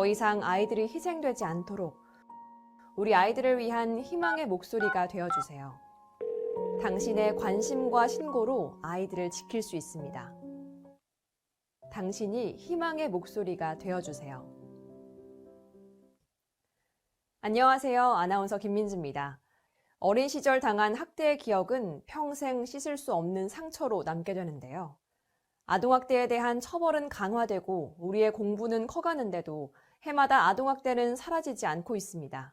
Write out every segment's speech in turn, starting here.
더 이상 아이들이 희생되지 않도록 우리 아이들을 위한 희망의 목소리가 되어주세요. 당신의 관심과 신고로 아이들을 지킬 수 있습니다. 당신이 희망의 목소리가 되어주세요. 안녕하세요. 아나운서 김민지입니다. 어린 시절 당한 학대의 기억은 평생 씻을 수 없는 상처로 남게 되는데요. 아동학대에 대한 처벌은 강화되고 우리의 공부는 커가는데도 해마다 아동학대는 사라지지 않고 있습니다.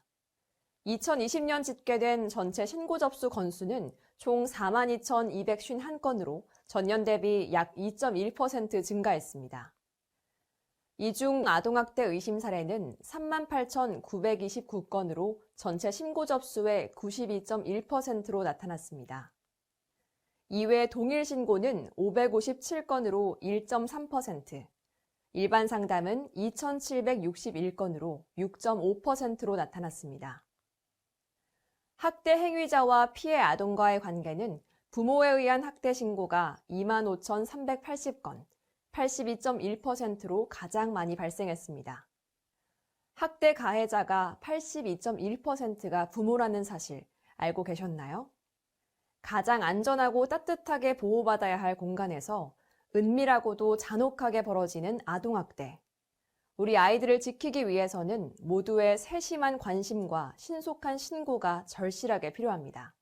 2020년 집계된 전체 신고 접수 건수는 총 42,251건으로 전년 대비 약 2.1% 증가했습니다. 이 중 아동학대 의심 사례는 38,929건으로 전체 신고 접수의 92.1%로 나타났습니다. 이외 동일 신고는 557건으로 1.3%, 일반 상담은 2,761건으로 6.5%로 나타났습니다. 학대 행위자와 피해 아동과의 관계는 부모에 의한 학대 신고가 25,380건, 82.1%로 가장 많이 발생했습니다. 학대 가해자가 82.1%가 부모라는 사실 알고 계셨나요? 가장 안전하고 따뜻하게 보호받아야 할 공간에서 은밀하고도 잔혹하게 벌어지는 아동학대. 우리 아이들을 지키기 위해서는 모두의 세심한 관심과 신속한 신고가 절실하게 필요합니다.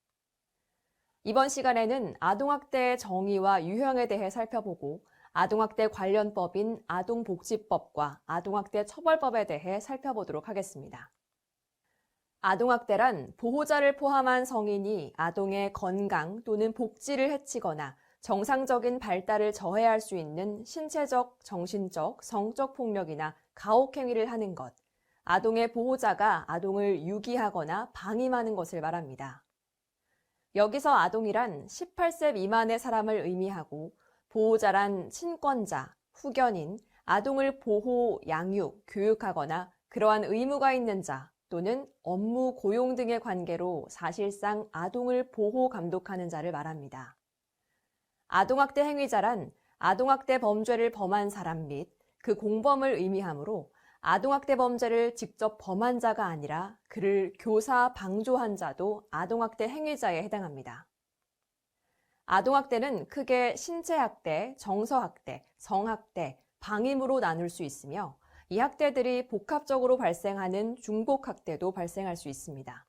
이번 시간에는 아동학대의 정의와 유형에 대해 살펴보고 아동학대 관련법인 아동복지법과 아동학대 처벌법에 대해 살펴보도록 하겠습니다. 아동학대란 보호자를 포함한 성인이 아동의 건강 또는 복지를 해치거나 정상적인 발달을 저해할 수 있는 신체적, 정신적, 성적 폭력이나 가혹행위를 하는 것, 아동의 보호자가 아동을 유기하거나 방임하는 것을 말합니다. 여기서 아동이란 18세 미만의 사람을 의미하고 보호자란 친권자, 후견인, 아동을 보호, 양육, 교육하거나 그러한 의무가 있는 자, 또는 업무, 고용 등의 관계로 사실상 아동을 보호, 감독하는 자를 말합니다. 아동학대 행위자란 아동학대 범죄를 범한 사람 및 그 공범을 의미하므로 아동학대 범죄를 직접 범한 자가 아니라 그를 교사, 방조한 자도 아동학대 행위자에 해당합니다. 아동학대는 크게 신체학대, 정서학대, 성학대, 방임으로 나눌 수 있으며 이 학대들이 복합적으로 발생하는 중복학대도 발생할 수 있습니다.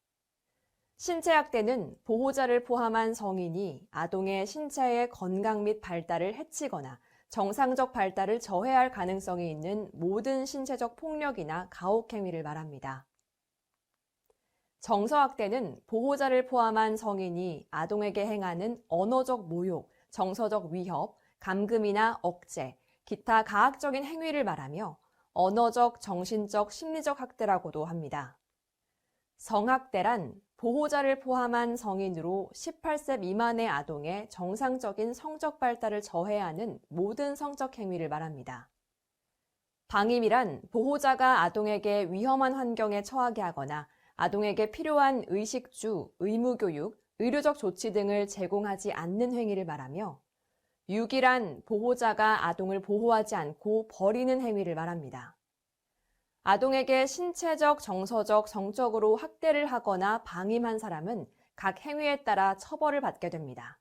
신체학대는 보호자를 포함한 성인이 아동의 신체의 건강 및 발달을 해치거나 정상적 발달을 저해할 가능성이 있는 모든 신체적 폭력이나 가혹행위를 말합니다. 정서학대는 보호자를 포함한 성인이 아동에게 행하는 언어적 모욕, 정서적 위협, 감금이나 억제, 기타 가학적인 행위를 말하며 언어적, 정신적, 심리적 학대라고도 합니다. 성학대란 보호자를 포함한 성인으로 18세 미만의 아동의 정상적인 성적 발달을 저해하는 모든 성적 행위를 말합니다. 방임이란 보호자가 아동에게 위험한 환경에 처하게 하거나 아동에게 필요한 의식주, 의무교육, 의료적 조치 등을 제공하지 않는 행위를 말하며 유기란 보호자가 아동을 보호하지 않고 버리는 행위를 말합니다. 아동에게 신체적, 정서적, 성적으로 학대를 하거나 방임한 사람은 각 행위에 따라 처벌을 받게 됩니다.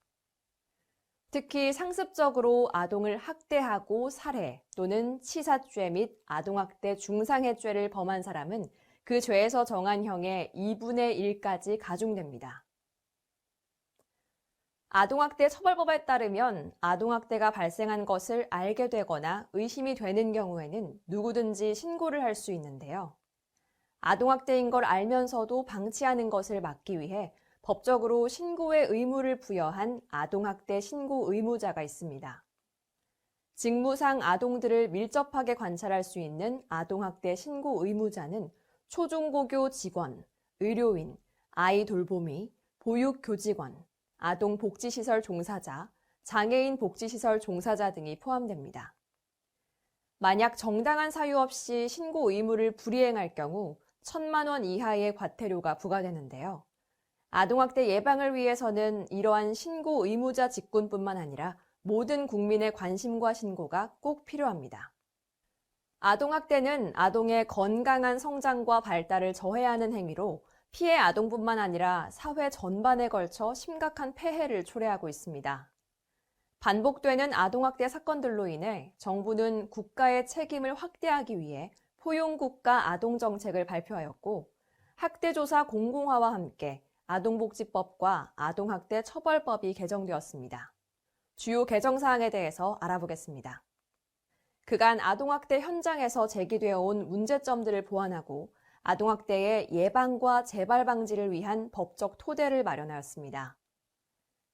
특히 상습적으로 아동을 학대하고 살해 또는 치사죄 및 아동학대 중상해죄를 범한 사람은 그 죄에서 정한 형의 2분의 1까지 가중됩니다. 아동학대 처벌법에 따르면 아동학대가 발생한 것을 알게 되거나 의심이 되는 경우에는 누구든지 신고를 할 수 있는데요. 아동학대인 걸 알면서도 방치하는 것을 막기 위해 법적으로 신고의 의무를 부여한 아동학대 신고 의무자가 있습니다. 직무상 아동들을 밀접하게 관찰할 수 있는 아동학대 신고 의무자는 초중고교 직원, 의료인, 아이 돌보미, 보육교직원, 아동복지시설 종사자, 장애인 복지시설 종사자 등이 포함됩니다. 만약 정당한 사유 없이 신고 의무를 불이행할 경우 1,000만 원 이하의 과태료가 부과되는데요. 아동학대 예방을 위해서는 이러한 신고 의무자 직군뿐만 아니라 모든 국민의 관심과 신고가 꼭 필요합니다. 아동학대는 아동의 건강한 성장과 발달을 저해하는 행위로 피해 아동뿐만 아니라 사회 전반에 걸쳐 심각한 폐해를 초래하고 있습니다. 반복되는 아동학대 사건들로 인해 정부는 국가의 책임을 확대하기 위해 포용국가 아동정책을 발표하였고, 학대조사 공공화와 함께 아동복지법과 아동학대 처벌법이 개정되었습니다. 주요 개정 사항에 대해서 알아보겠습니다. 그간 아동학대 현장에서 제기되어 온 문제점들을 보완하고 아동학대의 예방과 재발 방지를 위한 법적 토대를 마련하였습니다.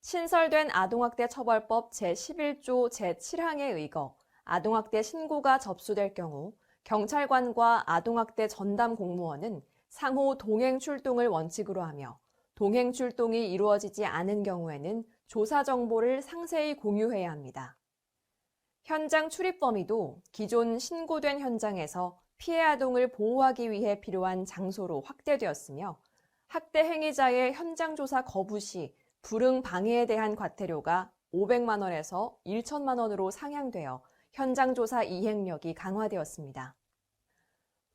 신설된 아동학대 처벌법 제11조 제7항에 의거 아동학대 신고가 접수될 경우 경찰관과 아동학대 전담 공무원은 상호 동행 출동을 원칙으로 하며 동행 출동이 이루어지지 않은 경우에는 조사 정보를 상세히 공유해야 합니다. 현장 출입 범위도 기존 신고된 현장에서 피해 아동을 보호하기 위해 필요한 장소로 확대되었으며 학대 행위자의 현장 조사 거부 시 불응 방해에 대한 과태료가 500만 원에서 1천만 원으로 상향되어 현장 조사 이행력이 강화되었습니다.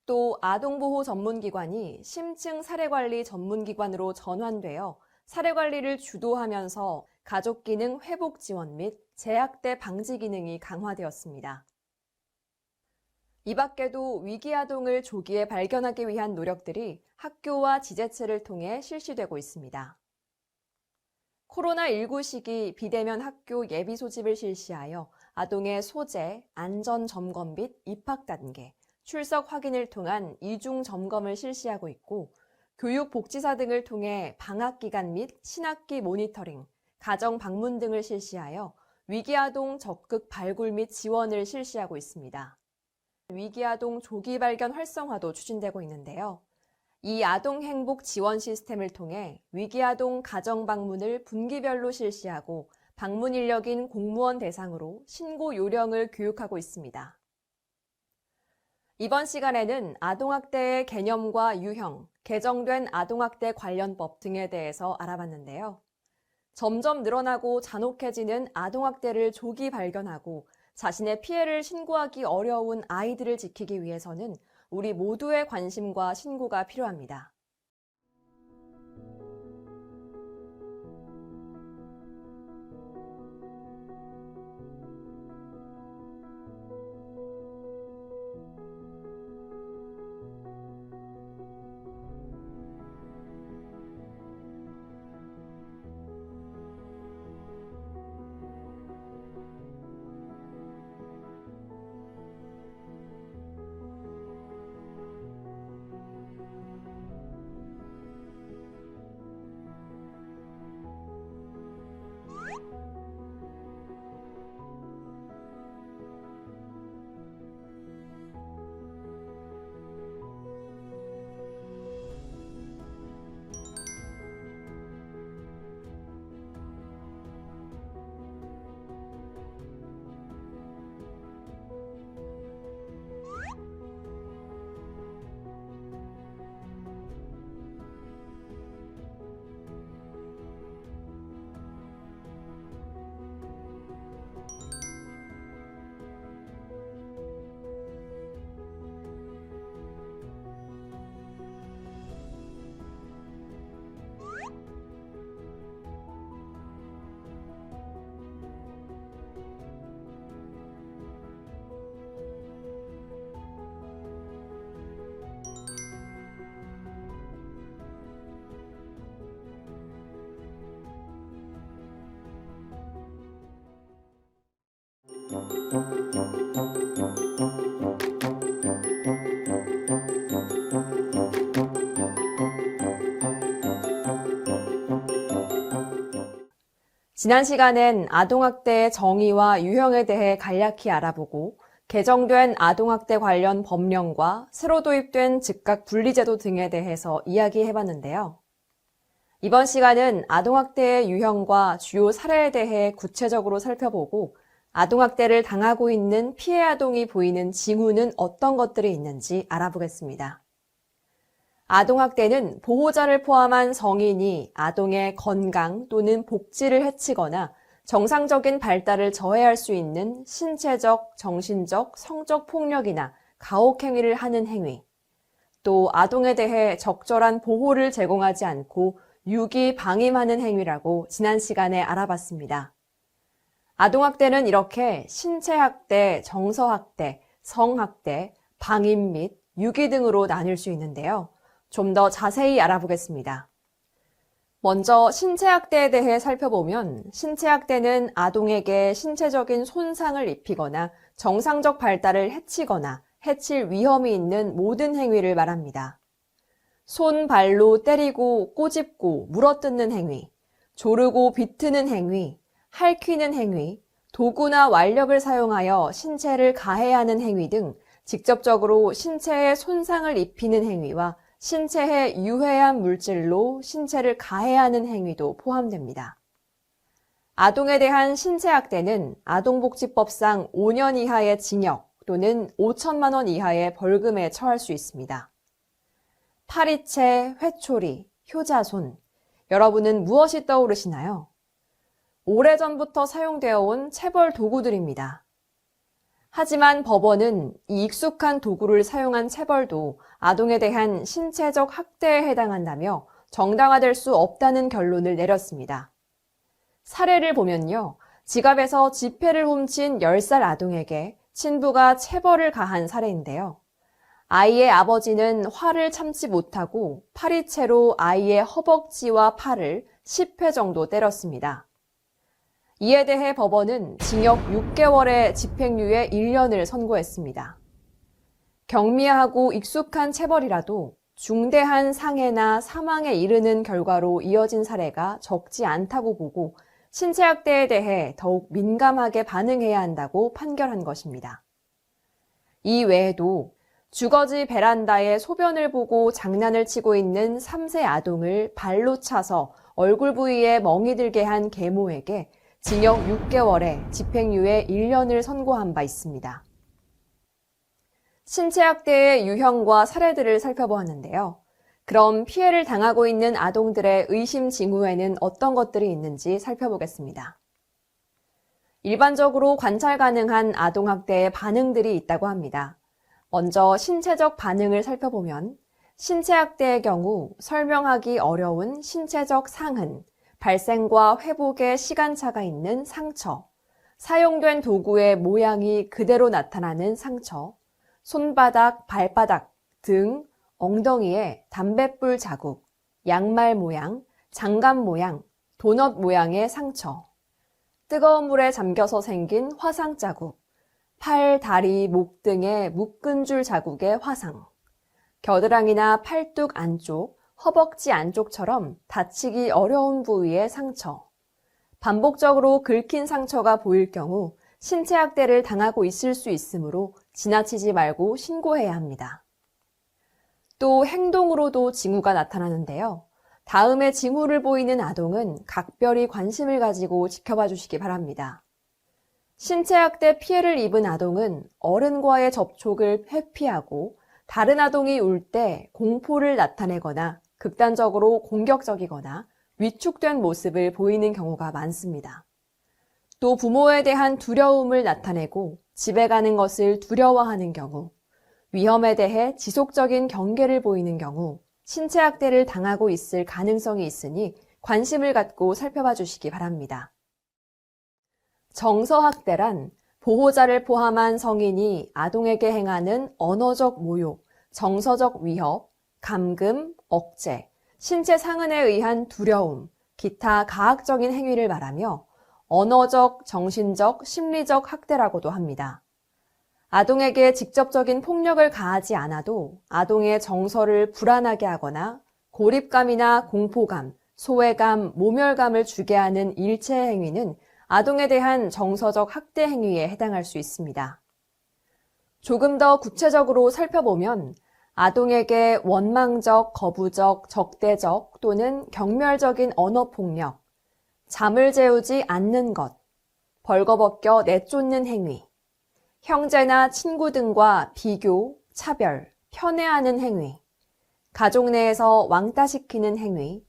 또 아동보호 전문기관이 심층 사례관리 전문기관으로 전환되어 사례관리를 주도하면서 가족기능 회복 지원 및 재학대 방지 기능이 강화되었습니다. 이 밖에도 위기아동을 조기에 발견하기 위한 노력들이 학교와 지자체를 통해 실시되고 있습니다. 코로나19 시기 비대면 학교 예비 소집을 실시하여 아동의 소재, 안전 점검 및 입학 단계, 출석 확인을 통한 이중 점검을 실시하고 있고, 교육복지사 등을 통해 방학 기간 및 신학기 모니터링, 가정 방문 등을 실시하여 위기아동 적극 발굴 및 지원을 실시하고 있습니다. 위기아동 조기 발견 활성화도 추진되고 있는데요. 이 아동 행복 지원 시스템을 통해 위기아동 가정 방문을 분기별로 실시하고 방문 인력인 공무원 대상으로 신고 요령을 교육하고 있습니다. 이번 시간에는 아동학대의 개념과 유형, 개정된 아동학대 관련법 등에 대해서 알아봤는데요. 점점 늘어나고 잔혹해지는 아동학대를 조기 발견하고 자신의 피해를 신고하기 어려운 아이들을 지키기 위해서는 우리 모두의 관심과 신고가 필요합니다. 지난 시간엔 아동학대의 정의와 유형에 대해 간략히 알아보고 개정된 아동학대 관련 법령과 새로 도입된 즉각 분리제도 등에 대해서 이야기해봤는데요. 이번 시간은 아동학대의 유형과 주요 사례에 대해 구체적으로 살펴보고 아동학대를 당하고 있는 피해 아동이 보이는 징후는 어떤 것들이 있는지 알아보겠습니다. 아동학대는 보호자를 포함한 성인이 아동의 건강 또는 복지를 해치거나 정상적인 발달을 저해할 수 있는 신체적, 정신적, 성적 폭력이나 가혹행위를 하는 행위, 또 아동에 대해 적절한 보호를 제공하지 않고 유기 방임하는 행위라고 지난 시간에 알아봤습니다. 아동학대는 이렇게 신체학대, 정서학대, 성학대, 방임 및 유기 등으로 나뉠 수 있는데요. 좀 더 자세히 알아보겠습니다. 먼저 신체학대에 대해 살펴보면 신체학대는 아동에게 신체적인 손상을 입히거나 정상적 발달을 해치거나 해칠 위험이 있는 모든 행위를 말합니다. 손, 발로 때리고 꼬집고 물어뜯는 행위, 조르고 비트는 행위, 핥히는 행위, 도구나 완력을 사용하여 신체를 가해하는 행위 등 직접적으로 신체에 손상을 입히는 행위와 신체에 유해한 물질로 신체를 가해하는 행위도 포함됩니다. 아동에 대한 신체학대는 아동복지법상 5년 이하의 징역 또는 5천만 원 이하의 벌금에 처할 수 있습니다. 파리채, 회초리, 효자손, 여러분은 무엇이 떠오르시나요? 오래전부터 사용되어 온 체벌 도구들입니다. 하지만 법원은 이 익숙한 도구를 사용한 체벌도 아동에 대한 신체적 학대에 해당한다며 정당화될 수 없다는 결론을 내렸습니다. 사례를 보면요. 지갑에서 지폐를 훔친 10살 아동에게 친부가 체벌을 가한 사례인데요. 아이의 아버지는 화를 참지 못하고 파리채로 아이의 허벅지와 팔을 10회 정도 때렸습니다. 이에 대해 법원은 징역 6개월의 집행유예 1년을 선고했습니다. 경미하고 익숙한 체벌이라도 중대한 상해나 사망에 이르는 결과로 이어진 사례가 적지 않다고 보고 신체학대에 대해 더욱 민감하게 반응해야 한다고 판결한 것입니다. 이 외에도 주거지 베란다에 소변을 보고 장난을 치고 있는 3세 아동을 발로 차서 얼굴 부위에 멍이 들게 한 계모에게 징역 6개월에 집행유예 1년을 선고한 바 있습니다. 신체학대의 유형과 사례들을 살펴보았는데요. 그럼 피해를 당하고 있는 아동들의 의심 징후에는 어떤 것들이 있는지 살펴보겠습니다. 일반적으로 관찰 가능한 아동학대의 반응들이 있다고 합니다. 먼저 신체적 반응을 살펴보면 신체학대의 경우 설명하기 어려운 신체적 상흔, 발생과 회복의 시간차가 있는 상처, 사용된 도구의 모양이 그대로 나타나는 상처, 손바닥, 발바닥, 등, 엉덩이에 담뱃불 자국, 양말 모양, 장갑 모양, 도넛 모양의 상처, 뜨거운 물에 잠겨서 생긴 화상 자국, 팔, 다리, 목 등의 묶은 줄 자국의 화상, 겨드랑이나 팔뚝 안쪽, 허벅지 안쪽처럼 다치기 어려운 부위의 상처, 반복적으로 긁힌 상처가 보일 경우 신체학대를 당하고 있을 수 있으므로 지나치지 말고 신고해야 합니다. 또 행동으로도 징후가 나타나는데요. 다음에 징후를 보이는 아동은 각별히 관심을 가지고 지켜봐 주시기 바랍니다. 신체학대 피해를 입은 아동은 어른과의 접촉을 회피하고 다른 아동이 울 때 공포를 나타내거나 극단적으로 공격적이거나 위축된 모습을 보이는 경우가 많습니다. 또 부모에 대한 두려움을 나타내고 집에 가는 것을 두려워하는 경우, 위험에 대해 지속적인 경계를 보이는 경우 신체학대를 당하고 있을 가능성이 있으니 관심을 갖고 살펴봐 주시기 바랍니다. 정서학대란 보호자를 포함한 성인이 아동에게 행하는 언어적 모욕, 정서적 위협, 감금, 억제, 신체 상흔에 의한 두려움, 기타 가학적인 행위를 말하며 언어적, 정신적, 심리적 학대라고도 합니다. 아동에게 직접적인 폭력을 가하지 않아도 아동의 정서를 불안하게 하거나 고립감이나 공포감, 소외감, 모멸감을 주게 하는 일체 행위는 아동에 대한 정서적 학대 행위에 해당할 수 있습니다. 조금 더 구체적으로 살펴보면 아동에게 원망적, 거부적, 적대적 또는 경멸적인 언어폭력, 잠을 재우지 않는 것, 벌거벗겨 내쫓는 행위, 형제나 친구 등과 비교, 차별, 편애하는 행위, 가족 내에서 왕따시키는 행위,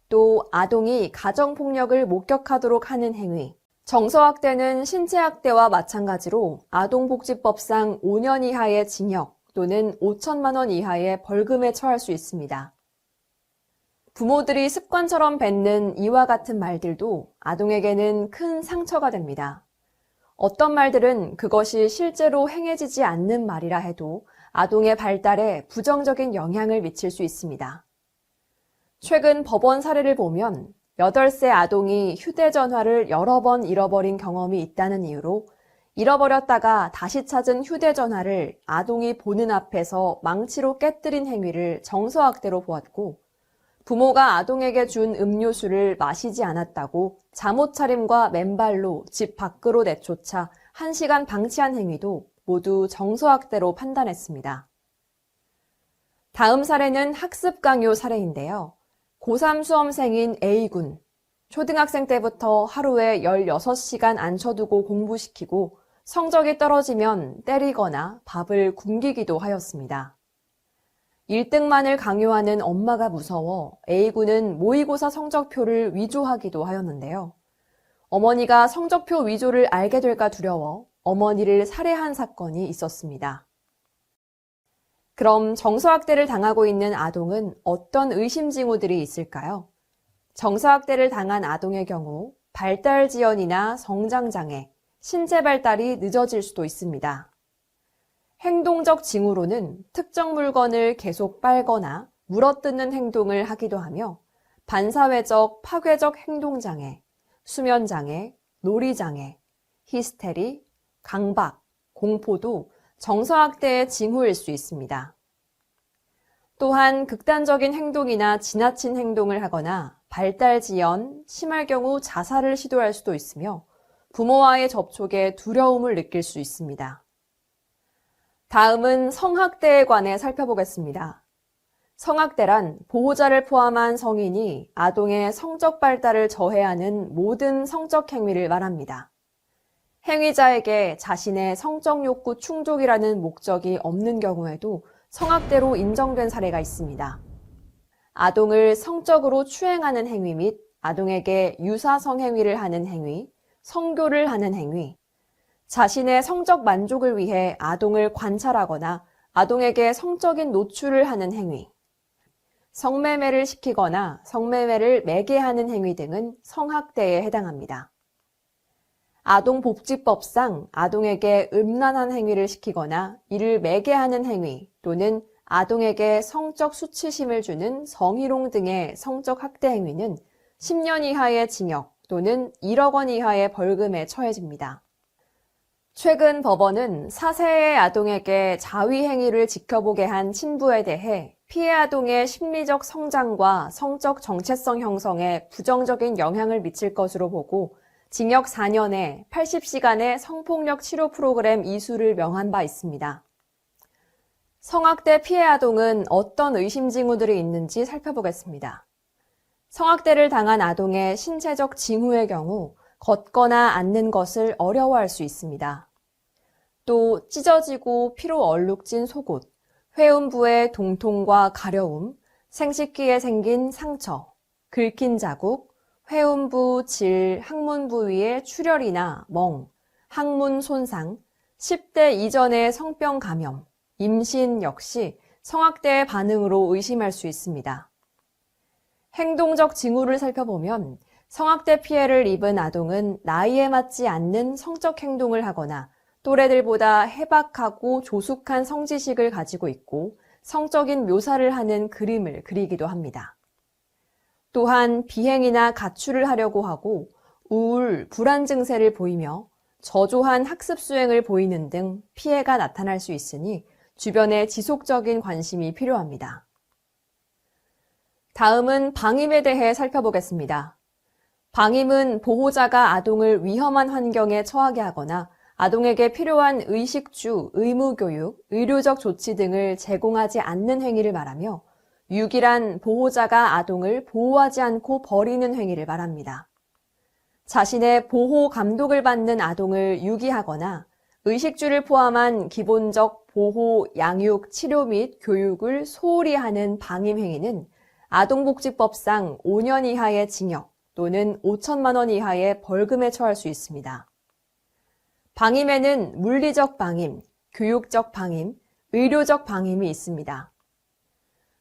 또 아동이 가정폭력을 목격하도록 하는 행위, 정서학대는 신체학대와 마찬가지로 아동복지법상 5년 이하의 징역 또는 5천만 원 이하의 벌금에 처할 수 있습니다. 부모들이 습관처럼 뱉는 이와 같은 말들도 아동에게는 큰 상처가 됩니다. 어떤 말들은 그것이 실제로 행해지지 않는 말이라 해도 아동의 발달에 부정적인 영향을 미칠 수 있습니다. 최근 법원 사례를 보면 8세 아동이 휴대전화를 여러 번 잃어버린 경험이 있다는 이유로 잃어버렸다가 다시 찾은 휴대전화를 아동이 보는 앞에서 망치로 깨뜨린 행위를 정서학대로 보았고, 부모가 아동에게 준 음료수를 마시지 않았다고 잠옷 차림과 맨발로 집 밖으로 내쫓아 1시간 방치한 행위도 모두 정서학대로 판단했습니다. 다음 사례는 학습 강요 사례인데요. 고3 수험생인 A군, 초등학생 때부터 하루에 16시간 앉혀두고 공부시키고 성적이 떨어지면 때리거나 밥을 굶기기도 하였습니다. 1등만을 강요하는 엄마가 무서워 A군은 모의고사 성적표를 위조하기도 하였는데요. 어머니가 성적표 위조를 알게 될까 두려워 어머니를 살해한 사건이 있었습니다. 그럼 정서학대를 당하고 있는 아동은 어떤 의심 징후들이 있을까요? 정서학대를 당한 아동의 경우 발달 지연이나 성장장애, 신체 발달이 늦어질 수도 있습니다. 행동적 징후로는 특정 물건을 계속 빨거나 물어뜯는 행동을 하기도 하며 반사회적, 파괴적 행동장애, 수면장애, 놀이장애, 히스테리, 강박, 공포도 정서학대의 징후일 수 있습니다. 또한 극단적인 행동이나 지나친 행동을 하거나 발달 지연, 심할 경우 자살을 시도할 수도 있으며 부모와의 접촉에 두려움을 느낄 수 있습니다. 다음은 성학대에 관해 살펴보겠습니다. 성학대란 보호자를 포함한 성인이 아동의 성적 발달을 저해하는 모든 성적 행위를 말합니다. 행위자에게 자신의 성적 욕구 충족이라는 목적이 없는 경우에도 성학대로 인정된 사례가 있습니다. 아동을 성적으로 추행하는 행위 및 아동에게 유사성 행위를 하는 행위, 성교를 하는 행위, 자신의 성적 만족을 위해 아동을 관찰하거나 아동에게 성적인 노출을 하는 행위, 성매매를 시키거나 성매매를 매개하는 행위 등은 성학대에 해당합니다. 아동복지법상 아동에게 음란한 행위를 시키거나 이를 매개하는 행위 또는 아동에게 성적 수치심을 주는 성희롱 등의 성적 학대 행위는 10년 이하의 징역 또는 1억 원 이하의 벌금에 처해집니다. 최근 법원은 4세의 아동에게 자위 행위를 지켜보게 한 친부에 대해 피해 아동의 심리적 성장과 성적 정체성 형성에 부정적인 영향을 미칠 것으로 보고 징역 4년에 80시간의 성폭력 치료 프로그램 이수를 명한 바 있습니다. 성학대 피해 아동은 어떤 의심 징후들이 있는지 살펴보겠습니다. 성학대를 당한 아동의 신체적 징후의 경우 걷거나 앉는 것을 어려워할 수 있습니다. 또 찢어지고 피로 얼룩진 속옷, 회음부의 동통과 가려움, 생식기에 생긴 상처, 긁힌 자국, 회음부, 질, 항문 부위의 출혈이나 멍, 항문 손상, 10대 이전의 성병 감염, 임신 역시 성학대의 반응으로 의심할 수 있습니다. 행동적 징후를 살펴보면 성학대 피해를 입은 아동은 나이에 맞지 않는 성적 행동을 하거나 또래들보다 해박하고 조숙한 성지식을 가지고 있고 성적인 묘사를 하는 그림을 그리기도 합니다. 또한 비행이나 가출을 하려고 하고 우울, 불안 증세를 보이며 저조한 학습 수행을 보이는 등 피해가 나타날 수 있으니 주변에 지속적인 관심이 필요합니다. 다음은 방임에 대해 살펴보겠습니다. 방임은 보호자가 아동을 위험한 환경에 처하게 하거나 아동에게 필요한 의식주, 의무교육, 의료적 조치 등을 제공하지 않는 행위를 말하며 유기란 보호자가 아동을 보호하지 않고 버리는 행위를 말합니다. 자신의 보호 감독을 받는 아동을 유기하거나 의식주를 포함한 기본적 보호, 양육, 치료 및 교육을 소홀히 하는 방임 행위는 아동복지법상 5년 이하의 징역 또는 5천만 원 이하의 벌금에 처할 수 있습니다. 방임에는 물리적 방임, 교육적 방임, 의료적 방임이 있습니다.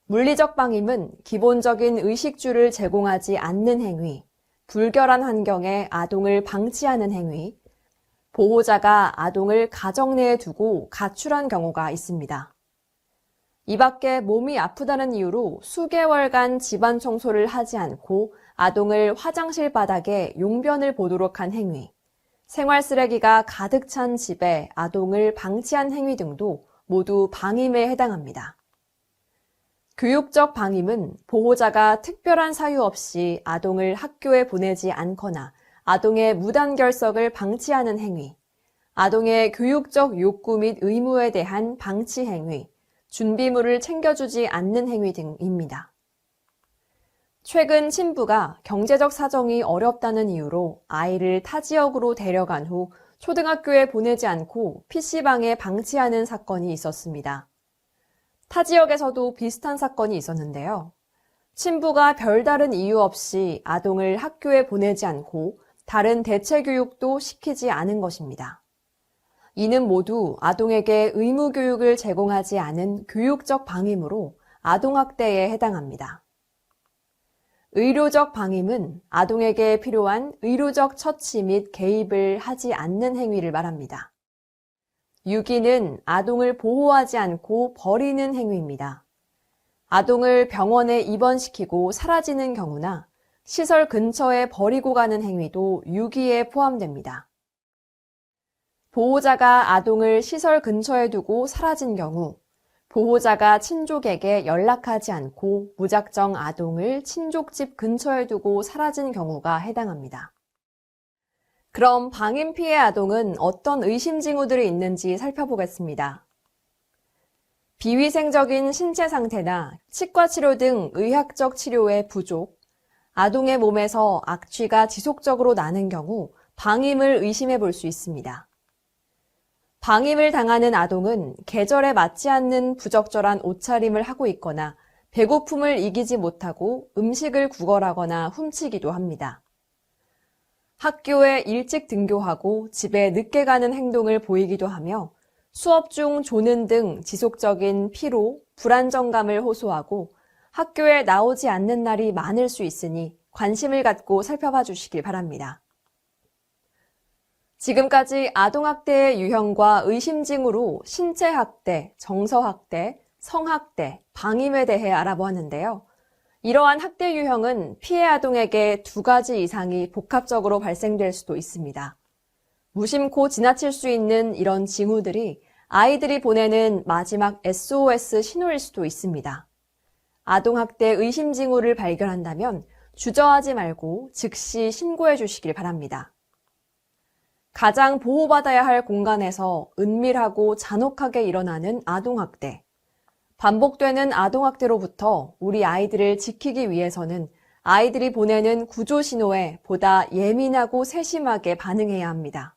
물리적 방임은 기본적인 의식주를 제공하지 않는 행위, 불결한 환경에 아동을 방치하는 행위, 보호자가 아동을 가정 내에 두고 가출한 경우가 있습니다. 이 밖에 몸이 아프다는 이유로 수개월간 집안 청소를 하지 않고 아동을 화장실 바닥에 용변을 보도록 한 행위, 생활 쓰레기가 가득 찬 집에 아동을 방치한 행위 등도 모두 방임에 해당합니다. 교육적 방임은 보호자가 특별한 사유 없이 아동을 학교에 보내지 않거나 아동의 무단결석을 방치하는 행위, 아동의 교육적 욕구 및 의무에 대한 방치 행위, 준비물을 챙겨주지 않는 행위 등입니다. 최근 친부가 경제적 사정이 어렵다는 이유로 아이를 타 지역으로 데려간 후 초등학교에 보내지 않고 PC방에 방치하는 사건이 있었습니다. 타 지역에서도 비슷한 사건이 있었는데요. 친부가 별다른 이유 없이 아동을 학교에 보내지 않고 다른 대체 교육도 시키지 않은 것입니다. 이는 모두 아동에게 의무 교육을 제공하지 않은 교육적 방임으로 아동학대에 해당합니다. 의료적 방임은 아동에게 필요한 의료적 처치 및 개입을 하지 않는 행위를 말합니다. 유기는 아동을 보호하지 않고 버리는 행위입니다. 아동을 병원에 입원시키고 사라지는 경우나 시설 근처에 버리고 가는 행위도 유기에 포함됩니다. 보호자가 아동을 시설 근처에 두고 사라진 경우, 보호자가 친족에게 연락하지 않고 무작정 아동을 친족집 근처에 두고 사라진 경우가 해당합니다. 그럼 방임 피해 아동은 어떤 의심 징후들이 있는지 살펴보겠습니다. 비위생적인 신체 상태나 치과 치료 등 의학적 치료의 부족, 아동의 몸에서 악취가 지속적으로 나는 경우 방임을 의심해 볼 수 있습니다. 방임을 당하는 아동은 계절에 맞지 않는 부적절한 옷차림을 하고 있거나 배고픔을 이기지 못하고 음식을 구걸하거나 훔치기도 합니다. 학교에 일찍 등교하고 집에 늦게 가는 행동을 보이기도 하며 수업 중 조는 등 지속적인 피로, 불안정감을 호소하고 학교에 나오지 않는 날이 많을 수 있으니 관심을 갖고 살펴봐 주시길 바랍니다. 지금까지 아동학대의 유형과 의심징후로 신체학대, 정서학대, 성학대, 방임에 대해 알아보았는데요. 이러한 학대 유형은 피해 아동에게 2가지 이상이 복합적으로 발생될 수도 있습니다. 무심코 지나칠 수 있는 이런 징후들이 아이들이 보내는 마지막 SOS 신호일 수도 있습니다. 아동학대 의심 징후를 발견한다면 주저하지 말고 즉시 신고해 주시길 바랍니다. 가장 보호받아야 할 공간에서 은밀하고 잔혹하게 일어나는 아동학대. 반복되는 아동학대로부터 우리 아이들을 지키기 위해서는 아이들이 보내는 구조 신호에 보다 예민하고 세심하게 반응해야 합니다.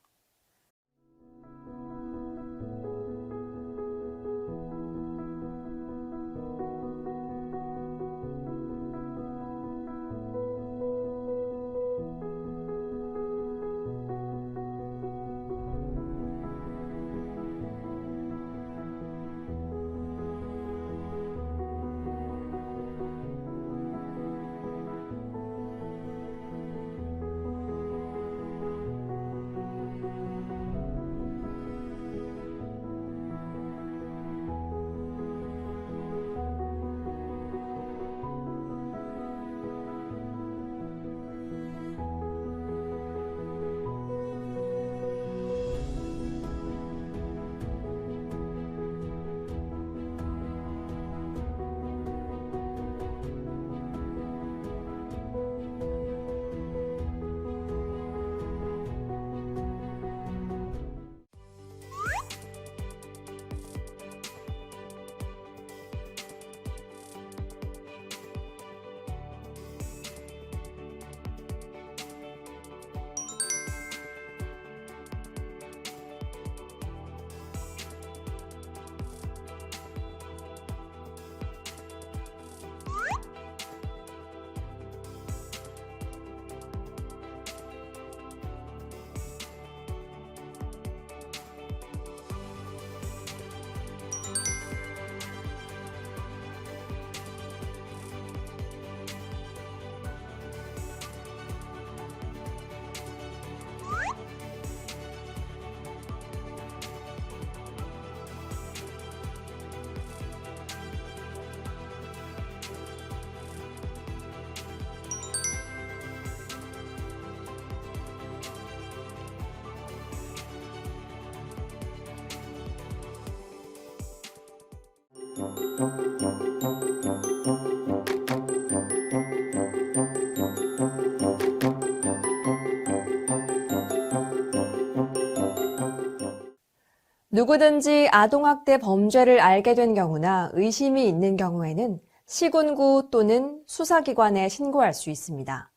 누구든지 아동학대 범죄를 알게 된 경우나 의심이 있는 경우에는 시군구 또는 수사기관에 신고할 수 있습니다.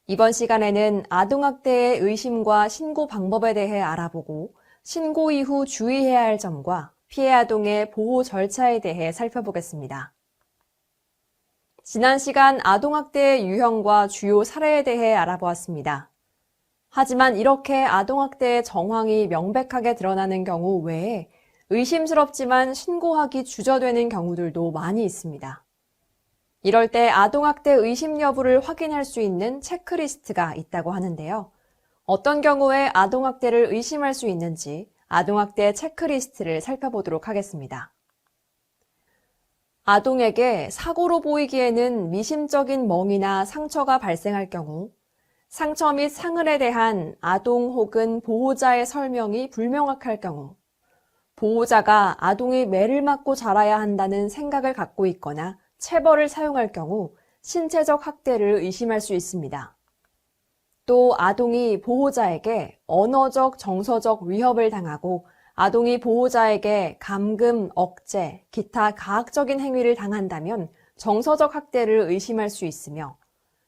이번 시간에는 아동학대의 의심과 신고 방법에 대해 알아보고 신고 이후 주의해야 할 점과 피해 아동의 보호 절차에 대해 살펴보겠습니다. 지난 시간 아동학대의 유형과 주요 사례에 대해 알아보았습니다. 하지만 이렇게 아동학대의 정황이 명백하게 드러나는 경우 외에 의심스럽지만 신고하기 주저되는 경우들도 많이 있습니다. 이럴 때 아동학대 의심 여부를 확인할 수 있는 체크리스트가 있다고 하는데요. 어떤 경우에 아동학대를 의심할 수 있는지 아동학대 체크리스트를 살펴보도록 하겠습니다. 아동에게 사고로 보이기에는 미심적인 멍이나 상처가 발생할 경우, 상처 및 상흔에 대한 아동 혹은 보호자의 설명이 불명확할 경우, 보호자가 아동이 매를 맞고 자라야 한다는 생각을 갖고 있거나 체벌을 사용할 경우 신체적 학대를 의심할 수 있습니다. 또 아동이 보호자에게 언어적, 정서적 위협을 당하고 아동이 보호자에게 감금, 억제, 기타 가학적인 행위를 당한다면 정서적 학대를 의심할 수 있으며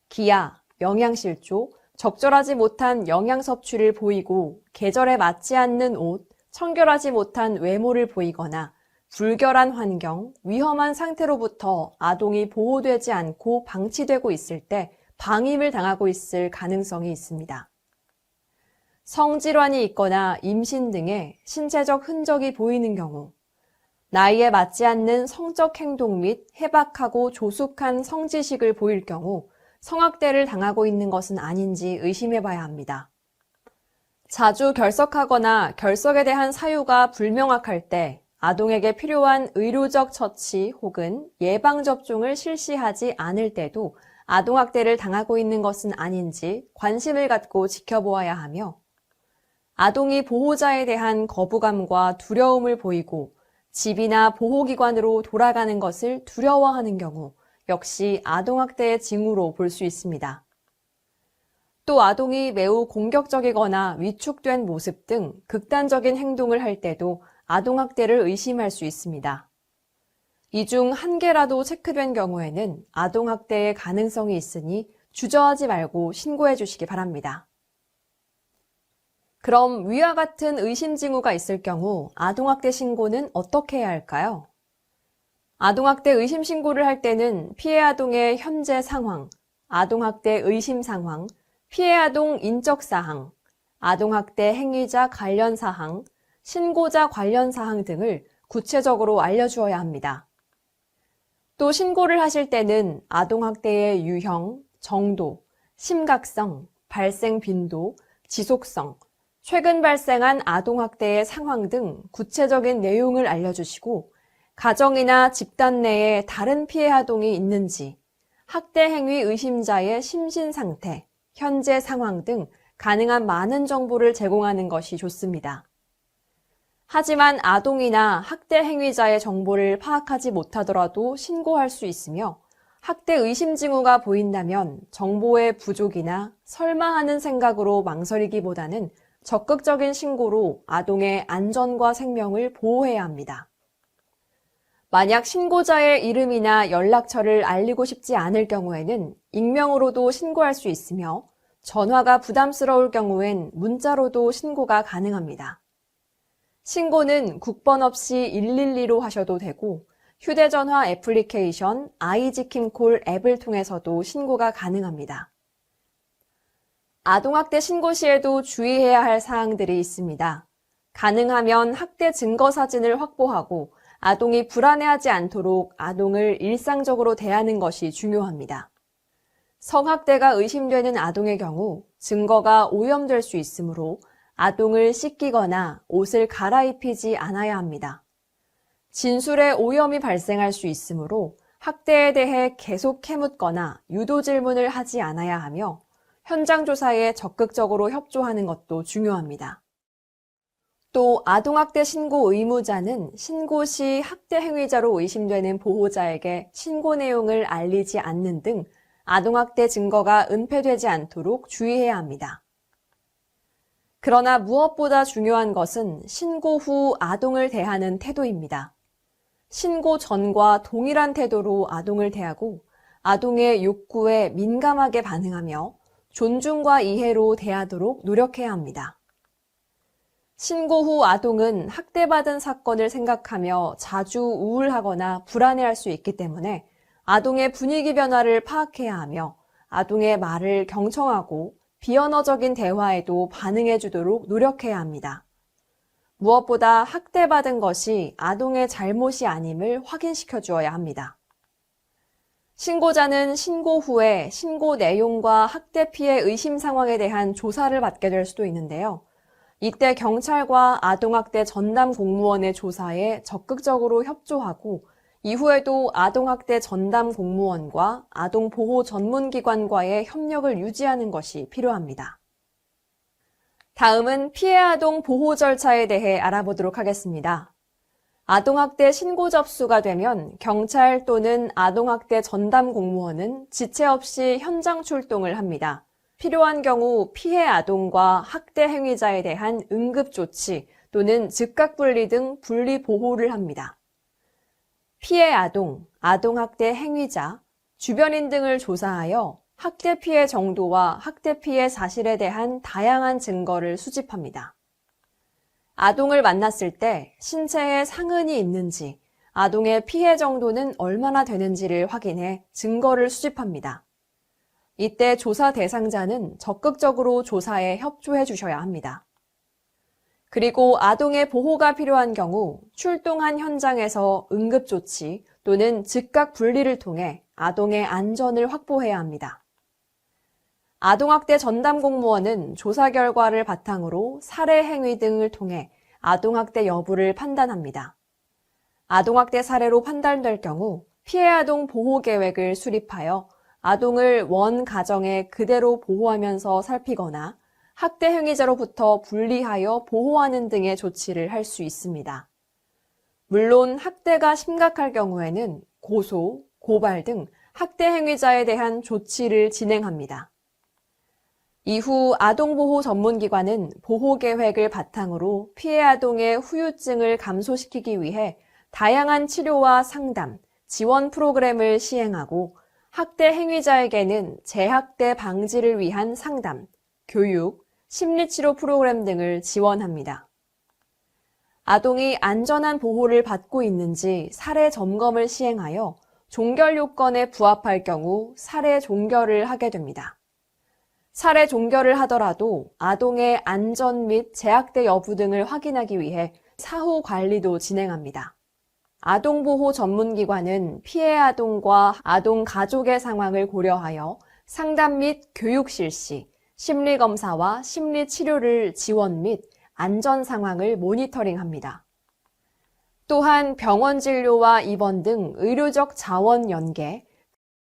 기아, 영양실조, 적절하지 못한 영양 섭취를 보이고 계절에 맞지 않는 옷, 청결하지 못한 외모를 보이거나 불결한 환경, 위험한 상태로부터 아동이 보호되지 않고 방치되고 있을 때 방임을 당하고 있을 가능성이 있습니다. 성질환이 있거나 임신 등의 신체적 흔적이 보이는 경우, 나이에 맞지 않는 성적 행동 및 해박하고 조숙한 성지식을 보일 경우 성학대를 당하고 있는 것은 아닌지 의심해봐야 합니다. 자주 결석하거나 결석에 대한 사유가 불명확할 때 아동에게 필요한 의료적 처치 혹은 예방접종을 실시하지 않을 때도 아동학대를 당하고 있는 것은 아닌지 관심을 갖고 지켜보아야 하며 아동이 보호자에 대한 거부감과 두려움을 보이고 집이나 보호기관으로 돌아가는 것을 두려워하는 경우 역시 아동학대의 징후로 볼 수 있습니다. 또 아동이 매우 공격적이거나 위축된 모습 등 극단적인 행동을 할 때도 아동학대를 의심할 수 있습니다. 이 중 한 개라도 체크된 경우에는 아동학대의 가능성이 있으니 주저하지 말고 신고해 주시기 바랍니다. 그럼 위와 같은 의심 징후가 있을 경우 아동학대 신고는 어떻게 해야 할까요? 아동학대 의심 신고를 할 때는 피해 아동의 현재 상황, 아동학대 의심 상황, 피해 아동 인적 사항, 아동학대 행위자 관련 사항, 신고자 관련 사항 등을 구체적으로 알려주어야 합니다. 또 신고를 하실 때는 아동학대의 유형, 정도, 심각성, 발생 빈도, 지속성, 최근 발생한 아동학대의 상황 등 구체적인 내용을 알려주시고 가정이나 집단 내에 다른 피해 아동이 있는지, 학대 행위 의심자의 심신 상태, 현재 상황 등 가능한 많은 정보를 제공하는 것이 좋습니다. 하지만 아동이나 학대 행위자의 정보를 파악하지 못하더라도 신고할 수 있으며 학대 의심 징후가 보인다면 정보의 부족이나 설마 하는 생각으로 망설이기보다는 적극적인 신고로 아동의 안전과 생명을 보호해야 합니다. 만약 신고자의 이름이나 연락처를 알리고 싶지 않을 경우에는 익명으로도 신고할 수 있으며 전화가 부담스러울 경우엔 문자로도 신고가 가능합니다. 신고는 국번 없이 112로 하셔도 되고 휴대전화 애플리케이션 아이지킴콜 앱을 통해서도 신고가 가능합니다. 아동학대 신고 시에도 주의해야 할 사항들이 있습니다. 가능하면 학대 증거 사진을 확보하고 아동이 불안해하지 않도록 아동을 일상적으로 대하는 것이 중요합니다. 성학대가 의심되는 아동의 경우 증거가 오염될 수 있으므로 아동을 씻기거나 옷을 갈아입히지 않아야 합니다. 진술에 오염이 발생할 수 있으므로 학대에 대해 계속 캐묻거나 유도 질문을 하지 않아야 하며 현장 조사에 적극적으로 협조하는 것도 중요합니다. 또 아동학대 신고 의무자는 신고 시 학대 행위자로 의심되는 보호자에게 신고 내용을 알리지 않는 등 아동학대 증거가 은폐되지 않도록 주의해야 합니다. 그러나 무엇보다 중요한 것은 신고 후 아동을 대하는 태도입니다. 신고 전과 동일한 태도로 아동을 대하고 아동의 욕구에 민감하게 반응하며 존중과 이해로 대하도록 노력해야 합니다. 신고 후 아동은 학대받은 사건을 생각하며 자주 우울하거나 불안해할 수 있기 때문에 아동의 분위기 변화를 파악해야 하며 아동의 말을 경청하고 비언어적인 대화에도 반응해 주도록 노력해야 합니다. 무엇보다 학대받은 것이 아동의 잘못이 아님을 확인시켜 주어야 합니다. 신고자는 신고 후에 신고 내용과 학대 피해 의심 상황에 대한 조사를 받게 될 수도 있는데요. 이때 경찰과 아동학대 전담 공무원의 조사에 적극적으로 협조하고 이후에도 아동학대 전담 공무원과 아동보호 전문기관과의 협력을 유지하는 것이 필요합니다. 다음은 피해 아동 보호 절차에 대해 알아보도록 하겠습니다. 아동학대 신고 접수가 되면 경찰 또는 아동학대 전담 공무원은 지체 없이 현장 출동을 합니다. 필요한 경우 피해 아동과 학대 행위자에 대한 응급조치 또는 즉각분리 등 분리 보호를 합니다. 피해 아동, 아동학대 행위자, 주변인 등을 조사하여 학대 피해 정도와 학대 피해 사실에 대한 다양한 증거를 수집합니다. 아동을 만났을 때 신체에 상흔이 있는지, 아동의 피해 정도는 얼마나 되는지를 확인해 증거를 수집합니다. 이때 조사 대상자는 적극적으로 조사에 협조해 주셔야 합니다. 그리고 아동의 보호가 필요한 경우 출동한 현장에서 응급조치 또는 즉각 분리를 통해 아동의 안전을 확보해야 합니다. 아동학대 전담 공무원은 조사 결과를 바탕으로 살해 행위 등을 통해 아동학대 여부를 판단합니다. 아동학대 사례로 판단될 경우 피해 아동 보호 계획을 수립하여 아동을 원 가정에 그대로 보호하면서 살피거나 학대 행위자로부터 분리하여 보호하는 등의 조치를 할 수 있습니다. 물론 학대가 심각할 경우에는 고소, 고발 등 학대 행위자에 대한 조치를 진행합니다. 이후 아동보호 전문기관은 보호계획을 바탕으로 피해 아동의 후유증을 감소시키기 위해 다양한 치료와 상담, 지원 프로그램을 시행하고 학대 행위자에게는 재학대 방지를 위한 상담, 교육, 심리치료 프로그램 등을 지원합니다. 아동이 안전한 보호를 받고 있는지 사례 점검을 시행하여 종결 요건에 부합할 경우 사례 종결을 하게 됩니다. 사례 종결을 하더라도 아동의 안전 및 재학대 여부 등을 확인하기 위해 사후 관리도 진행합니다. 아동보호 전문기관은 피해 아동과 아동 가족의 상황을 고려하여 상담 및 교육 실시, 심리검사와 심리치료를 지원 및 안전 상황을 모니터링합니다. 또한 병원 진료와 입원 등 의료적 자원 연계,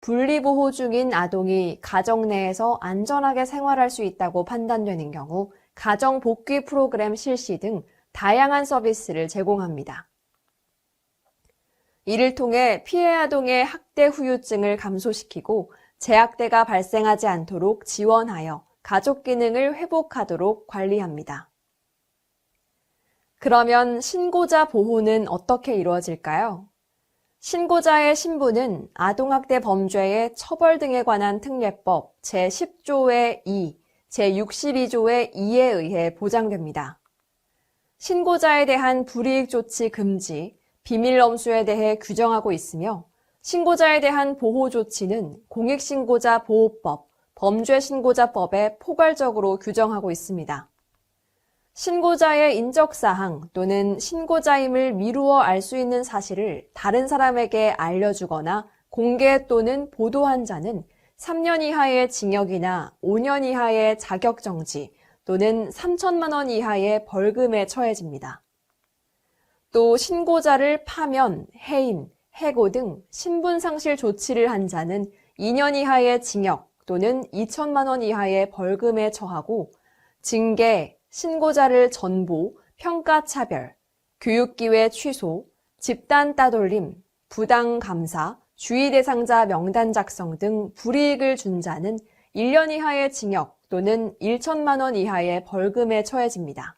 분리보호 중인 아동이 가정 내에서 안전하게 생활할 수 있다고 판단되는 경우 가정 복귀 프로그램 실시 등 다양한 서비스를 제공합니다. 이를 통해 피해 아동의 학대 후유증을 감소시키고 재학대가 발생하지 않도록 지원하여 가족 기능을 회복하도록 관리합니다. 그러면 신고자 보호는 어떻게 이루어질까요? 신고자의 신분은 아동학대 범죄의 처벌 등에 관한 특례법 제10조의 2, 제62조의 2에 의해 보장됩니다. 신고자에 대한 불이익 조치 금지, 비밀 엄수에 대해 규정하고 있으며 신고자에 대한 보호 조치는 공익신고자 보호법, 범죄신고자법에 포괄적으로 규정하고 있습니다. 신고자의 인적사항 또는 신고자임을 미루어 알 수 있는 사실을 다른 사람에게 알려주거나 공개 또는 보도한 자는 3년 이하의 징역이나 5년 이하의 자격정지 또는 3천만 원 이하의 벌금에 처해집니다. 또 신고자를 파면, 해임, 해고 등 신분상실 조치를 한 자는 2년 이하의 징역 또는 2천만 원 이하의 벌금에 처하고 징계, 신고자를 전보, 평가 차별, 교육기회 취소, 집단 따돌림, 부당 감사, 주의 대상자 명단 작성 등 불이익을 준 자는 1년 이하의 징역 또는 1천만 원 이하의 벌금에 처해집니다.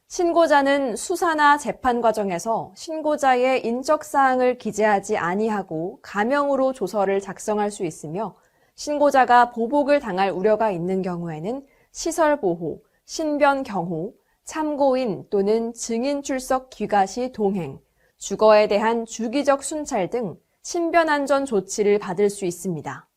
신고자는 수사나 재판 과정에서 신고자의 인적사항을 기재하지 아니하고 가명으로 조서를 작성할 수 있으며 신고자가 보복을 당할 우려가 있는 경우에는 시설보호, 신변경호, 참고인 또는 증인 출석 귀가 시 동행, 주거에 대한 주기적 순찰 등 신변안전 조치를 받을 수 있습니다.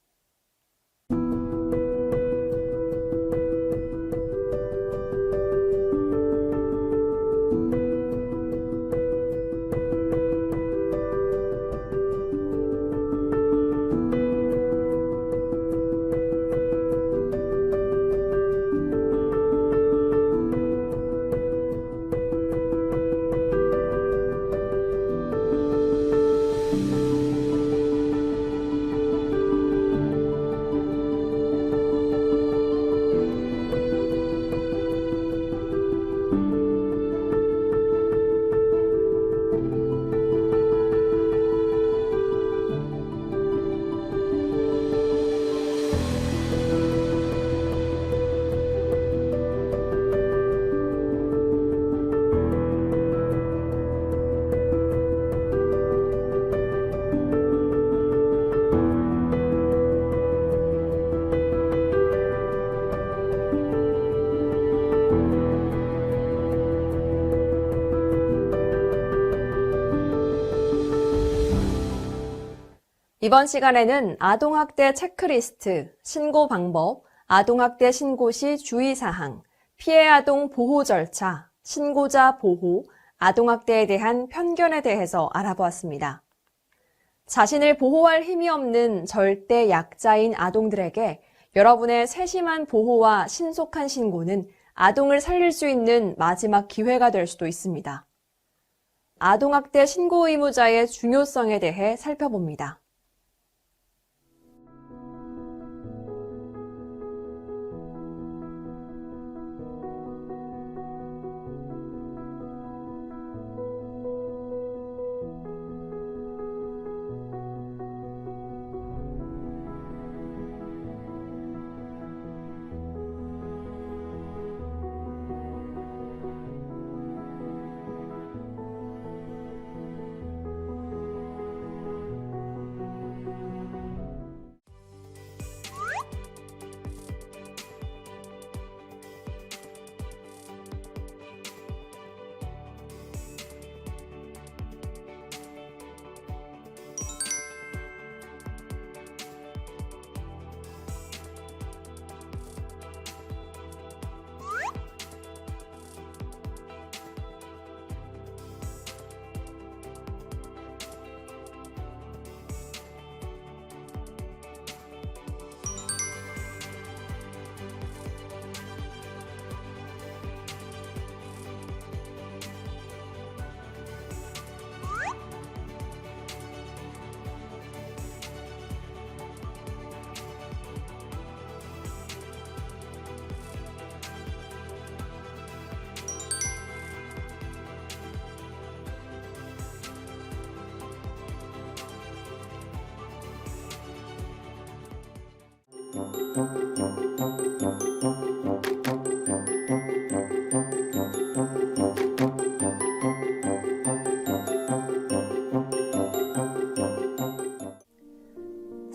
이번 시간에는 아동학대 체크리스트, 신고 방법, 아동학대 신고 시 주의사항, 피해 아동 보호 절차, 신고자 보호, 아동학대에 대한 편견에 대해서 알아보았습니다. 자신을 보호할 힘이 없는 절대 약자인 아동들에게 여러분의 세심한 보호와 신속한 신고는 아동을 살릴 수 있는 마지막 기회가 될 수도 있습니다. 아동학대 신고 의무자의 중요성에 대해 살펴봅니다.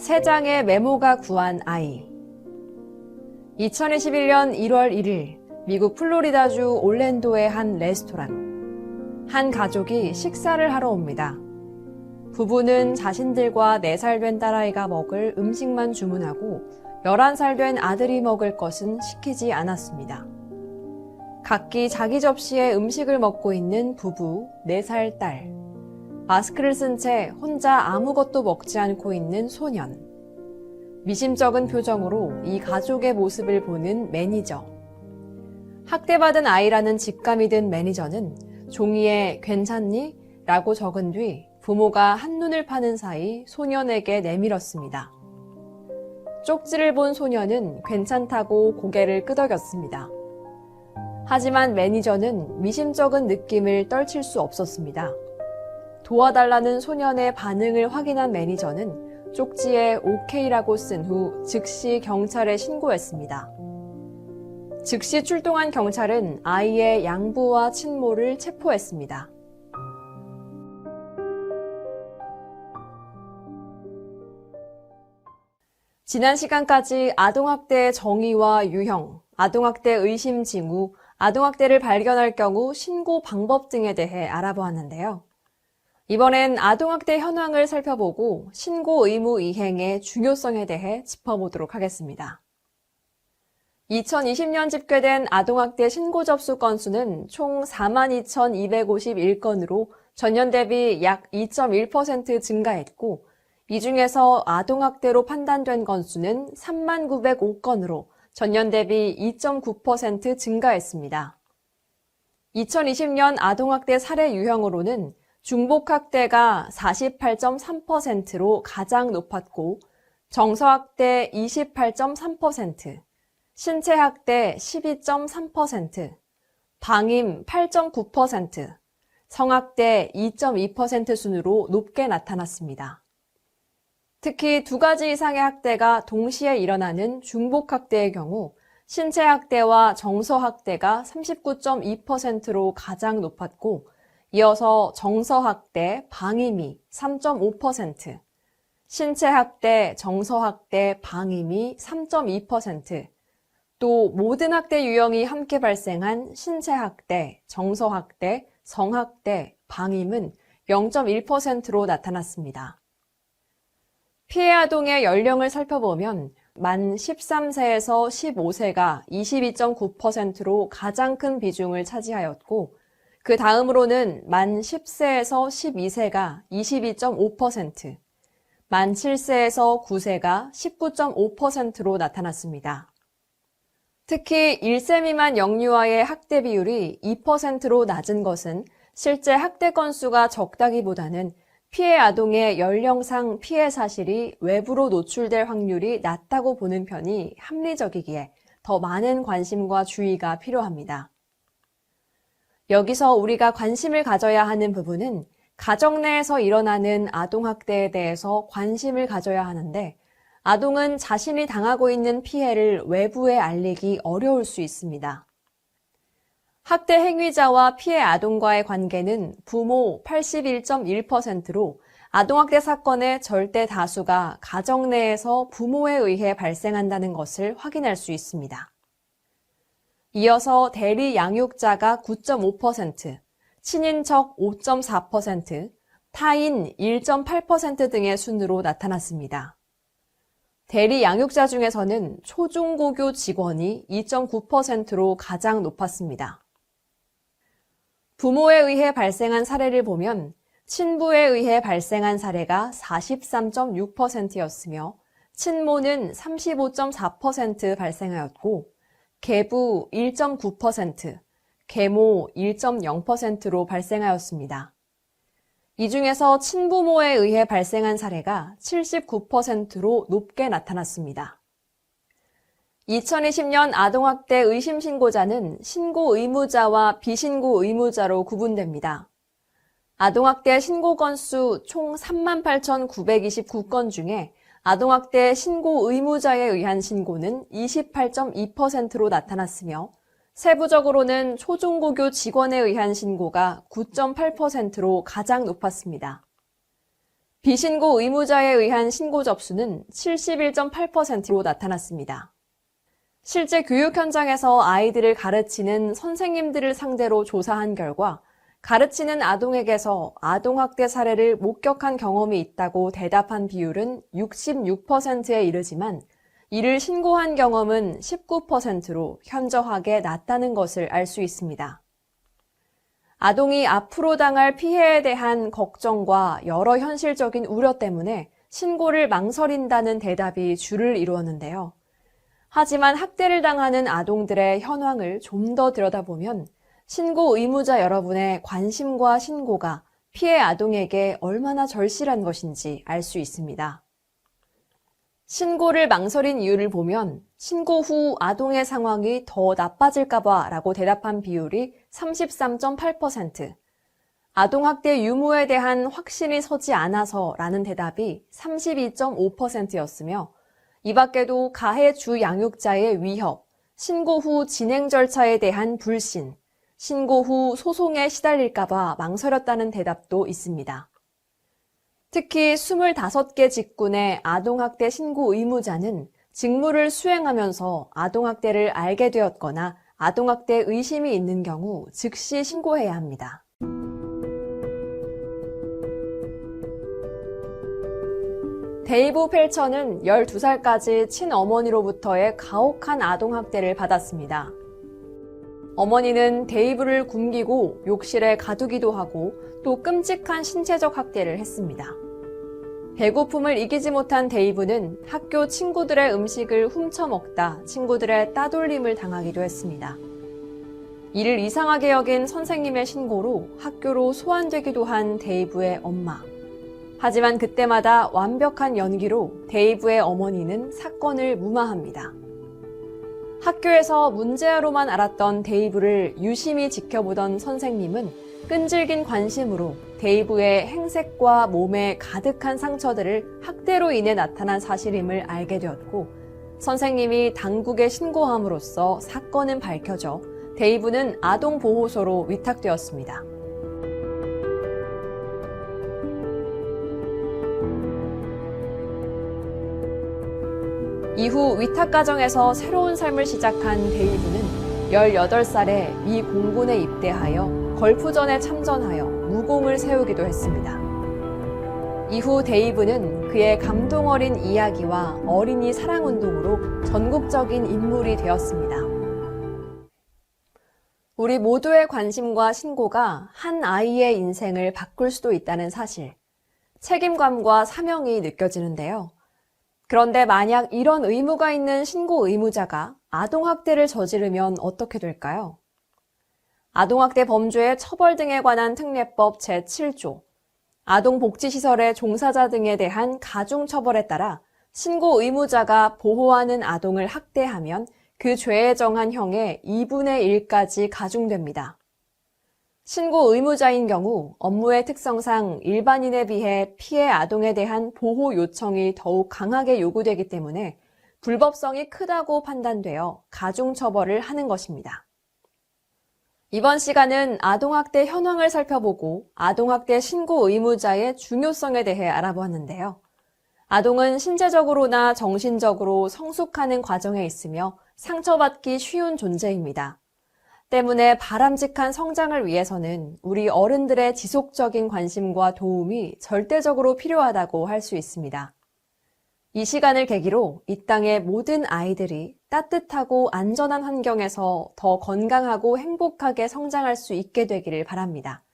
세 장의 메모가 구한 아이. 2021년 1월 1일 미국 플로리다주 올랜도의 한 레스토랑. 한 가족이 식사를 하러 옵니다. 부부는 자신들과 4살 된 딸아이가 먹을 음식만 주문하고 11살 된 아들이 먹을 것은 시키지 않았습니다. 각기 자기 접시에 음식을 먹고 있는 부부, 4살 딸. 마스크를 쓴 채 혼자 아무것도 먹지 않고 있는 소년. 미심쩍은 표정으로 이 가족의 모습을 보는 매니저. 학대받은 아이라는 직감이 든 매니저는 종이에 괜찮니? 라고 적은 뒤 부모가 한눈을 파는 사이 소년에게 내밀었습니다. 쪽지를 본 소년은 괜찮다고 고개를 끄덕였습니다. 하지만 매니저는 미심쩍은 느낌을 떨칠 수 없었습니다. 도와달라는 소년의 반응을 확인한 매니저는 쪽지에 OK라고 쓴 후 즉시 경찰에 신고했습니다. 즉시 출동한 경찰은 아이의 양부와 친모를 체포했습니다. 지난 시간까지 아동학대의 정의와 유형, 아동학대 의심 징후, 아동학대를 발견할 경우 신고 방법 등에 대해 알아보았는데요. 이번엔 아동학대 현황을 살펴보고 신고 의무 이행의 중요성에 대해 짚어보도록 하겠습니다. 2020년 집계된 아동학대 신고 접수 건수는 총 42,251건으로 전년 대비 약 2.1% 증가했고, 이 중에서 아동학대로 판단된 건수는 39,005건으로 전년 대비 2.9% 증가했습니다. 2020년 아동학대 사례 유형으로는 중복학대가 48.3%로 가장 높았고, 정서학대 28.3%, 신체학대 12.3%, 방임 8.9%, 성학대 2.2% 순으로 높게 나타났습니다. 특히 두 가지 이상의 학대가 동시에 일어나는 중복학대의 경우 신체학대와 정서학대가 39.2%로 가장 높았고, 이어서 정서학대, 방임이 3.5%, 신체학대, 정서학대, 방임이 3.2%, 또 모든 학대 유형이 함께 발생한 신체학대, 정서학대, 성학대, 방임은 0.1%로 나타났습니다. 피해 아동의 연령을 살펴보면 만 13세에서 15세가 22.9%로 가장 큰 비중을 차지하였고, 그 다음으로는 만 10세에서 12세가 22.5%, 만 7세에서 9세가 19.5%로 나타났습니다. 특히 1세 미만 영유아의 학대 비율이 2%로 낮은 것은 실제 학대 건수가 적다기보다는 피해 아동의 연령상 피해 사실이 외부로 노출될 확률이 낮다고 보는 편이 합리적이기에 더 많은 관심과 주의가 필요합니다. 여기서 우리가 관심을 가져야 하는 부분은 가정 내에서 일어나는 아동학대에 대해서 관심을 가져야 하는데, 아동은 자신이 당하고 있는 피해를 외부에 알리기 어려울 수 있습니다. 학대 행위자와 피해 아동과의 관계는 부모 81.1%로 아동학대 사건의 절대 다수가 가정 내에서 부모에 의해 발생한다는 것을 확인할 수 있습니다. 이어서 대리 양육자가 9.5%, 친인척 5.4%, 타인 1.8% 등의 순으로 나타났습니다. 대리 양육자 중에서는 초중고교 직원이 2.9%로 가장 높았습니다. 부모에 의해 발생한 사례를 보면 친부에 의해 발생한 사례가 43.6%였으며 친모는 35.4% 발생하였고, 계부 1.9%, 계모 1.0%로 발생하였습니다. 이 중에서 친부모에 의해 발생한 사례가 79%로 높게 나타났습니다. 2020년 아동학대 의심 신고자는 신고 의무자와 비신고 의무자로 구분됩니다. 아동학대 신고 건수 총 38,929건 중에 아동학대 신고 의무자에 의한 신고는 28.2%로 나타났으며, 세부적으로는 초중고교 직원에 의한 신고가 9.8%로 가장 높았습니다. 비신고 의무자에 의한 신고 접수는 71.8%로 나타났습니다. 실제 교육 현장에서 아이들을 가르치는 선생님들을 상대로 조사한 결과 가르치는 아동에게서 아동학대 사례를 목격한 경험이 있다고 대답한 비율은 66%에 이르지만 이를 신고한 경험은 19%로 현저하게 낮다는 것을 알 수 있습니다. 아동이 앞으로 당할 피해에 대한 걱정과 여러 현실적인 우려 때문에 신고를 망설인다는 대답이 주를 이루었는데요. 하지만 학대를 당하는 아동들의 현황을 좀 더 들여다보면 신고 의무자 여러분의 관심과 신고가 피해 아동에게 얼마나 절실한 것인지 알 수 있습니다. 신고를 망설인 이유를 보면 신고 후 아동의 상황이 더 나빠질까봐 라고 대답한 비율이 33.8%, 아동학대 유무에 대한 확신이 서지 않아서 라는 대답이 32.5%였으며 이 밖에도 가해 주 양육자의 위협, 신고 후 진행 절차에 대한 불신, 신고 후 소송에 시달릴까봐 망설였다는 대답도 있습니다. 특히 25개 직군의 아동학대 신고 의무자는 직무를 수행하면서 아동학대를 알게 되었거나 아동학대 의심이 있는 경우 즉시 신고해야 합니다. 데이브 펠처는 12살까지 친어머니로부터의 가혹한 아동학대를 받았습니다. 어머니는 데이브를 굶기고 욕실에 가두기도 하고 또 끔찍한 신체적 학대를 했습니다. 배고픔을 이기지 못한 데이브는 학교 친구들의 음식을 훔쳐 먹다 친구들의 따돌림을 당하기도 했습니다. 이를 이상하게 여긴 선생님의 신고로 학교로 소환되기도 한 데이브의 엄마. 하지만 그때마다 완벽한 연기로 데이브의 어머니는 사건을 무마합니다. 학교에서 문제아로만 알았던 데이브를 유심히 지켜보던 선생님은 끈질긴 관심으로 데이브의 행색과 몸에 가득한 상처들을 학대로 인해 나타난 사실임을 알게 되었고, 선생님이 당국에 신고함으로써 사건은 밝혀져 데이브는 아동보호소로 위탁되었습니다. 이후 위탁 가정에서 새로운 삶을 시작한 데이브는 18살에 미 공군에 입대하여 걸프전에 참전하여 무공을 세우기도 했습니다. 이후 데이브는 그의 감동 어린 이야기와 어린이 사랑운동으로 전국적인 인물이 되었습니다. 우리 모두의 관심과 신고가 한 아이의 인생을 바꿀 수도 있다는 사실, 책임감과 사명이 느껴지는데요. 그런데 만약 이런 의무가 있는 신고 의무자가 아동학대를 저지르면 어떻게 될까요? 아동학대 범죄의 처벌 등에 관한 특례법 제7조, 아동복지시설의 종사자 등에 대한 가중처벌에 따라 신고 의무자가 보호하는 아동을 학대하면 그 죄에 정한 형의 2분의 1까지 가중됩니다. 신고 의무자인 경우 업무의 특성상 일반인에 비해 피해 아동에 대한 보호 요청이 더욱 강하게 요구되기 때문에 불법성이 크다고 판단되어 가중처벌을 하는 것입니다. 이번 시간은 아동학대 현황을 살펴보고 아동학대 신고 의무자의 중요성에 대해 알아보았는데요. 아동은 신체적으로나 정신적으로 성숙하는 과정에 있으며 상처받기 쉬운 존재입니다. 때문에 바람직한 성장을 위해서는 우리 어른들의 지속적인 관심과 도움이 절대적으로 필요하다고 할 수 있습니다. 이 시간을 계기로 이 땅의 모든 아이들이 따뜻하고 안전한 환경에서 더 건강하고 행복하게 성장할 수 있게 되기를 바랍니다.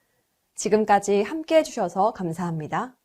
지금까지 함께 해주셔서 감사합니다.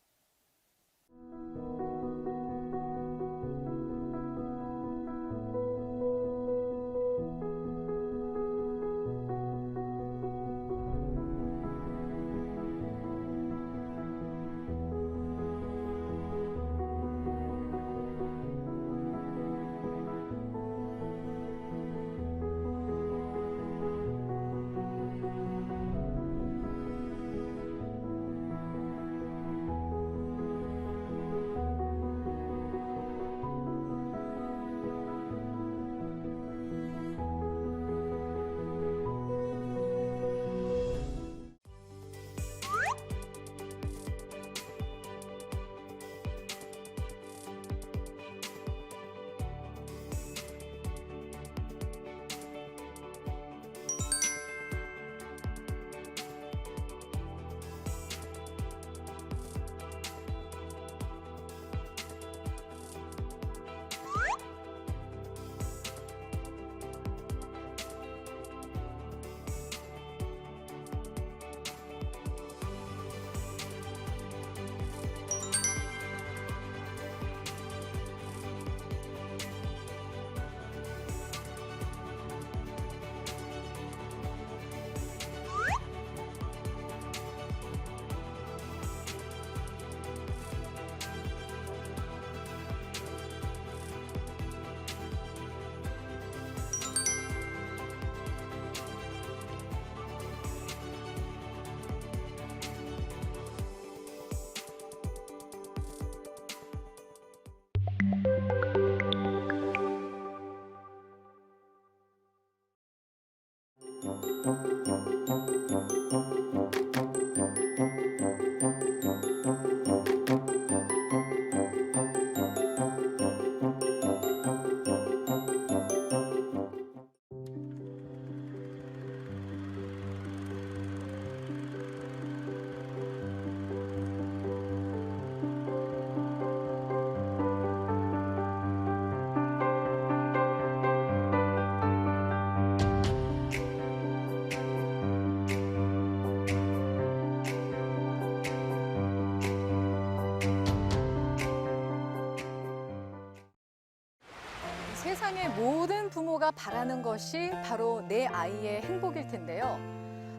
세상의 모든 부모가 바라는 것이 바로 내 아이의 행복일 텐데요.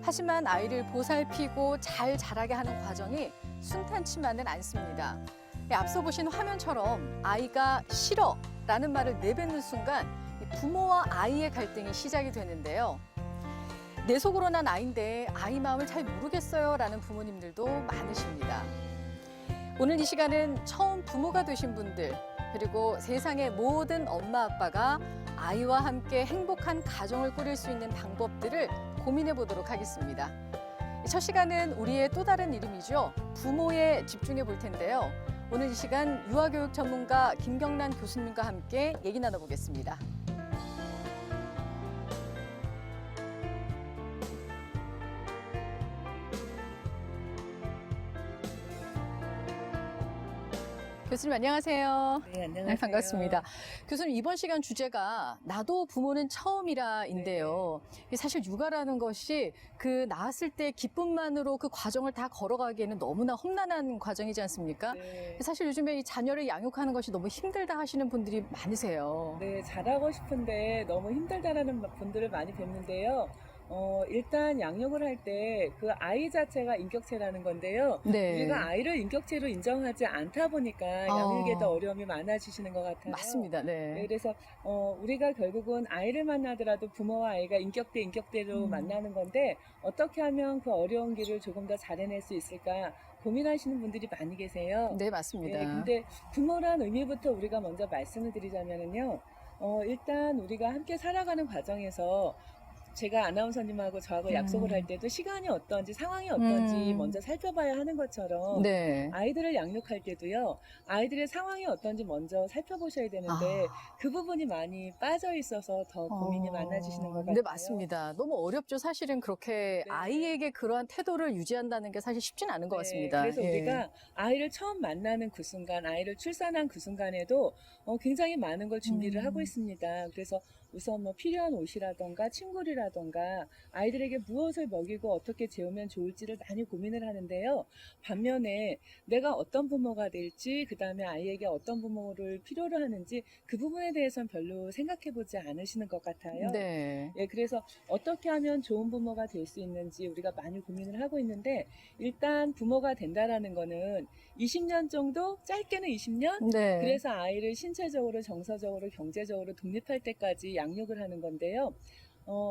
하지만 아이를 보살피고 잘 자라게 하는 과정이 순탄치만은 않습니다. 앞서 보신 화면처럼 아이가 싫어라는 말을 내뱉는 순간 부모와 아이의 갈등이 시작이 되는데요. 내 속으로 난 아이인데 아이 마음을 잘 모르겠어요라는 부모님들도 많으십니다. 오늘 이 시간은 처음 부모가 되신 분들 그리고 세상의 모든 엄마 아빠가 아이와 함께 행복한 가정을 꾸릴 수 있는 방법들을 고민해 보도록 하겠습니다. 첫 시간은 우리의 또 다른 이름이죠. 부모에 집중해 볼 텐데요. 오늘 이 시간 유아교육 전문가 김경란 교수님과 함께 얘기 나눠보겠습니다. 교수님 안녕하세요. 네, 안녕하세요. 네, 반갑습니다. 교수님 이번 시간 주제가 나도 부모는 처음이라인데요. 사실 육아라는 것이 그 낳았을 때 기쁨만으로 그 과정을 다 걸어가기에는 너무나 험난한 과정이지 않습니까? 네. 사실 요즘에 이 자녀를 양육하는 것이 너무 힘들다 하시는 분들이 많으세요. 네, 잘하고 싶은데 너무 힘들다라는 분들을 많이 뵙는데요. 일단 양육을 할 때 그 아이 자체가 인격체라는 건데요. 네. 우리가 아이를 인격체로 인정하지 않다 보니까 양육에 더 어려움이 많아지시는 것 같아요. 맞습니다. 네, 네. 그래서 우리가 결국은 아이를 만나더라도 부모와 아이가 인격대로 만나는 건데 어떻게 하면 그 어려운 길을 조금 더 잘 해낼 수 있을까 고민하시는 분들이 많이 계세요. 네, 맞습니다. 네, 근데 부모란 의미부터 우리가 먼저 말씀을 드리자면은요. 일단 우리가 함께 살아가는 과정에서 제가 아나운서님하고 저하고 약속을 할 때도 시간이 어떤지 상황이 어떤지 먼저 살펴봐야 하는 것처럼 네. 아이들을 양육할 때도요. 아이들의 상황이 어떤지 먼저 살펴보셔야 되는데 그 부분이 많이 빠져 있어서 더 고민이 많아지시는 것 같아요. 네, 맞습니다. 너무 어렵죠. 사실은 그렇게 네. 아이에게 그러한 태도를 유지한다는 게 사실 쉽진 않은 것 네, 같습니다. 그래서 예. 우리가 아이를 처음 만나는 그 순간, 아이를 출산한 그 순간에도 굉장히 많은 걸 준비를 하고 있습니다. 그래서 우선 뭐 필요한 옷이라던가 침구리라던가 아이들에게 무엇을 먹이고 어떻게 재우면 좋을지를 많이 고민을 하는데요. 반면에 내가 어떤 부모가 될지, 그 다음에 아이에게 어떤 부모를 필요로 하는지 그 부분에 대해서는 별로 생각해 보지 않으시는 것 같아요. 네. 예, 그래서 어떻게 하면 좋은 부모가 될 수 있는지 우리가 많이 고민을 하고 있는데 일단 부모가 된다라는 거는 20년 정도, 짧게는 20년? 네. 그래서 아이를 신체적으로, 정서적으로, 경제적으로 독립할 때까지 양육을 하는 건데요.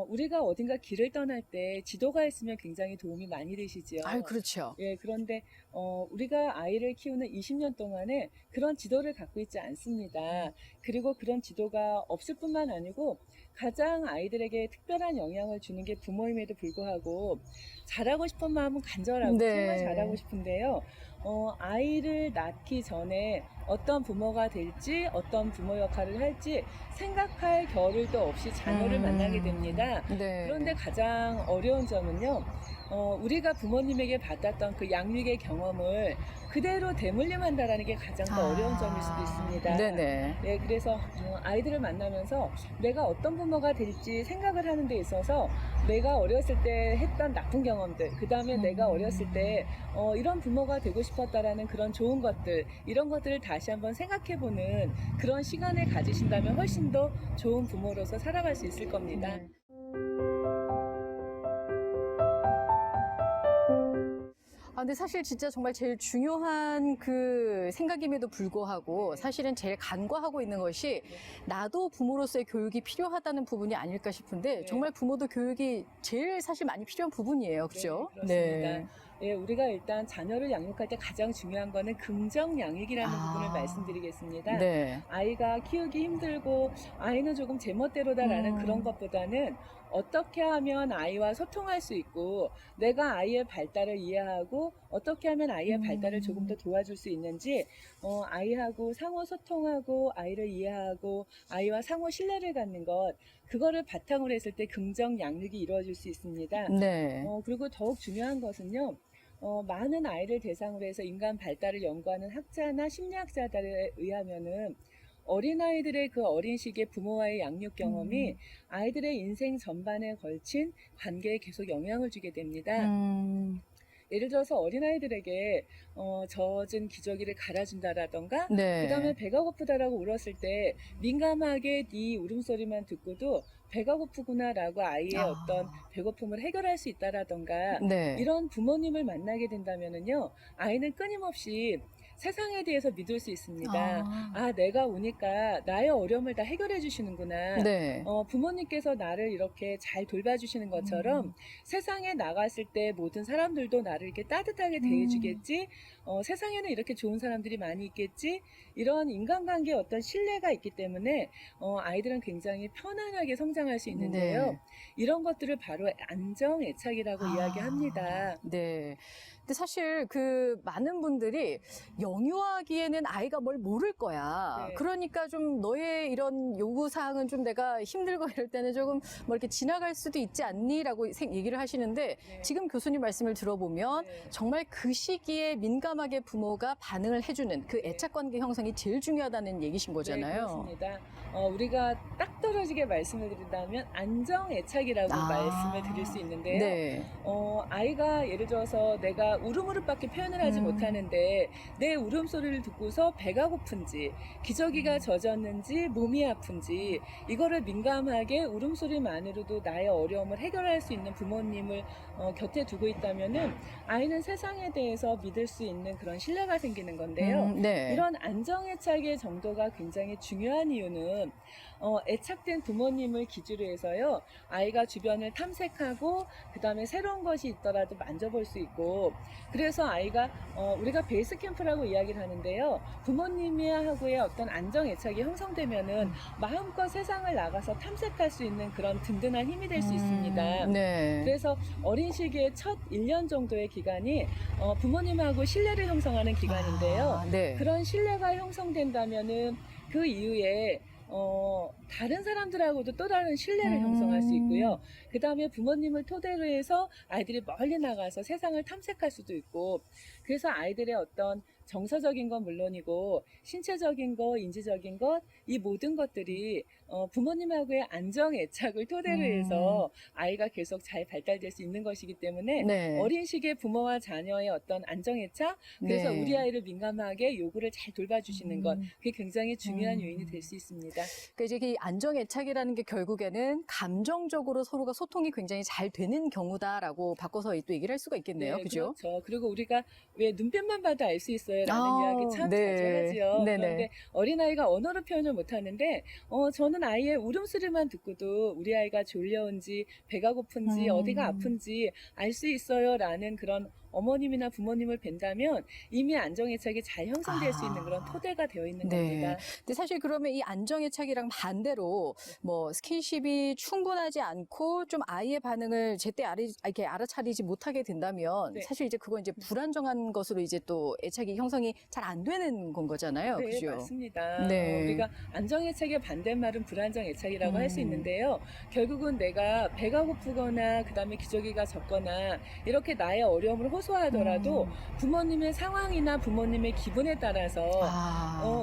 우리가 어딘가 길을 떠날 때 지도가 있으면 굉장히 도움이 많이 되시지요. 아유, 그렇죠. 예, 그런데 우리가 아이를 키우는 20년 동안에 그런 지도를 갖고 있지 않습니다. 그리고 그런 지도가 없을 뿐만 아니고 가장 아이들에게 특별한 영향을 주는 게 부모임에도 불구하고 잘하고 싶은 마음은 간절하고 네. 정말 잘하고 싶은데요. 아이를 낳기 전에 어떤 부모가 될지 어떤 부모 역할을 할지 생각할 겨를도 없이 자녀를 만나게 됩니다. 네. 그런데 가장 어려운 점은요. 우리가 부모님에게 받았던 그 양육의 경험을 그대로 되물림한다라는 게 가장 더 어려운 점일 수도 있습니다. 네네. 네, 그래서 아이들을 만나면서 내가 어떤 부모가 될지 생각을 하는 데 있어서 내가 어렸을 때 했던 나쁜 경험들, 그 다음에 내가 어렸을 때 이런 부모가 되고 싶었다라는 그런 좋은 것들, 이런 것들을 다시 한번 생각해보는 그런 시간을 가지신다면 훨씬 더 좋은 부모로서 살아갈 수 있을 겁니다. 네. 근데 사실 진짜 정말 제일 중요한 그 생각임에도 불구하고 사실은 제일 간과하고 있는 것이 나도 부모로서의 교육이 필요하다는 부분이 아닐까 싶은데 네. 정말 부모도 교육이 제일 사실 많이 필요한 부분이에요. 그렇죠? 네, 그렇습니다. 예, 우리가 일단 자녀를 양육할 때 가장 중요한 거는 긍정 양육이라는 부분을 말씀드리겠습니다. 네. 아이가 키우기 힘들고 아이는 조금 제멋대로다라는 그런 것보다는 어떻게 하면 아이와 소통할 수 있고 내가 아이의 발달을 이해하고 어떻게 하면 아이의 발달을 조금 더 도와줄 수 있는지 아이하고 상호 소통하고 아이를 이해하고 아이와 상호 신뢰를 갖는 것 그거를 바탕으로 했을 때 긍정 양육이 이루어질 수 있습니다. 네. 그리고 더욱 중요한 것은요. 많은 아이를 대상으로 해서 인간 발달을 연구하는 학자나 심리학자들에 의하면은 어린아이들의 그 어린 시기의 부모와의 양육 경험이 아이들의 인생 전반에 걸친 관계에 계속 영향을 주게 됩니다. 예를 들어서 어린아이들에게 젖은 기저귀를 갈아준다라던가 네. 그다음에 배가 고프다라고 울었을 때 민감하게 네 울음소리만 듣고도 배가 고프구나라고 아이의 아. 어떤 배고픔을 해결할 수 있다라던가 네. 이런 부모님을 만나게 된다면은요, 아이는 끊임없이 세상에 대해서 믿을 수 있습니다. 아. 아, 내가 오니까 나의 어려움을 다 해결해 주시는구나. 네. 부모님께서 나를 이렇게 잘 돌봐주시는 것처럼 세상에 나갔을 때 모든 사람들도 나를 이렇게 따뜻하게 대해주겠지. 세상에는 이렇게 좋은 사람들이 많이 있겠지. 이런 인간관계의 어떤 신뢰가 있기 때문에 아이들은 굉장히 편안하게 성장할 수 있는데요. 네. 이런 것들을 바로 안정애착이라고 이야기합니다. 네. 근데 사실 그 많은 분들이 영유아기에는 아이가 뭘 모를 거야. 네. 그러니까 좀 너의 이런 요구사항은 좀 내가 힘들고 이럴 때는 조금 뭐 이렇게 지나갈 수도 있지 않니? 라고 얘기를 하시는데 네. 지금 교수님 말씀을 들어보면 네. 정말 그 시기에 민감하게 부모가 반응을 해주는 그 애착관계 형성이 제일 중요하다는 얘기신 네, 거잖아요. 그렇습니다. 우리가 딱 떨어지게 말씀을 드린다면 안정애착이라고 말씀을 드릴 수 있는데요. 네. 아이가 예를 들어서 내가 울음으로밖에 표현을 하지 못하는데 내 울음소리를 듣고서 배가 고픈지 기저귀가 젖었는지 몸이 아픈지 이거를 민감하게 울음소리만으로도 나의 어려움을 해결할 수 있는 부모님을 곁에 두고 있다면은 아이는 세상에 대해서 믿을 수 있는 그런 신뢰가 생기는 건데요. 네. 이런 안정애착의 정도가 굉장히 중요한 이유는 애착된 부모님을 기준으로 해서요, 아이가 주변을 탐색하고 그 다음에 새로운 것이 있더라도 만져볼 수 있고, 그래서 아이가 우리가 베이스 캠프라고 이야기를 하는데요, 부모님하고의 어떤 안정애착이 형성되면은 마음껏 세상을 나가서 탐색할 수 있는 그런 든든한 힘이 될 수 있습니다. 네. 그래서 어린 시기의 첫 1년 정도의 기간이 부모님하고 신뢰를 형성하는 기간인데요. 네. 그런 신뢰가 형성된다면은 그 이후에 다른 사람들하고도 또 다른 신뢰를 형성할 수 있고요. 그 다음에 부모님을 토대로 해서 아이들이 멀리 나가서 세상을 탐색할 수도 있고, 그래서 아이들의 어떤 정서적인 건 물론이고 신체적인 것, 인지적인 것, 이 모든 것들이 부모님하고의 안정애착을 토대로 해서 아이가 계속 잘 발달될 수 있는 것이기 때문에 네. 어린 시기에 부모와 자녀의 어떤 안정애착, 그래서 네. 우리 아이를 민감하게 요구를 잘 돌봐주시는 것, 그게 굉장히 중요한 요인이 될 수 있습니다. 그러니까 이제 이 안정애착이라는 게 결국에는 감정적으로 서로가 소통이 굉장히 잘 되는 경우다라고 바꿔서 또 얘기를 할 수가 있겠네요. 네, 그죠? 그렇죠. 그리고 우리가 왜 눈빛만 봐도 알 수 있어요 라는 이야기 참 네. 자주 하죠. 네네. 그런데 어린아이가 언어로 표현을 못하는데 저는 아이의 울음소리만 듣고도 우리 아이가 졸려온지 배가 고픈지 어디가 아픈지 알 수 있어요 라는 그런 어머님이나 부모님을 뵌다면 이미 안정애착이 잘 형성될 수 있는 그런 토대가 되어 있는 겁니다. 근데 사실 그러면 이 안정애착이랑 반대로 뭐 스킨십이 충분하지 않고 좀 아이의 반응을 제때 이렇게 알아차리지 못하게 된다면 네. 사실 이제 그건 이제 불안정한 것으로 이제 또 애착이 형성이 잘 안 되는 건 거잖아요. 네, 그죠? 맞습니다. 네. 우리가 안정애착의 반대말은 불안정애착이라고 할 수 있는데요. 결국은 내가 배가 고프거나 그다음에 기저귀가 젖거나 이렇게 나의 어려움을 호소하더라도 부모님의 상황이나 부모님의 기분에 따라서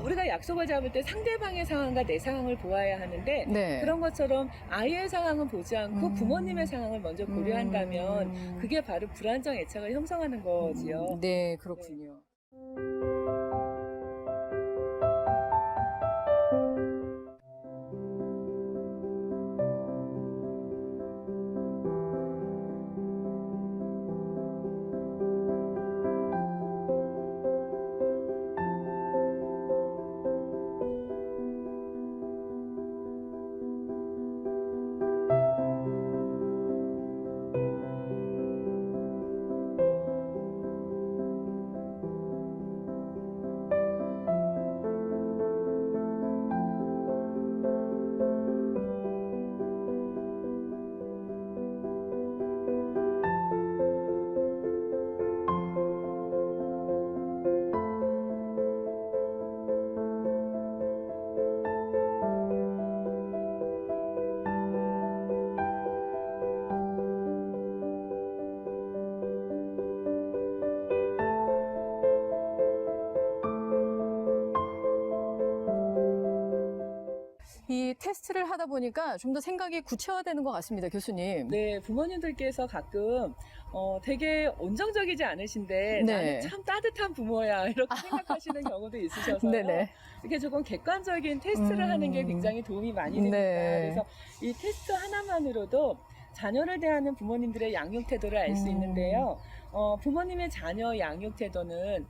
우리가 약속을 잡을 때 상대방의 상황과 내 상황을 보아야 하는데 네. 그런 것처럼 아이의 상황은 보지 않고 부모님의 상황을 먼저 고려한다면 그게 바로 불안정애착을 형성하는 거지요. 네, 그렇군요. 이 테스트를 하다 보니까 좀 더 생각이 구체화되는 것 같습니다, 교수님. 네, 부모님들께서 가끔 되게 온정적이지 않으신데 네. 나는 참 따뜻한 부모야 이렇게 생각하시는 경우도 있으셔서요. 네네. 이렇게 조금 객관적인 테스트를 하는 게 굉장히 도움이 많이 됩니다. 네. 그래서 이 테스트 하나만으로도 자녀를 대하는 부모님들의 양육 태도를 알 수 있는데요. 부모님의 자녀 양육 태도는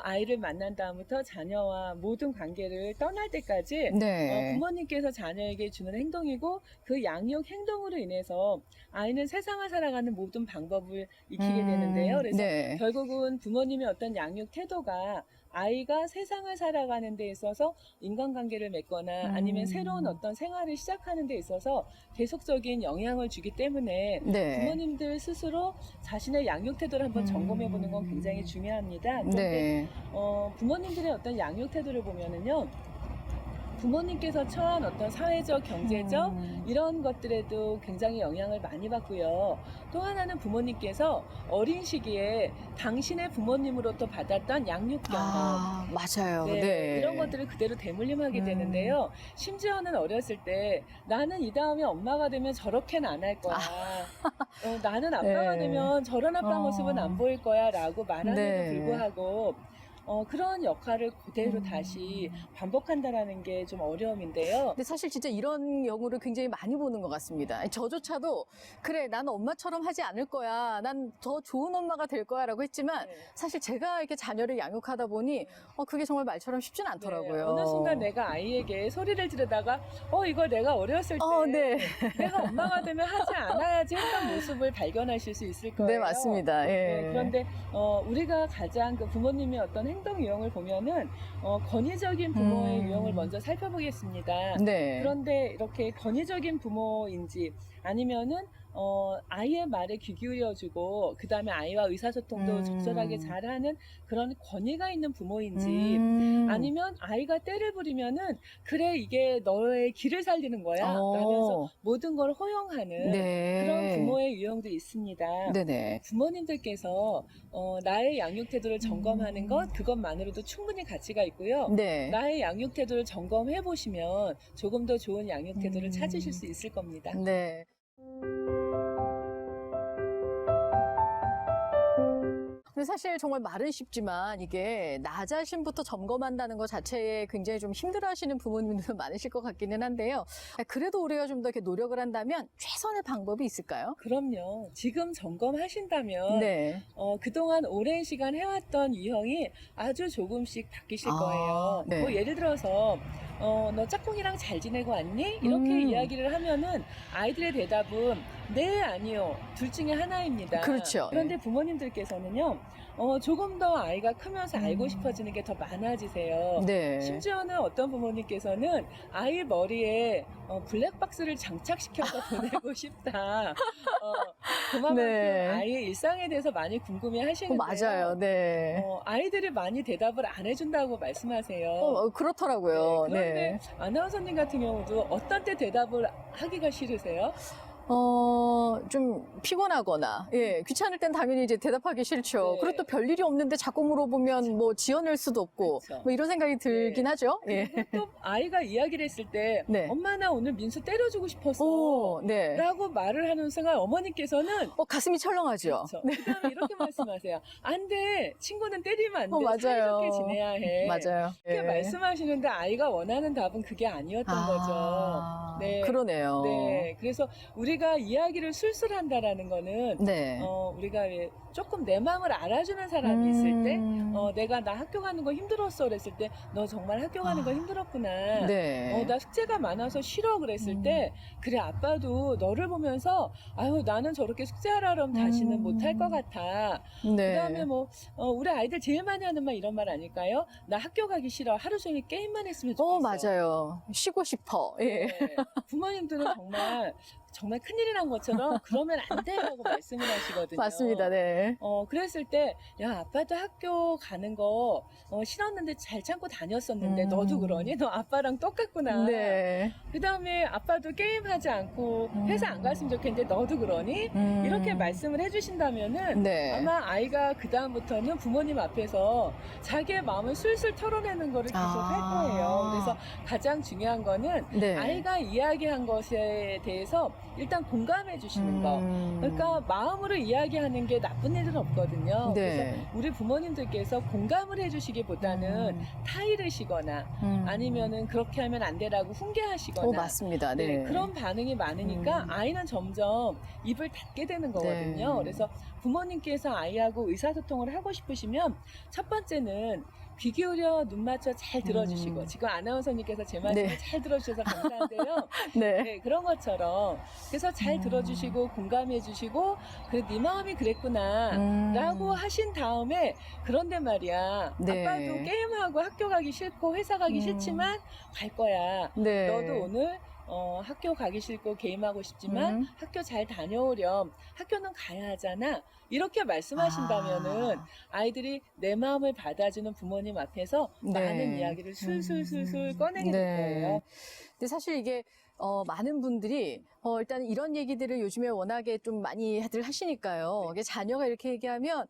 아이를 만난 다음부터 자녀와 모든 관계를 떠날 때까지 네. 부모님께서 자녀에게 주는 행동이고 그 양육 행동으로 인해서 아이는 세상을 살아가는 모든 방법을 익히게 되는데요. 그래서 네. 결국은 부모님의 어떤 양육 태도가 아이가 세상을 살아가는 데 있어서 인간관계를 맺거나 아니면 새로운 어떤 생활을 시작하는 데 있어서 계속적인 영향을 주기 때문에 네. 부모님들 스스로 자신의 양육 태도를 한번 점검해 보는 건 굉장히 중요합니다. 그런데 네. 부모님들의 어떤 양육 태도를 보면은요. 부모님께서 처한 어떤 사회적, 경제적 이런 것들에도 굉장히 영향을 많이 받고요. 또 하나는 부모님께서 어린 시기에 당신의 부모님으로부터 받았던 양육 경험, 아, 맞아요. 네, 네. 이런 것들을 그대로 되물림하게 되는데요. 심지어는 어렸을 때 나는 이 다음에 엄마가 되면 저렇게는 안 할 거야. 나는 아빠가 네. 되면 저런 아빠 모습은 안 보일 거야 라고 말함에도 네. 불구하고 그런 역할을 그대로 다시 반복한다라는 게 좀 어려움인데요. 근데 사실 진짜 이런 경우를 굉장히 많이 보는 것 같습니다. 저조차도 그래, 난 엄마처럼 하지 않을 거야. 난 더 좋은 엄마가 될 거야 라고 했지만 네. 사실 제가 이렇게 자녀를 양육하다 보니 그게 정말 말처럼 쉽진 않더라고요. 네, 어느 순간 내가 아이에게 소리를 지르다가 이걸 내가 어렸을 때 네. 내가 엄마가 되면 하지 않아야지 했던 모습을 발견하실 수 있을 거예요. 네, 맞습니다. 예. 네, 그런데 우리가 가장 그 부모님의 어떤 행동 유형을 보면은 권위적인 부모의 유형을 먼저 살펴보겠습니다. 네. 그런데 이렇게 권위적인 부모인지 아니면은 아이의 말에 귀 기울여주고 그 다음에 아이와 의사소통도 적절하게 잘하는 그런 권위가 있는 부모인지 아니면 아이가 때를 부리면은 그래 이게 너의 길을 살리는 거야 라면서 모든 걸 허용하는 네. 그런 부모의 유형도 있습니다. 네네. 부모님들께서 나의 양육 태도를 점검하는 것 그것만으로도 충분히 가치가 있고요. 네. 나의 양육 태도를 점검해 보시면 조금 더 좋은 양육 태도를 찾으실 수 있을 겁니다. 네. 근데 사실 정말 말은 쉽지만 이게 나 자신부터 점검한다는 것 자체에 굉장히 좀 힘들어하시는 부모님들도 많으실 것 같기는 한데요. 그래도 우리가 좀 더 이렇게 노력을 한다면 최선의 방법이 있을까요? 그럼요. 지금 점검하신다면 네. 그동안 오랜 시간 해왔던 유형이 아주 조금씩 바뀌실 거예요. 네. 뭐 예를 들어서 너 짝꿍이랑 잘 지내고 왔니? 이렇게 이야기를 하면은 아이들의 대답은 네, 아니요. 둘 중에 하나입니다. 그렇죠. 그런데 부모님들께서는요. 조금 더 아이가 크면서 알고 싶어지는 게 더 많아지세요. 네. 심지어는 어떤 부모님께서는 아이 머리에 블랙박스를 장착시켜서 보내고 싶다. 그만큼 네. 아이의 일상에 대해서 많이 궁금해 하시는데요. 맞아요. 네. 아이들이 많이 대답을 안 해준다고 말씀하세요. 그렇더라고요. 그런데 네. 아나운서님 같은 경우도 어떤 때 대답을 하기가 싫으세요? 좀 피곤하거나, 예, 귀찮을 땐 당연히 이제 대답하기 싫죠. 네. 그리고 또 별일이 없는데 자꾸 물어보면 뭐 지어낼 수도 없고, 그쵸. 뭐 이런 생각이 들긴 네. 하죠. 예. 그리고 또 아이가 이야기를 했을 때 네. 엄마 나 오늘 민수 때려주고 싶었어 오, 네. 라고 말을 하는 순간 어머니께서는 가슴이 철렁하죠. 그렇죠. 그다음에 이렇게 말씀하세요. 안 돼. 친구는 때리면 안 돼. 맞아요. 사이좋게 지내야 해. 맞아요. 이렇게 예. 말씀하시는데 아이가 원하는 답은 그게 아니었던 거죠. 네. 그러네요. 네. 그래서 우리가 이야기를 술술한다라는 거는 네. 우리가 왜 조금 내 마음을 알아주는 사람이 있을 때 내가 나 학교 가는 거 힘들었어 그랬을 때 너 정말 학교 가는 거 힘들었구나. 네. 나 숙제가 많아서 싫어 그랬을 때 그래 아빠도 너를 보면서 아유 나는 저렇게 숙제하라 그러면 다시는 못할 것 같아. 네. 그다음에 뭐 우리 아이들 제일 많이 하는 말 이런 말 아닐까요? 나 학교 가기 싫어. 하루 종일 게임만 했으면 좋겠어. 맞아요. 쉬고 싶어. 예. 네. 부모님들은 정말 정말 큰일이 난 것처럼 그러면 안 돼라고 말씀을 하시거든요. 맞습니다. 네. 그랬을 때, 야, 아빠도 학교 가는 거 싫었는데 잘 참고 다녔었는데 너도 그러니? 너 아빠랑 똑같구나. 네. 그 다음에 아빠도 게임하지 않고 회사 안 갔으면 좋겠는데 너도 그러니? 이렇게 말씀을 해주신다면은 네. 아마 아이가 그 다음부터는 부모님 앞에서 자기의 마음을 술술 털어내는 거를 계속 할 거예요. 그래서 가장 중요한 거는 네. 아이가 이야기한 것에 대해서 일단 공감해 주시는 거. 그러니까 마음으로 이야기하는 게 나쁜 일은 없거든요. 네. 그래서 우리 부모님들께서 공감을 해주시기보다는 타이르시거나 아니면은 그렇게 하면 안 되라고 훈계하시거나 맞습니다. 네. 네, 그런 반응이 많으니까 아이는 점점 입을 닫게 되는 거거든요. 네. 그래서 부모님께서 아이하고 의사소통을 하고 싶으시면 첫 번째는 귀 기울여 눈 맞춰 잘 들어주시고 지금 아나운서님께서 제 말씀을 네. 잘 들어주셔서 감사한데요. 네. 네, 그런 것처럼 그래서 잘 들어주시고 공감해 주시고 그래 네 마음이 그랬구나 라고 하신 다음에 그런데 말이야 네. 아빠도 게임하고 학교 가기 싫고 회사 가기 싫지만 갈 거야. 네. 너도 오늘 학교 가기 싫고 게임하고 싶지만 학교 잘 다녀오렴. 학교는 가야 하잖아. 이렇게 말씀하신다면은 아이들이 내 마음을 받아주는 부모님 앞에서 네. 많은 이야기를 술술술술 꺼내게 될 거예요. 근데 사실 이게 많은 분들이 일단 이런 얘기들을 요즘에 워낙에 좀 많이들 하시니까요. 이게 자녀가 이렇게 얘기하면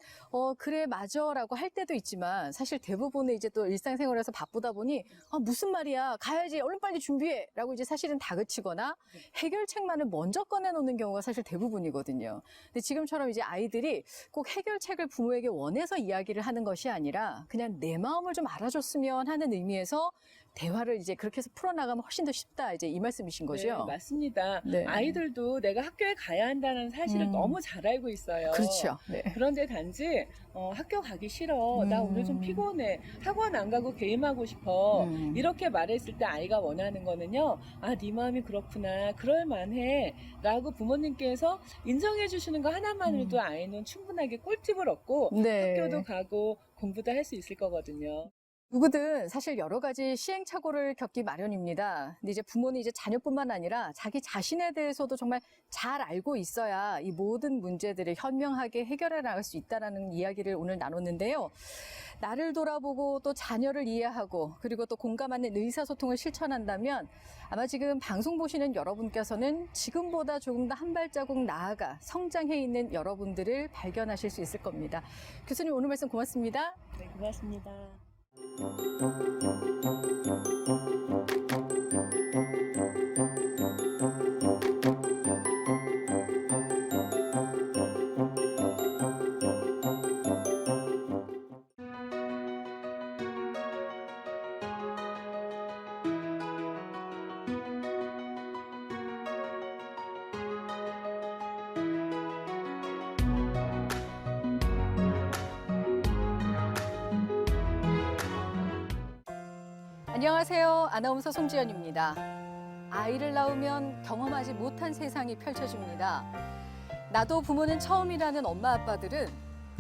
그래 맞아라고 할 때도 있지만 사실 대부분의 이제 또 일상생활에서 바쁘다 보니 무슨 말이야 가야지 얼른 빨리 준비해라고 이제 사실은 다그치거나 해결책만을 먼저 꺼내놓는 경우가 사실 대부분이거든요. 근데 지금처럼 이제 아이들이 꼭 해결책을 부모에게 원해서 이야기를 하는 것이 아니라 그냥 내 마음을 좀 알아줬으면 하는 의미에서 대화를 이제 그렇게 해서 풀어나가면 훨씬 더 쉽다. 이제 이 말씀이신 거죠? 네, 맞습니다. 네. 아이들도 내가 학교에 가야 한다는 사실을 너무 잘 알고 있어요. 그렇죠. 네. 그런데 단지 학교 가기 싫어. 나 오늘 좀 피곤해. 학원 안 가고 게임하고 싶어. 이렇게 말했을 때 아이가 원하는 거는요. 아, 네 마음이 그렇구나. 그럴 만해. 라고 부모님께서 인정해 주시는 거 하나만으로도 아이는 충분하게 꿀팁을 얻고 네. 학교도 가고 공부도 할 수 있을 거거든요. 누구든 사실 여러 가지 시행착오를 겪기 마련입니다. 근데 이제 부모는 이제 자녀뿐만 아니라 자기 자신에 대해서도 정말 잘 알고 있어야 이 모든 문제들을 현명하게 해결해 나갈 수 있다는 이야기를 오늘 나눴는데요. 나를 돌아보고 또 자녀를 이해하고 그리고 또 공감하는 의사소통을 실천한다면 아마 지금 방송 보시는 여러분께서는 지금보다 조금 더 한 발자국 나아가 성장해 있는 여러분들을 발견하실 수 있을 겁니다. 교수님 오늘 말씀 고맙습니다. 네, 고맙습니다. 안녕하세요. 아나운서 송지연입니다. 아이를 낳으면 경험하지 못한 세상이 펼쳐집니다. 나도 부모는 처음이라는 엄마 아빠들은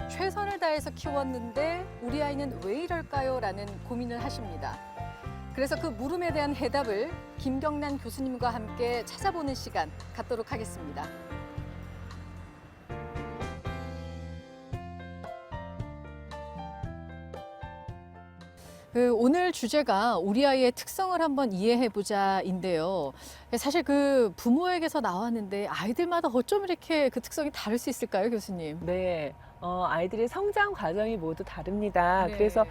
최선을 다해서 키웠는데 우리 아이는 왜 이럴까요? 라는 고민을 하십니다. 그래서 그 물음에 대한 해답을 김경란 교수님과 함께 찾아보는 시간 갖도록 하겠습니다. 오늘 주제가 우리 아이의 특성을 한번 이해해보자인데요. 사실 그 부모에게서 나왔는데 아이들마다 어쩜 이렇게 그 특성이 다를 수 있을까요, 교수님? 네. 아이들의 성장 과정이 모두 다릅니다. 네. 그래서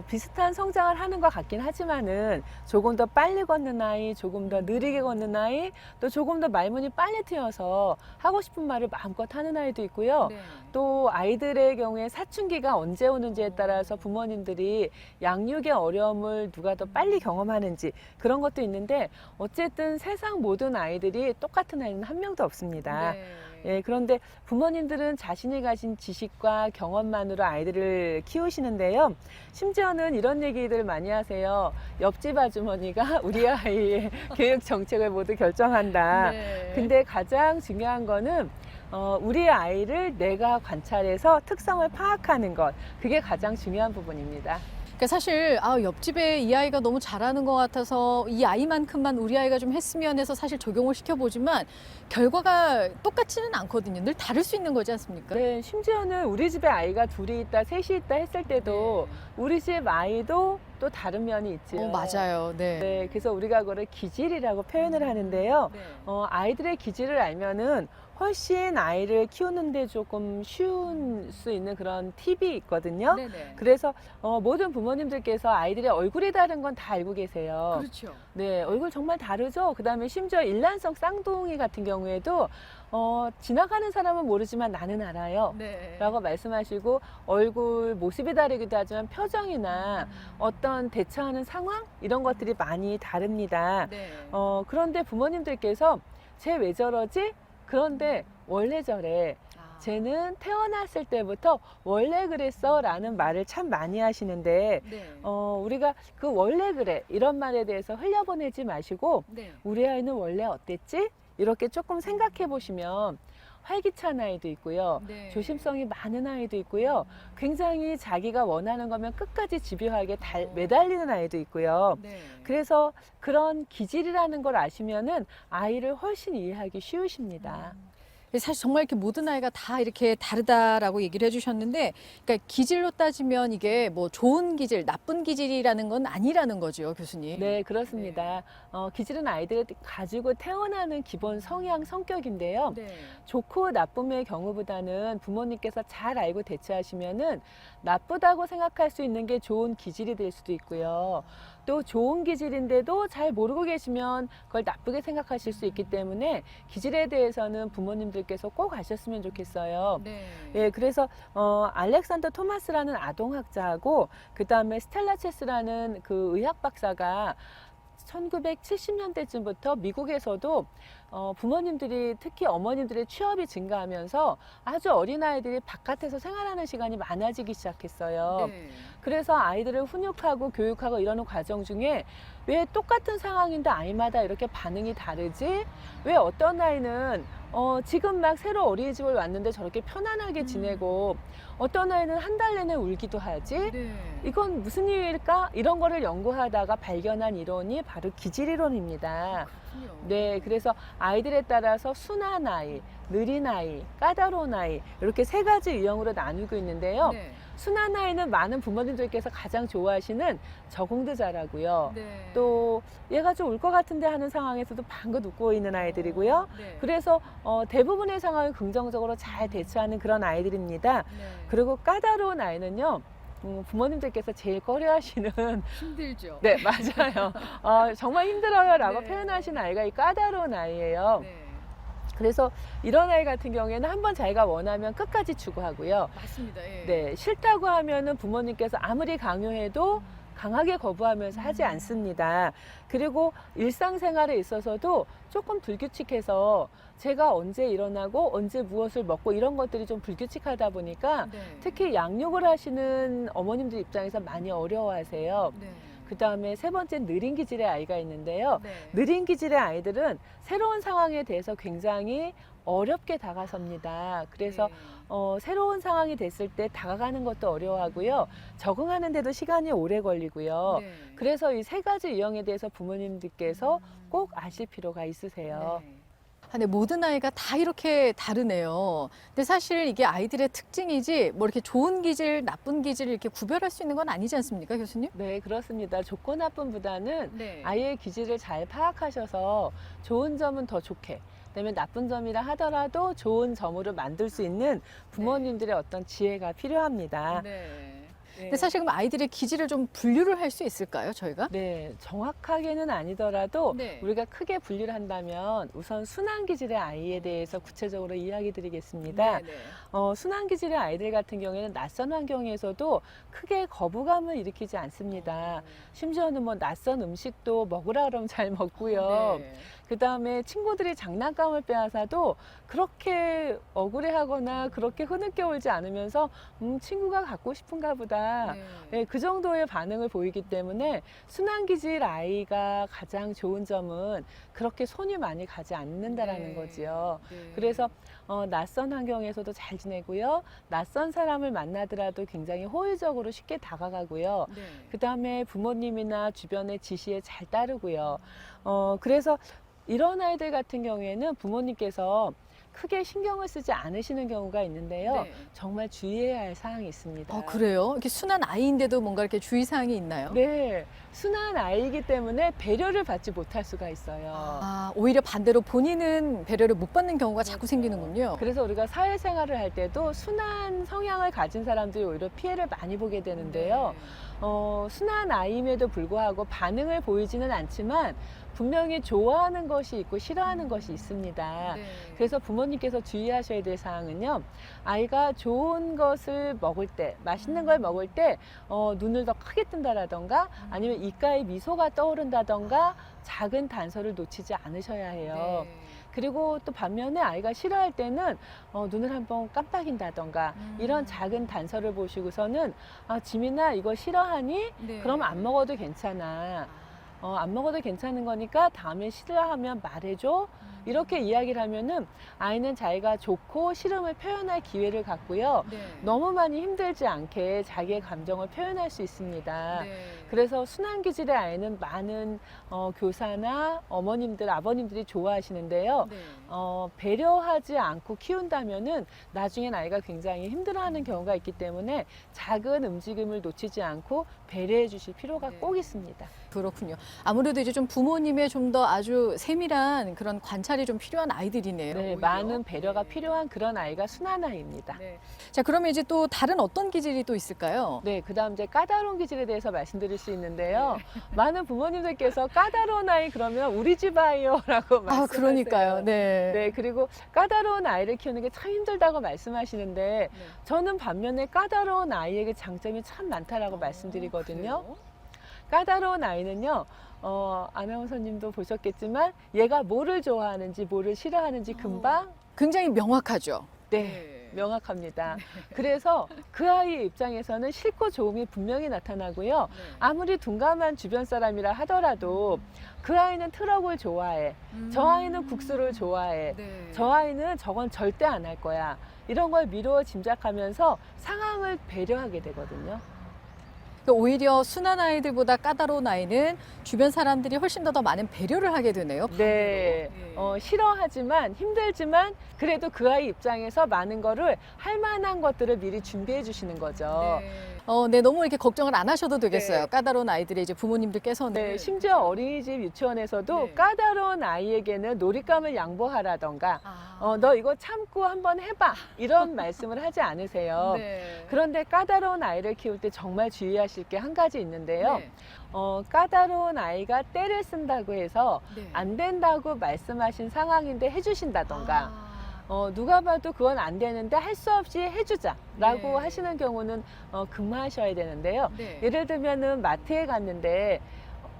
비슷한 성장을 하는 것 같긴 하지만은 조금 더 빨리 걷는 아이, 조금 더 느리게 걷는 아이, 또 조금 더 말문이 빨리 트여서 하고 싶은 말을 마음껏 하는 아이도 있고요. 네. 또 아이들의 경우에 사춘기가 언제 오는지에 따라서 부모님들이 양육의 어려움을 누가 더 빨리 경험하는지 그런 것도 있는데 어쨌든 세상 모든 아이들이 똑같은 아이는 한 명도 없습니다. 네. 예, 그런데 부모님들은 자신이 가진 지식과 경험만으로 아이들을 키우시는데요. 심지어는 이런 얘기들 많이 하세요. 옆집 아주머니가 우리 아이의 교육 정책을 모두 결정한다. 네. 근데 가장 중요한 거는 우리 아이를 내가 관찰해서 특성을 파악하는 것. 그게 가장 중요한 부분입니다. 그러니까 사실 옆집에 이 아이가 너무 잘하는 것 같아서 이 아이만큼만 우리 아이가 좀 했으면 해서 사실 적용을 시켜보지만 결과가 똑같지는 않거든요. 늘 다를 수 있는 거지 않습니까? 네, 심지어는 우리 집에 아이가 둘이 있다, 셋이 있다 했을 때도 우리 집 아이도 또 다른 면이 있지요. 맞아요. 네. 네, 그래서 우리가 그걸 기질이라고 표현을 하는데요. 네. 아이들의 기질을 알면은 훨씬 아이를 키우는데 조금 쉬운 수 있는 그런 팁이 있거든요. 네네. 그래서 모든 부모님들께서 아이들의 얼굴이 다른 건 다 알고 계세요. 그렇죠. 네, 얼굴 정말 다르죠. 그다음에 심지어 일란성 쌍둥이 같은 경우에도 지나가는 사람은 모르지만 나는 알아요. 네. 라고 말씀하시고 얼굴 모습이 다르기도 하지만 표정이나 어떤 대처하는 상황 이런 것들이 많이 다릅니다. 네. 그런데 부모님들께서 쟤 왜 저러지? 그런데 원래 저래. 쟤는 태어났을 때부터 원래 그랬어 라는 말을 참 많이 하시는데 네. 우리가 그 원래 그래 이런 말에 대해서 흘려보내지 마시고 네. 우리 아이는 원래 어땠지? 이렇게 조금 생각해 보시면 활기찬 아이도 있고요. 네. 조심성이 많은 아이도 있고요. 굉장히 자기가 원하는 거면 끝까지 집요하게 매달리는 아이도 있고요. 네. 그래서 그런 기질이라는 걸 아시면은 아이를 훨씬 이해하기 쉬우십니다. 사실 정말 이렇게 모든 아이가 다 이렇게 다르다라고 얘기를 해주셨는데, 그러니까 기질로 따지면 이게 뭐 좋은 기질, 나쁜 기질이라는 건 아니라는 거죠, 교수님. 네, 그렇습니다. 기질은 아이들이 가지고 태어나는 기본 성향, 성격인데요. 네. 좋고 나쁨의 경우보다는 부모님께서 잘 알고 대처하시면은 나쁘다고 생각할 수 있는 게 좋은 기질이 될 수도 있고요. 또 좋은 기질인데도 잘 모르고 계시면 그걸 나쁘게 생각하실 수 있기 때문에 기질에 대해서는 부모님들께서 꼭 아셨으면 좋겠어요. 네. 예, 그래서 알렉산더 토마스라는 아동학자하고 그 다음에 스텔라 체스라는 그 의학 박사가 1970년대쯤부터 미국에서도 부모님들이 특히 어머님들의 취업이 증가하면서 아주 어린아이들이 바깥에서 생활하는 시간이 많아지기 시작했어요. 네. 그래서 아이들을 훈육하고 교육하고 이러는 과정 중에 왜 똑같은 상황인데 아이마다 이렇게 반응이 다르지? 왜 어떤 아이는 지금 막 새로 어린이집을 왔는데 저렇게 편안하게 지내고 어떤 아이는 한 달 내내 울기도 하지? 네. 이건 무슨 일일까? 이런 거를 연구하다가 발견한 이론이 바로 기질 이론입니다. 그렇군요. 네, 그래서 아이들에 따라서 순한 아이, 느린 아이, 까다로운 아이 이렇게 세 가지 유형으로 나누고 있는데요. 네. 순한 아이는 많은 부모님들께서 가장 좋아하시는 적응도 잘하고요. 네. 또 얘가 좀 울 것 같은데 하는 상황에서도 방긋 웃고 있는 아이들이고요. 네. 그래서 대부분의 상황을 긍정적으로 잘 대처하는 그런 아이들입니다. 네. 그리고 까다로운 아이는요. 부모님들께서 제일 꺼려하시는 힘들죠. 네, 맞아요. 정말 힘들어요 라고 네. 표현하시는 아이가 이 까다로운 아이예요. 네. 그래서 이런 아이 같은 경우에는 한번 자기가 원하면 끝까지 추구하고요. 맞습니다. 예. 네, 싫다고 하면은 부모님께서 아무리 강요해도 강하게 거부하면서 하지 않습니다. 그리고 일상생활에 있어서도 조금 불규칙해서 제가 언제 일어나고 언제 무엇을 먹고 이런 것들이 좀 불규칙하다 보니까 네. 특히 양육을 하시는 어머님들 입장에서 많이 어려워하세요. 네. 그 다음에 세 번째 느린 기질의 아이가 있는데요. 네. 느린 기질의 아이들은 새로운 상황에 대해서 굉장히 어렵게 다가섭니다. 그래서 네. 새로운 상황이 됐을 때 다가가는 것도 어려워하고요. 적응하는데도 시간이 오래 걸리고요. 네. 그래서 이 세 가지 유형에 대해서 부모님들께서 꼭 아실 필요가 있으세요. 네. 근데 모든 아이가 다 이렇게 다르네요. 근데 사실 이게 아이들의 특징이지 뭐 이렇게 좋은 기질, 나쁜 기질을 이렇게 구별할 수 있는 건 아니지 않습니까, 교수님? 네, 그렇습니다. 좋고 나쁨보다는 네. 아이의 기질을 잘 파악하셔서 좋은 점은 더 좋게, 그다음에 나쁜 점이라 하더라도 좋은 점으로 만들 수 있는 부모님들의 어떤 지혜가 필요합니다. 네. 네. 근데 사실 그럼 아이들의 기질을 좀 분류를 할 수 있을까요, 저희가? 네, 정확하게는 아니더라도 네. 우리가 크게 분류를 한다면 우선 순한 기질의 아이에 대해서 구체적으로 이야기 드리겠습니다. 네, 네. 순한 기질의 아이들 같은 경우에는 낯선 환경에서도 크게 거부감을 일으키지 않습니다. 심지어는 뭐 낯선 음식도 먹으라 그러면 잘 먹고요. 네. 그 다음에 친구들이 장난감을 빼앗아도 그렇게 억울해하거나 그렇게 흐느껴 울지 않으면서 친구가 갖고 싶은가 보다 합니다. 네. 네, 그 정도의 반응을 보이기 때문에 순환기질 아이가 가장 좋은 점은 그렇게 손이 많이 가지 않는다라는 네. 거지요. 네. 그래서 낯선 환경에서도 잘 지내고요. 낯선 사람을 만나더라도 굉장히 호의적으로 쉽게 다가가고요. 네. 그 다음에 부모님이나 주변의 지시에 잘 따르고요. 그래서 이런 아이들 같은 경우에는 부모님께서 크게 신경을 쓰지 않으시는 경우가 있는데요. 네. 정말 주의해야 할 사항이 있습니다. 그래요? 이렇게 순한 아이인데도 뭔가 이렇게 주의사항이 있나요? 네, 순한 아이이기 때문에 배려를 받지 못할 수가 있어요. 오히려 반대로 본인은 배려를 못 받는 경우가 자꾸 생기는군요. 그래서 우리가 사회생활을 할 때도 순한 성향을 가진 사람들이 오히려 피해를 많이 보게 되는데요. 순한 아이임에도 불구하고 반응을 보이지는 않지만 분명히 좋아하는 것이 있고 싫어하는 것이 있습니다. 네. 그래서 부모님께서 주의하셔야 될 사항은요. 아이가 좋은 것을 먹을 때, 맛있는 걸 먹을 때 눈을 더 크게 뜬다라던가 아니면 입가에 미소가 떠오른다던가 작은 단서를 놓치지 않으셔야 해요. 네. 그리고 또 반면에 아이가 싫어할 때는 눈을 한번 깜빡인다던가 이런 작은 단서를 보시고서는 지민아 이거 싫어하니? 네. 그럼 안 먹어도 괜찮아. 안 먹어도 괜찮은 거니까 다음에 싫어하면 말해줘. 이렇게 이야기를 하면은 아이는 자기가 좋고 싫음을 표현할 기회를 갖고요. 네. 너무 많이 힘들지 않게 자기의 감정을 표현할 수 있습니다. 네. 그래서 순환기질의 아이는 많은 교사나 어머님들, 아버님들이 좋아하시는데요. 네. 배려하지 않고 키운다면은 나중엔 아이가 굉장히 힘들어하는 경우가 있기 때문에 작은 움직임을 놓치지 않고 배려해 주실 필요가 네. 꼭 있습니다. 그렇군요. 아무래도 이제 좀 부모님의 좀 더 아주 세밀한 그런 관찰이 좀 필요한 아이들이네요. 네, 오히려. 많은 배려가 네. 필요한 그런 아이가 순한 아이입니다. 네. 자, 그러면 이제 또 다른 어떤 기질이 또 있을까요? 네, 그다음 이제 까다로운 기질에 대해서 말씀드릴 수 있는데요. 많은 부모님들께서 까다로운 아이 그러면 우리 집 아이요라고 말씀하세요. 그러니까요. 네. 네, 그리고 까다로운 아이를 키우는 게 참 힘들다고 말씀하시는데 네. 저는 반면에 까다로운 아이에게 장점이 참 많다라고 말씀드리거든요. 그래요? 까다로운 아이는요, 아나운서님도 보셨겠지만 얘가 뭐를 좋아하는지 뭐를 싫어하는지 금방 굉장히 명확하죠. 네, 명확합니다. 그래서 그 아이의 입장에서는 싫고 좋음이 분명히 나타나고요. 네. 아무리 둔감한 주변 사람이라 하더라도 그 아이는 트럭을 좋아해. 저 아이는 국수를 좋아해. 네. 저 아이는 저건 절대 안 할 거야. 이런 걸 미루어 짐작하면서 상황을 배려하게 되거든요. 그러니까 오히려 순한 아이들보다 까다로운 아이는 주변 사람들이 훨씬 더 많은 배려를 하게 되네요. 네, 반대로. 예. 싫어하지만 힘들지만 그래도 그 아이 입장에서 많은 거를 할 만한 것들을 미리 준비해 주시는 거죠. 네, 너무 이렇게 걱정을 안 하셔도 되겠어요. 네. 까다로운 아이들의 이제 부모님들께서는. 네, 심지어 어린이집 유치원에서도 네. 까다로운 아이에게는 놀잇감을 양보하라던가 아. 너 이거 참고 한번 해봐 이런 말씀을 하지 않으세요. 네. 그런데 까다로운 아이를 키울 때 정말 주의하실 게 한 가지 있는데요. 네. 까다로운 아이가 떼를 쓴다고 해서 네. 안 된다고 말씀하신 상황인데 해주신다던가 아. 누가 봐도 그건 안 되는데 할 수 없이 해주자라고 네. 하시는 경우는 금하셔야 되는데요. 네. 예를 들면은 마트에 갔는데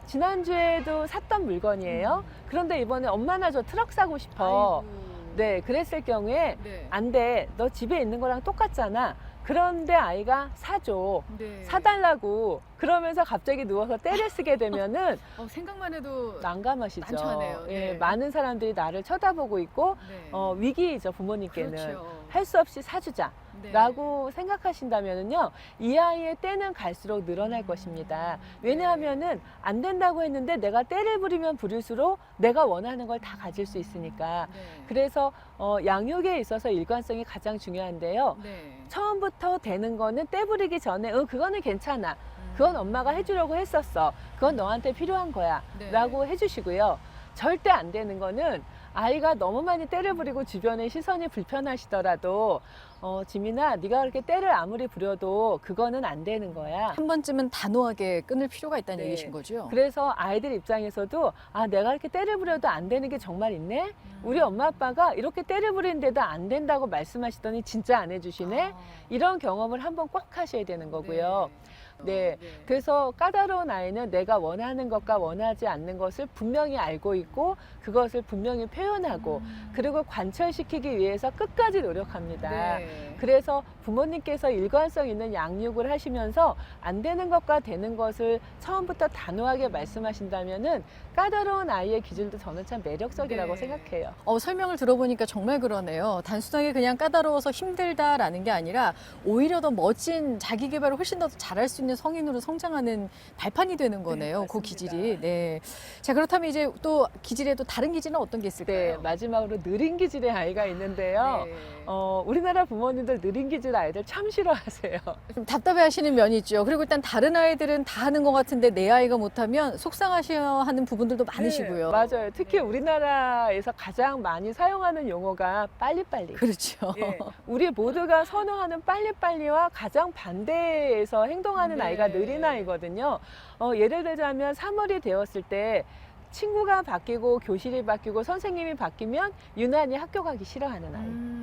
지난주에도 샀던 물건이에요. 그런데 이번에 엄마 나 저 트럭 사고 싶어. 아이고. 네, 그랬을 경우에 네. 안 돼. 너 집에 있는 거랑 똑같잖아. 그런데 아이가 사줘. 네. 사달라고 그러면서 갑자기 누워서 떼를 쓰게 되면은 생각만 해도 난감하시죠. 난처하네요. 예, 네. 많은 사람들이 나를 쳐다보고 있고 네. 위기이죠 부모님께는. 그렇죠. 할 수 없이 사주자. 네. 라고 생각하신다면은요, 이 아이의 때는 갈수록 늘어날 것입니다. 왜냐하면은 안 된다고 했는데 내가 때를 부리면 부릴수록 내가 원하는 걸 다 가질 수 있으니까. 네. 그래서 양육에 있어서 일관성이 가장 중요한데요. 네. 처음부터 되는 거는 때 부리기 전에 그거는 괜찮아. 그건 엄마가 해주려고 했었어. 그건 너한테 필요한 거야. 네. 라고 해주시고요. 절대 안 되는 거는 아이가 너무 많이 때를 부리고 주변의 시선이 불편하시더라도 지민아 네가 그렇게 때를 아무리 부려도 그거는 안 되는 거야. 한 번쯤은 단호하게 끊을 필요가 있다는 네. 얘기신 거죠? 그래서 아이들 입장에서도 내가 이렇게 때를 부려도 안 되는 게 정말 있네. 우리 엄마 아빠가 이렇게 때를 부리는데도 안 된다고 말씀하시더니 진짜 안 해주시네. 이런 경험을 한번 꽉 하셔야 되는 거고요. 네. 그래서 까다로운 아이는 내가 원하는 것과 원하지 않는 것을 분명히 알고 있고 그것을 분명히 표현하고 그리고 관철시키기 위해서 끝까지 노력합니다. 네. 그래서 부모님께서 일관성 있는 양육을 하시면서 안 되는 것과 되는 것을 처음부터 단호하게 말씀하신다면은 까다로운 아이의 기질도 저는 참 매력적이라고 네. 생각해요. 설명을 들어보니까 정말 그러네요. 단순하게 그냥 까다로워서 힘들다라는 게 아니라 오히려 더 멋진 자기 개발을 훨씬 더 잘할 수 있는 성인으로 성장하는 발판이 되는 거네요. 그 맞습니다. 기질이. 네. 자, 그렇다면 이제 또 기질에도 다른 기질은 어떤 게 네, 있을까요? 마지막으로 느린 기질의 아이가 있는데요. 네. 우리나라 부모님들 느린 기질 아이들 참 싫어하세요. 좀 답답해하시는 면이 있죠. 그리고 일단 다른 아이들은 다 하는 것 같은데 내 아이가 못하면 속상하셔하는 부분들도 많으시고요. 맞아요. 특히 우리나라에서 가장 많이 사용하는 용어가 빨리빨리. 그렇죠. 예. 우리 모두가 선호하는 빨리빨리와 가장 반대에서 행동하는 네. 아이가 느린 아이거든요. 예를 들자면 3월이 되었을 때 친구가 바뀌고 교실이 바뀌고 선생님이 바뀌면 유난히 학교 가기 싫어하는 아이.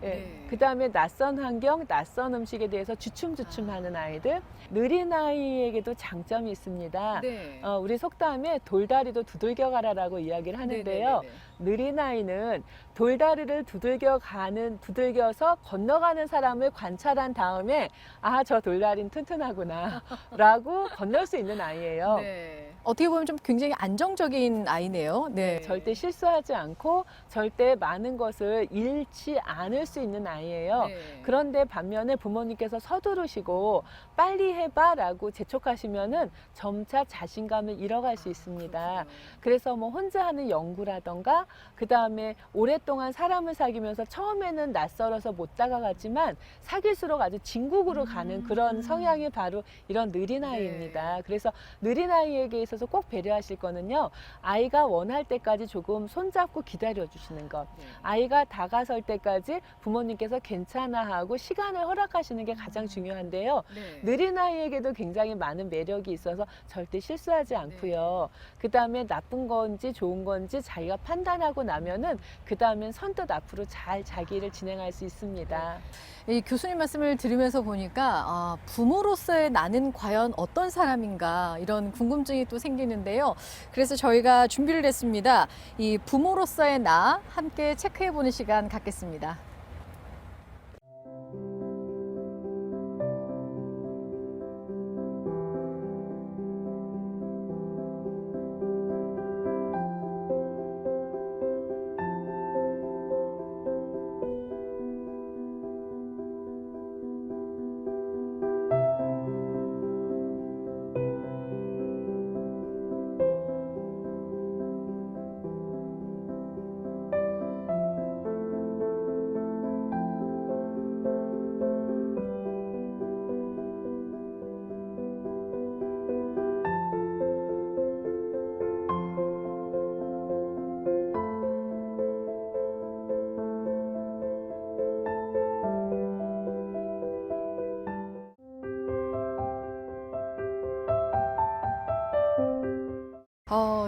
네. 그 다음에 낯선 환경, 낯선 음식에 대해서 주춤주춤하는 아이들. 느린 아이에게도 장점이 있습니다. 네. 우리 속담에 돌다리도 두들겨 가라라고 이야기를 하는데요. 네네네네. 느린 아이는 돌다리를 두들겨서 건너가는 사람을 관찰한 다음에 아, 저 돌다리는 튼튼하구나 라고 건널 수 있는 아이예요. 네. 어떻게 보면 좀 굉장히 안정적인 아이네요. 네. 절대 실수하지 않고 절대 많은 것을 잃지 않을 수 있는 아이예요. 네. 그런데 반면에 부모님께서 서두르시고 빨리 해봐라고 재촉하시면은 점차 자신감을 잃어갈 수 있습니다. 그래서 뭐 혼자 하는 연구라던가 그 다음에 오랫동안 사람을 사귀면서 처음에는 낯설어서 못 다가가지만 사귈수록 아주 진국으로 가는 그런 성향이 바로 이런 느린 아이입니다. 그래서 느린 아이에게 있어서 꼭 배려하실 거는요. 아이가 원할 때까지 조금 손잡고 기다려 주시는 것. 아이가 다가설 때까지 부모님께서 괜찮아 하고 시간을 허락하시는 게 가장 중요한데요. 네. 느린 아이에게도 굉장히 많은 매력이 있어서 절대 실수하지 않고요. 그 다음에 나쁜 건지 좋은 건지 자기가 판단하고 나면은 그 다음엔 선뜻 앞으로 잘 자기 일을 진행할 수 있습니다. 이 교수님 말씀을 들으면서 보니까 부모로서의 나는 과연 어떤 사람인가 이런 궁금증이 또 생기는데요. 그래서 저희가 준비를 했습니다. 이 부모로서의 나 함께 체크해보는 시간 갖겠습니다.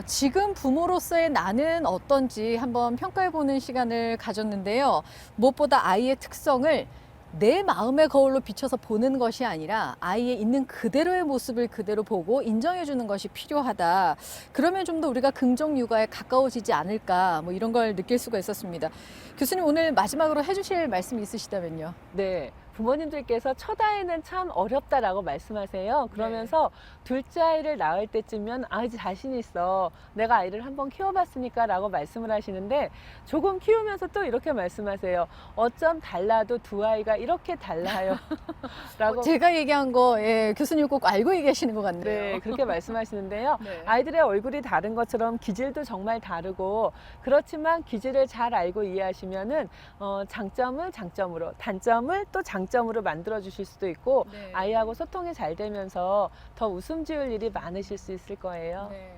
지금 부모로서의 나는 어떤지 한번 평가해보는 시간을 가졌는데요. 무엇보다 아이의 특성을 내 마음의 거울로 비춰서 보는 것이 아니라 아이의 있는 그대로의 모습을 그대로 보고 인정해주는 것이 필요하다. 그러면 좀 더 우리가 긍정 육아에 가까워지지 않을까 뭐 이런 걸 느낄 수가 있었습니다. 교수님 오늘 마지막으로 해주실 말씀이 있으시다면요. 네. 부모님들께서 첫 아이는 참 어렵다라고 말씀하세요. 그러면서 둘째 아이를 낳을 때쯤면 이제 자신 있어. 내가 아이를 한번 키워봤으니까 라고 말씀을 하시는데 조금 키우면서 또 이렇게 말씀하세요. 어쩜 달라도 두 아이가 이렇게 달라요. 라고. 제가 얘기한 거 교수님 꼭 알고 얘기하시는 것 같네요. 네, 그렇게 말씀하시는데요. 네. 아이들의 얼굴이 다른 것처럼 기질도 정말 다르고 그렇지만 기질을 잘 알고 이해하시면은 장점을 장점으로, 단점을 또 장점으로 만들어 주실 수도 있고 네. 아이하고 소통이 잘 되면서 더 웃음 지을 일이 많으실 수 있을 거예요. 네.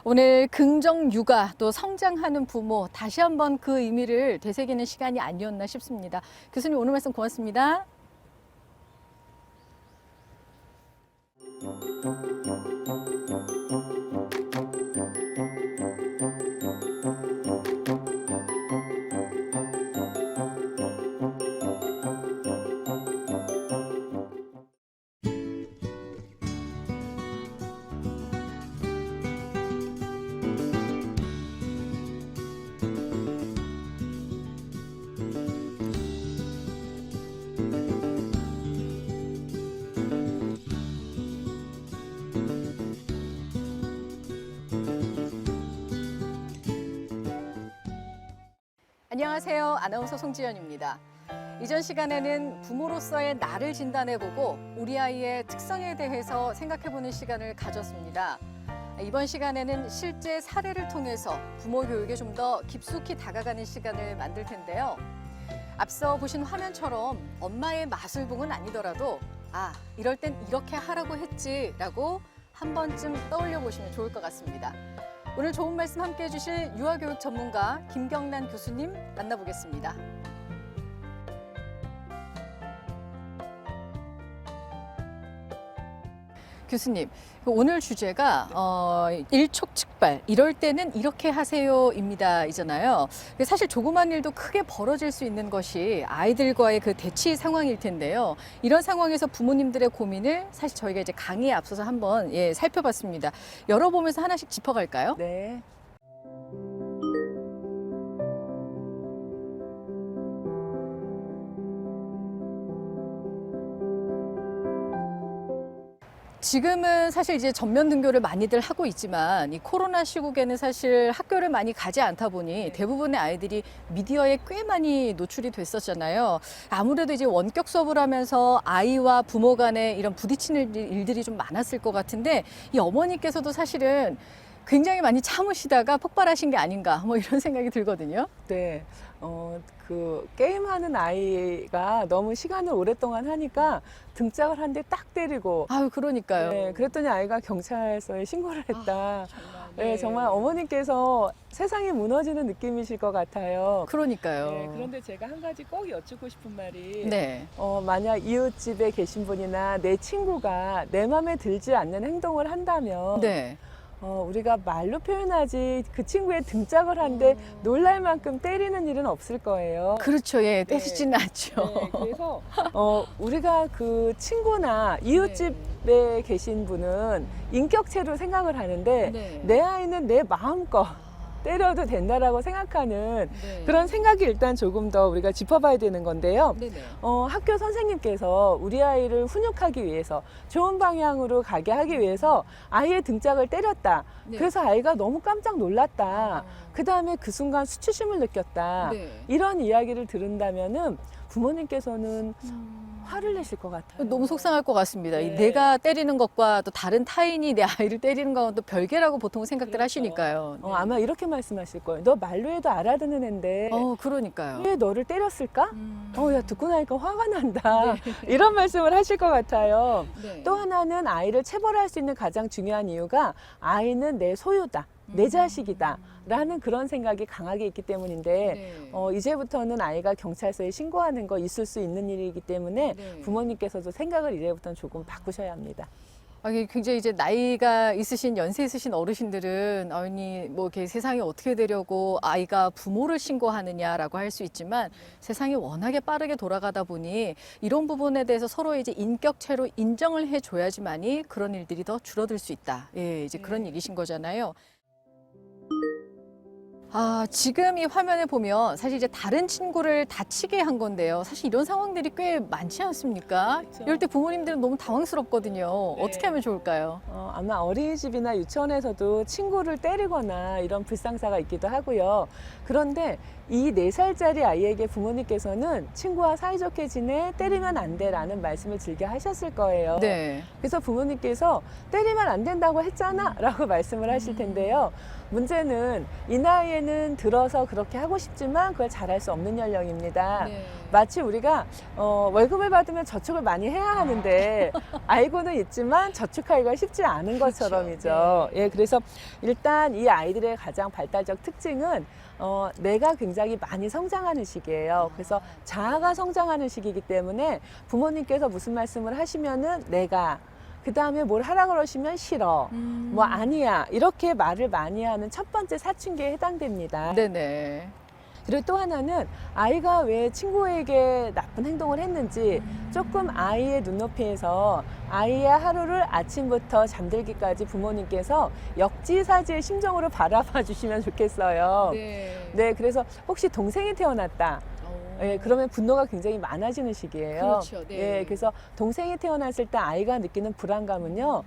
오늘 긍정 육아 또 성장하는 부모 다시 한번 그 의미를 되새기는 시간이 아니었나 싶습니다. 교수님 오늘 말씀 고맙습니다. 안녕하세요. 아나운서 송지연입니다. 이전 시간에는 부모로서의 나를 진단해보고 우리 아이의 특성에 대해서 생각해보는 시간을 가졌습니다. 이번 시간에는 실제 사례를 통해서 부모 교육에 좀 더 깊숙이 다가가는 시간을 만들 텐데요. 앞서 보신 화면처럼 엄마의 마술봉은 아니더라도 이럴 땐 이렇게 하라고 했지라고 한 번쯤 떠올려 보시면 좋을 것 같습니다. 오늘 좋은 말씀 함께 해주실 유아교육 전문가 김경란 교수님 만나보겠습니다. 교수님, 오늘 주제가 일촉즉발, 이럴 때는 이렇게 하세요입니다 이잖아요. 사실 조그만 일도 크게 벌어질 수 있는 것이 아이들과의 그 대치 상황일 텐데요. 이런 상황에서 부모님들의 고민을 사실 저희가 이제 강의에 앞서서 한번 살펴봤습니다. 열어보면서 하나씩 짚어갈까요? 네. 지금은 사실 이제 전면 등교를 많이들 하고 있지만 이 코로나 시국에는 사실 학교를 많이 가지 않다 보니 대부분의 아이들이 미디어에 꽤 많이 노출이 됐었잖아요. 아무래도 이제 원격 수업을 하면서 아이와 부모 간에 이런 부딪히는 일들이 좀 많았을 것 같은데 이 어머니께서도 사실은 굉장히 많이 참으시다가 폭발하신 게 아닌가 뭐 이런 생각이 들거든요. 네. 그 게임하는 아이가 너무 시간을 오랫동안 하니까 등짝을 한 대 딱 때리고 아유, 그러니까요. 네, 그랬더니 아이가 경찰서에 신고를 했다. 네. 정말 어머님께서 세상이 무너지는 느낌이실 것 같아요. 그러니까요. 네, 그런데 제가 한 가지 꼭 여쭙고 싶은 말이 네. 만약 이웃집에 계신 분이나 내 친구가 내 맘에 들지 않는 행동을 한다면 네. 우리가 말로 표현하지 그 친구의 등짝을 한데 놀랄 만큼 때리는 일은 없을 거예요. 그렇죠. 떼지지는 않죠. 네, 그래서 우리가 그 친구나 이웃집에 계신 분은 인격체로 생각을 하는데 네. 내 아이는 내 마음껏 때려도 된다라고 생각하는 네. 그런 생각이 일단 조금 더 우리가 짚어봐야 되는 건데요. 네네. 학교 선생님께서 우리 아이를 훈육하기 위해서 좋은 방향으로 가게 하기 위해서 아이의 등짝을 때렸다. 네. 그래서 아이가 너무 깜짝 놀랐다. 그 다음에 그 순간 수치심을 느꼈다. 네. 이런 이야기를 들은다면은 부모님께서는 화를 내실 것 같아요. 너무 속상할 것 같습니다. 이 네. 내가 때리는 것과 또 다른 타인이 내 아이를 때리는 것은 또 별개라고 보통 생각들 그렇죠. 하시니까요. 네. 아마 이렇게 말씀하실 거예요. 너 말로 해도 알아듣는 앤데 그러니까요. 왜 너를 때렸을까? 야, 듣고 나니까 화가 난다. 네. 이런 말씀을 하실 것 같아요. 네. 또 하나는 아이를 체벌할 수 있는 가장 중요한 이유가 아이는 내 소유다. 내 자식이다. 라는 그런 생각이 강하게 있기 때문인데 네. 이제부터는 아이가 경찰서에 신고하는 거 있을 수 있는 일이기 때문에 네. 부모님께서도 생각을 이제부터는 조금 바꾸셔야 합니다. 이게 굉장히 이제 나이가 있으신 연세 있으신 어르신들은 아니 뭐 이렇게 세상이 어떻게 되려고 아이가 부모를 신고하느냐라고 할 수 있지만 세상이 워낙에 빠르게 돌아가다 보니 이런 부분에 대해서 서로 이제 인격체로 인정을 해줘야지만이 그런 일들이 더 줄어들 수 있다. 이제 그런 얘기신 거잖아요. 지금 이 화면에 보면 사실 이제 다른 친구를 다치게 한 건데요. 사실 이런 상황들이 꽤 많지 않습니까? 그렇죠. 이럴 때 부모님들은 너무 당황스럽거든요. 네. 어떻게 하면 좋을까요? 아마 어린이집이나 유치원에서도 친구를 때리거나 이런 불상사가 있기도 하고요. 그런데 이 4살짜리 아이에게 부모님께서는 친구와 사이좋게 지내, 때리면 안 돼라는 말씀을 즐겨 하셨을 거예요. 네. 그래서 부모님께서 때리면 안 된다고 했잖아 라고 말씀을 하실 텐데요. 문제는 이 나이에는 들어서 그렇게 하고 싶지만 그걸 잘할 수 없는 연령입니다. 네. 마치 우리가 월급을 받으면 저축을 많이 해야 하는데 알고는 있지만 저축하기가 쉽지 않은 것처럼이죠. 네. 그래서 일단 이 아이들의 가장 발달적 특징은 내가 굉장히 많이 성장하는 시기예요. 그래서 자아가 성장하는 시기이기 때문에 부모님께서 무슨 말씀을 하시면은 내가 그 다음에 뭘 하라 그러시면 싫어. 뭐 아니야. 이렇게 말을 많이 하는 첫 번째 사춘기에 해당됩니다. 네네. 그리고 또 하나는 아이가 왜 친구에게 나쁜 행동을 했는지 조금 아이의 눈높이에서 아이의 하루를 아침부터 잠들기까지 부모님께서 역지사지의 심정으로 바라봐 주시면 좋겠어요. 네. 네, 그래서 혹시 동생이 태어났다. 예, 그러면 분노가 굉장히 많아지는 시기예요. 그렇죠. 네. 예, 그래서 동생이 태어났을 때 아이가 느끼는 불안감은요,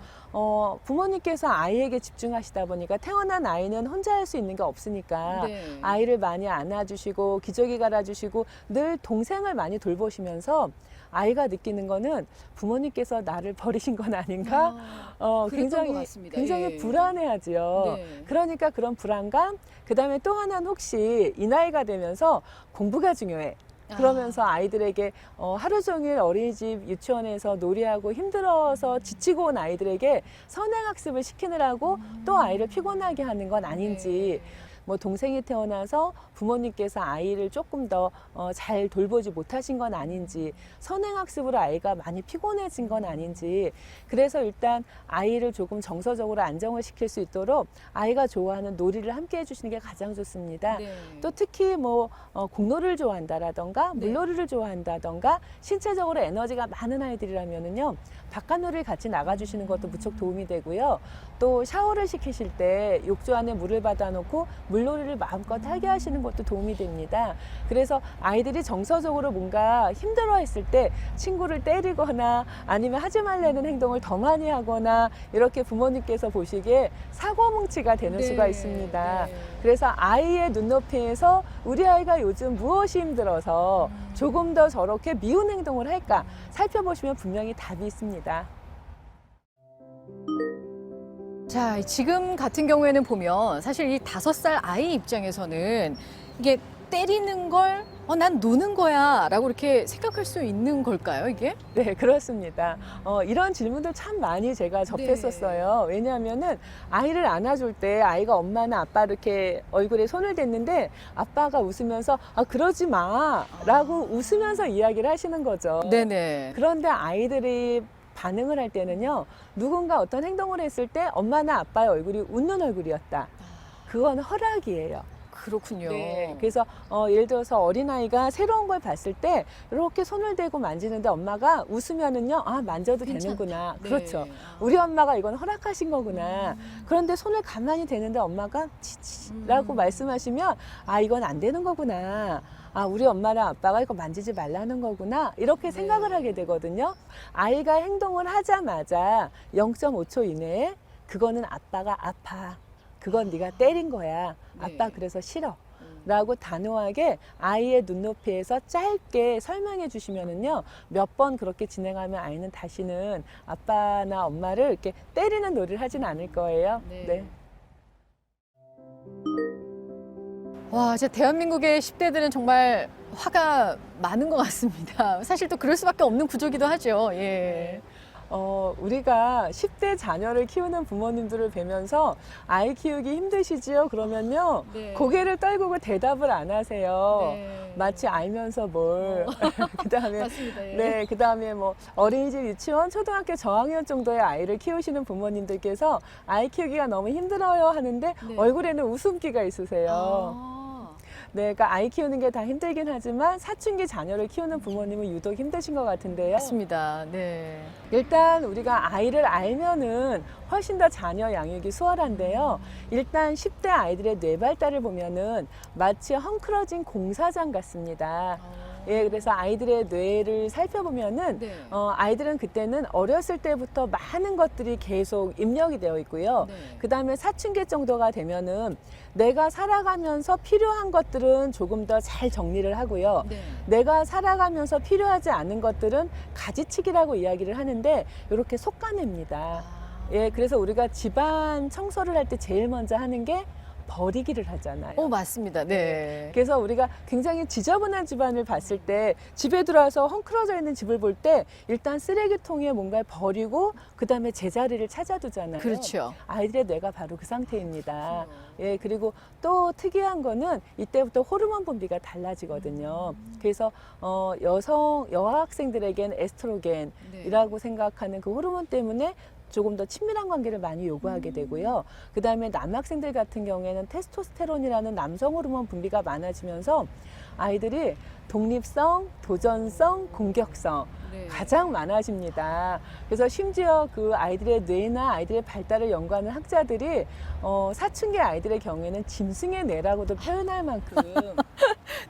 부모님께서 아이에게 집중하시다 보니까 태어난 아이는 혼자 할 수 있는 게 없으니까 네. 아이를 많이 안아주시고 기저귀 갈아주시고 늘 동생을 많이 돌보시면서 아이가 느끼는 거는 부모님께서 나를 버리신 건 아닌가? 그랬던 것 굉장히 같습니다. 굉장히 예. 불안해하지요. 네. 그러니까 그런 불안감, 그다음에 또 하나는 혹시 이 나이가 되면서 공부가 중요해. 그러면서 아이들에게 하루 종일 어린이집, 유치원에서 놀이하고 힘들어서 지치고 온 아이들에게 선행학습을 시키느라고 또 아이를 피곤하게 하는 건 아닌지, 네. 뭐 동생이 태어나서 부모님께서 아이를 조금 더 잘 돌보지 못하신 건 아닌지, 선행학습으로 아이가 많이 피곤해진 건 아닌지, 그래서 일단 아이를 조금 정서적으로 안정을 시킬 수 있도록 아이가 좋아하는 놀이를 함께 해주시는 게 가장 좋습니다. 네. 또 특히 뭐 공놀이를 좋아한다라던가 네. 물놀이를 좋아한다던가 신체적으로 에너지가 많은 아이들이라면은요, 바깥놀이를 같이 나가주시는 것도 무척 도움이 되고요. 또 샤워를 시키실 때 욕조 안에 물을 받아놓고 물놀이를 마음껏 하게 하시는 것도 도움이 됩니다. 그래서 아이들이 정서적으로 뭔가 힘들어했을 때 친구를 때리거나 아니면 하지 말라는 행동을 더 많이 하거나 이렇게 부모님께서 보시기에 사고뭉치가 되는 네. 수가 있습니다. 네. 그래서 아이의 눈높이에서 우리 아이가 요즘 무엇이 힘들어서 조금 더 저렇게 미운 행동을 할까 살펴보시면 분명히 답이 있습니다. 자, 지금 같은 경우에는 보면 사실 이 5살 아이 입장에서는 이게 때리는 걸 난 노는 거야 라고 이렇게 생각할 수 있는 걸까요, 이게? 네, 그렇습니다. 이런 질문들 참 많이 제가 접했었어요. 왜냐하면은 아이를 안아줄 때 아이가 엄마나 아빠 이렇게 얼굴에 손을 댔는데 아빠가 웃으면서 그러지 마 라고 웃으면서 이야기를 하시는 거죠. 네네. 그런데 아이들이 반응을 할 때는요, 누군가 어떤 행동을 했을 때 엄마나 아빠의 얼굴이 웃는 얼굴이었다. 그건 허락이에요. 그렇군요. 네, 그래서 예를 들어서 어린아이가 새로운 걸 봤을 때 이렇게 손을 대고 만지는데 엄마가 웃으면은요, 만져도 괜찮다. 되는구나. 네. 그렇죠. 우리 엄마가 이건 허락하신 거구나. 그런데 손을 가만히 대는데 엄마가 치치라고 말씀하시면 이건 안 되는 거구나. 우리 엄마랑 아빠가 이거 만지지 말라는 거구나. 이렇게 생각을 하게 되거든요. 아이가 행동을 하자마자 0.5초 이내에 그거는 아빠가 아파. 그건 네가 때린 거야. 아빠 네. 그래서 싫어. 라고 단호하게 아이의 눈높이에서 짧게 설명해 주시면은요, 몇 번 그렇게 진행하면 아이는 다시는 아빠나 엄마를 이렇게 때리는 놀이를 하진 않을 거예요. 네. 와, 진짜 대한민국의 10대들은 정말 화가 많은 것 같습니다. 사실 또 그럴 수밖에 없는 구조기도 하죠. 예. 우리가 10대 자녀를 키우는 부모님들을 뵈면서 아이 키우기 힘드시지요? 그러면요, 네. 고개를 떨구고 대답을 안 하세요. 네. 마치 알면서 뭘. 그다음에 맞습니다. 예. 네, 그다음에 뭐 어린이집, 유치원, 초등학교 저학년 정도의 아이를 키우시는 부모님들께서 아이 키우기가 너무 힘들어요 하는데 네. 얼굴에는 웃음기가 있으세요. 네, 그러니까 아이 키우는 게 다 힘들긴 하지만 사춘기 자녀를 키우는 부모님은 유독 힘드신 것 같은데요. 맞습니다. 네. 일단 우리가 아이를 알면은 훨씬 더 자녀 양육이 수월한데요. 일단 10대 아이들의 뇌 발달을 보면은 마치 헝클어진 공사장 같습니다. 예, 그래서 아이들의 뇌를 살펴보면은 네. 아이들은 그때는 어렸을 때부터 많은 것들이 계속 입력이 되어 있고요. 네. 그다음에 사춘기 정도가 되면은 내가 살아가면서 필요한 것들은 조금 더 잘 정리를 하고요. 네. 내가 살아가면서 필요하지 않은 것들은 가지치기라고 이야기를 하는데 이렇게 솎아냅니다. 예, 그래서 우리가 집안 청소를 할 때 제일 먼저 하는 게 버리기를 하잖아요. 맞습니다. 네. 그래서 우리가 굉장히 지저분한 집안을 봤을 때 집에 들어와서 헝클어져 있는 집을 볼 때 일단 쓰레기통에 뭔가를 버리고 그다음에 제자리를 찾아두잖아요. 그렇죠. 아이들의 뇌가 바로 그 상태입니다. 예, 그리고 또 특이한 거는 이때부터 호르몬 분비가 달라지거든요. 그래서 여학생들에겐 에스트로겐이라고 생각하는 그 호르몬 때문에 조금 더 친밀한 관계를 많이 요구하게 되고요. 그 다음에 남학생들 같은 경우에는 테스토스테론이라는 남성 호르몬 분비가 많아지면서 아이들이 독립성, 도전성, 공격성 네. 가장 많아집니다. 그래서 심지어 그 아이들의 뇌나 아이들의 발달을 연구하는 학자들이 사춘기 아이들의 경우에는 짐승의 뇌라고도 표현할 만큼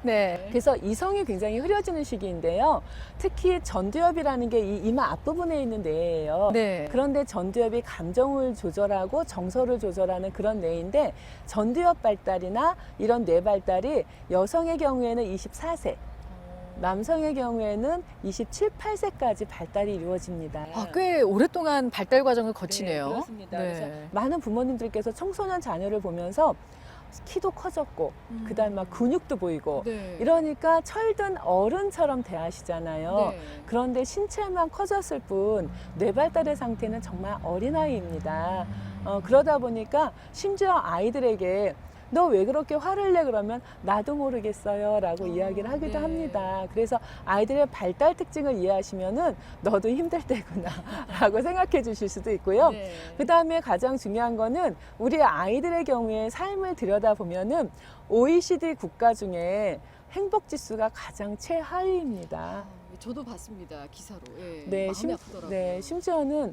네. 그래서 이성이 굉장히 흐려지는 시기인데요. 특히 전두엽이라는 게 이 이마 앞부분에 있는 뇌예요. 네. 그런데 전두엽이 감정을 조절하고 정서를 조절하는 그런 뇌인데 전두엽 발달이나 이런 뇌 발달이 여성의 경우에는 24세, 남성의 경우에는 27, 8세까지 발달이 이루어집니다. 아, 꽤 오랫동안 발달 과정을 거치네요. 네, 그렇습니다. 네. 그래서 많은 부모님들께서 청소년 자녀를 보면서 키도 커졌고 그다음에 막 근육도 보이고 네. 이러니까 철든 어른처럼 대하시잖아요. 네. 그런데 신체만 커졌을 뿐 뇌 발달의 상태는 정말 어린아이입니다. 그러다 보니까 심지어 아이들에게 너 왜 그렇게 화를 내? 그러면 나도 모르겠어요 라고 이야기를 하기도 네. 합니다. 그래서 아이들의 발달 특징을 이해하시면은 너도 힘들 때구나 라고 생각해 주실 수도 있고요. 네. 그 다음에 가장 중요한 거는 우리 아이들의 경우에 삶을 들여다보면은 OECD 국가 중에 행복 지수가 가장 최하위입니다. 저도 봤습니다. 기사로. 예. 네, 마음이 아프더라고요. 네, 심지어는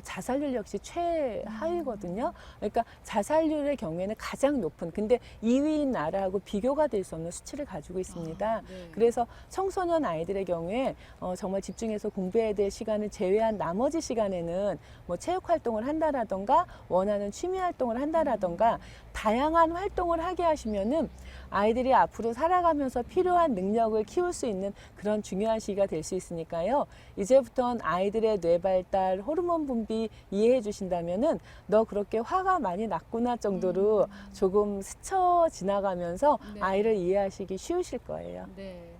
자살률 역시 최하위거든요. 그러니까 자살률의 경우에는 가장 높은, 근데 2위인 나라하고 비교가 될 수 없는 수치를 가지고 있습니다. 네. 그래서 청소년 아이들의 경우에 정말 집중해서 공부해야 될 시간을 제외한 나머지 시간에는 뭐 체육 활동을 한다라던가 원하는 취미 활동을 한다라던가 다양한 활동을 하게 하시면은 아이들이 앞으로 살아가면서 필요한 능력을 키울 수 있는 그런 중요한 시기가 될 수 있으니까요. 이제부터는 아이들의 뇌 발달, 호르몬 분비 이해해 주신다면은 너 그렇게 화가 많이 났구나 정도로 조금 스쳐 지나가면서 네. 아이를 이해하시기 쉬우실 거예요. 네.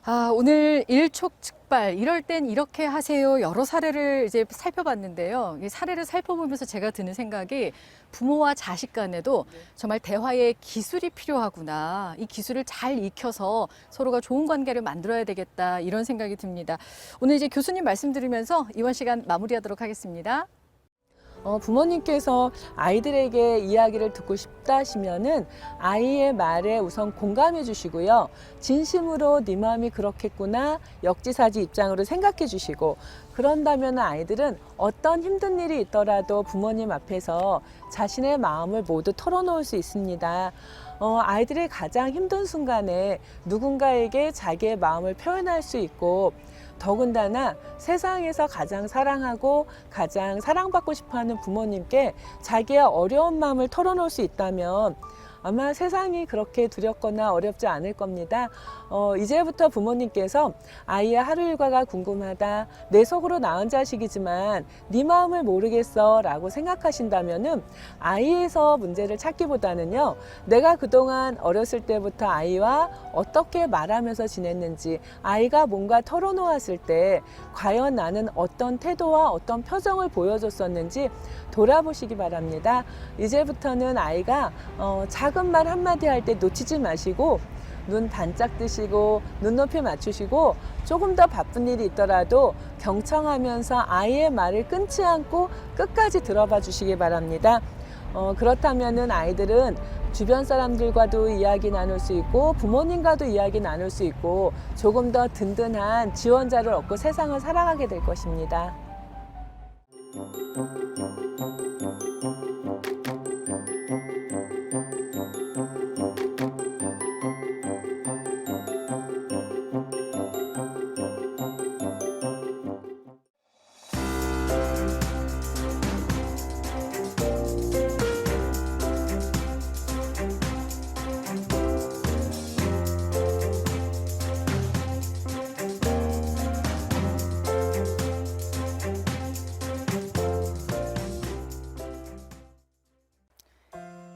아, 오늘 일촉즉발, 이럴 땐 이렇게 하세요. 여러 사례를 이제 살펴봤는데요. 이 사례를 살펴보면서 제가 드는 생각이 부모와 자식 간에도 정말 대화의 기술이 필요하구나. 이 기술을 잘 익혀서 서로가 좋은 관계를 만들어야 되겠다. 이런 생각이 듭니다. 오늘 이제 교수님 말씀 들으면서 이번 시간 마무리하도록 하겠습니다. 부모님께서 아이들에게 이야기를 듣고 싶다 하시면은 아이의 말에 우선 공감해 주시고요. 진심으로 네 마음이 그렇겠구나 역지사지 입장으로 생각해 주시고 그런다면 아이들은 어떤 힘든 일이 있더라도 부모님 앞에서 자신의 마음을 모두 털어놓을 수 있습니다. 아이들이 가장 힘든 순간에 누군가에게 자기의 마음을 표현할 수 있고 더군다나 세상에서 가장 사랑하고 가장 사랑받고 싶어하는 부모님께 자기의 어려운 마음을 털어놓을 수 있다면 아마 세상이 그렇게 두렵거나 어렵지 않을 겁니다. 이제부터 부모님께서 아이의 하루 일과가 궁금하다. 내 속으로 낳은 자식이지만 네 마음을 모르겠어 라고 생각하신다면은 아이에서 문제를 찾기보다는요. 내가 그동안 어렸을 때부터 아이와 어떻게 말하면서 지냈는지 아이가 뭔가 털어놓았을 때 과연 나는 어떤 태도와 어떤 표정을 보여줬었는지 돌아보시기 바랍니다. 이제부터는 아이가 작은 말 한마디 할 때 놓치지 마시고 눈 반짝 뜨시고 눈높이 맞추시고 조금 더 바쁜 일이 있더라도 경청하면서 아이의 말을 끊지 않고 끝까지 들어봐 주시기 바랍니다. 그렇다면은 아이들은 주변 사람들과도 이야기 나눌 수 있고 부모님과도 이야기 나눌 수 있고 조금 더 든든한 지원자를 얻고 세상을 살아가게 될 것입니다.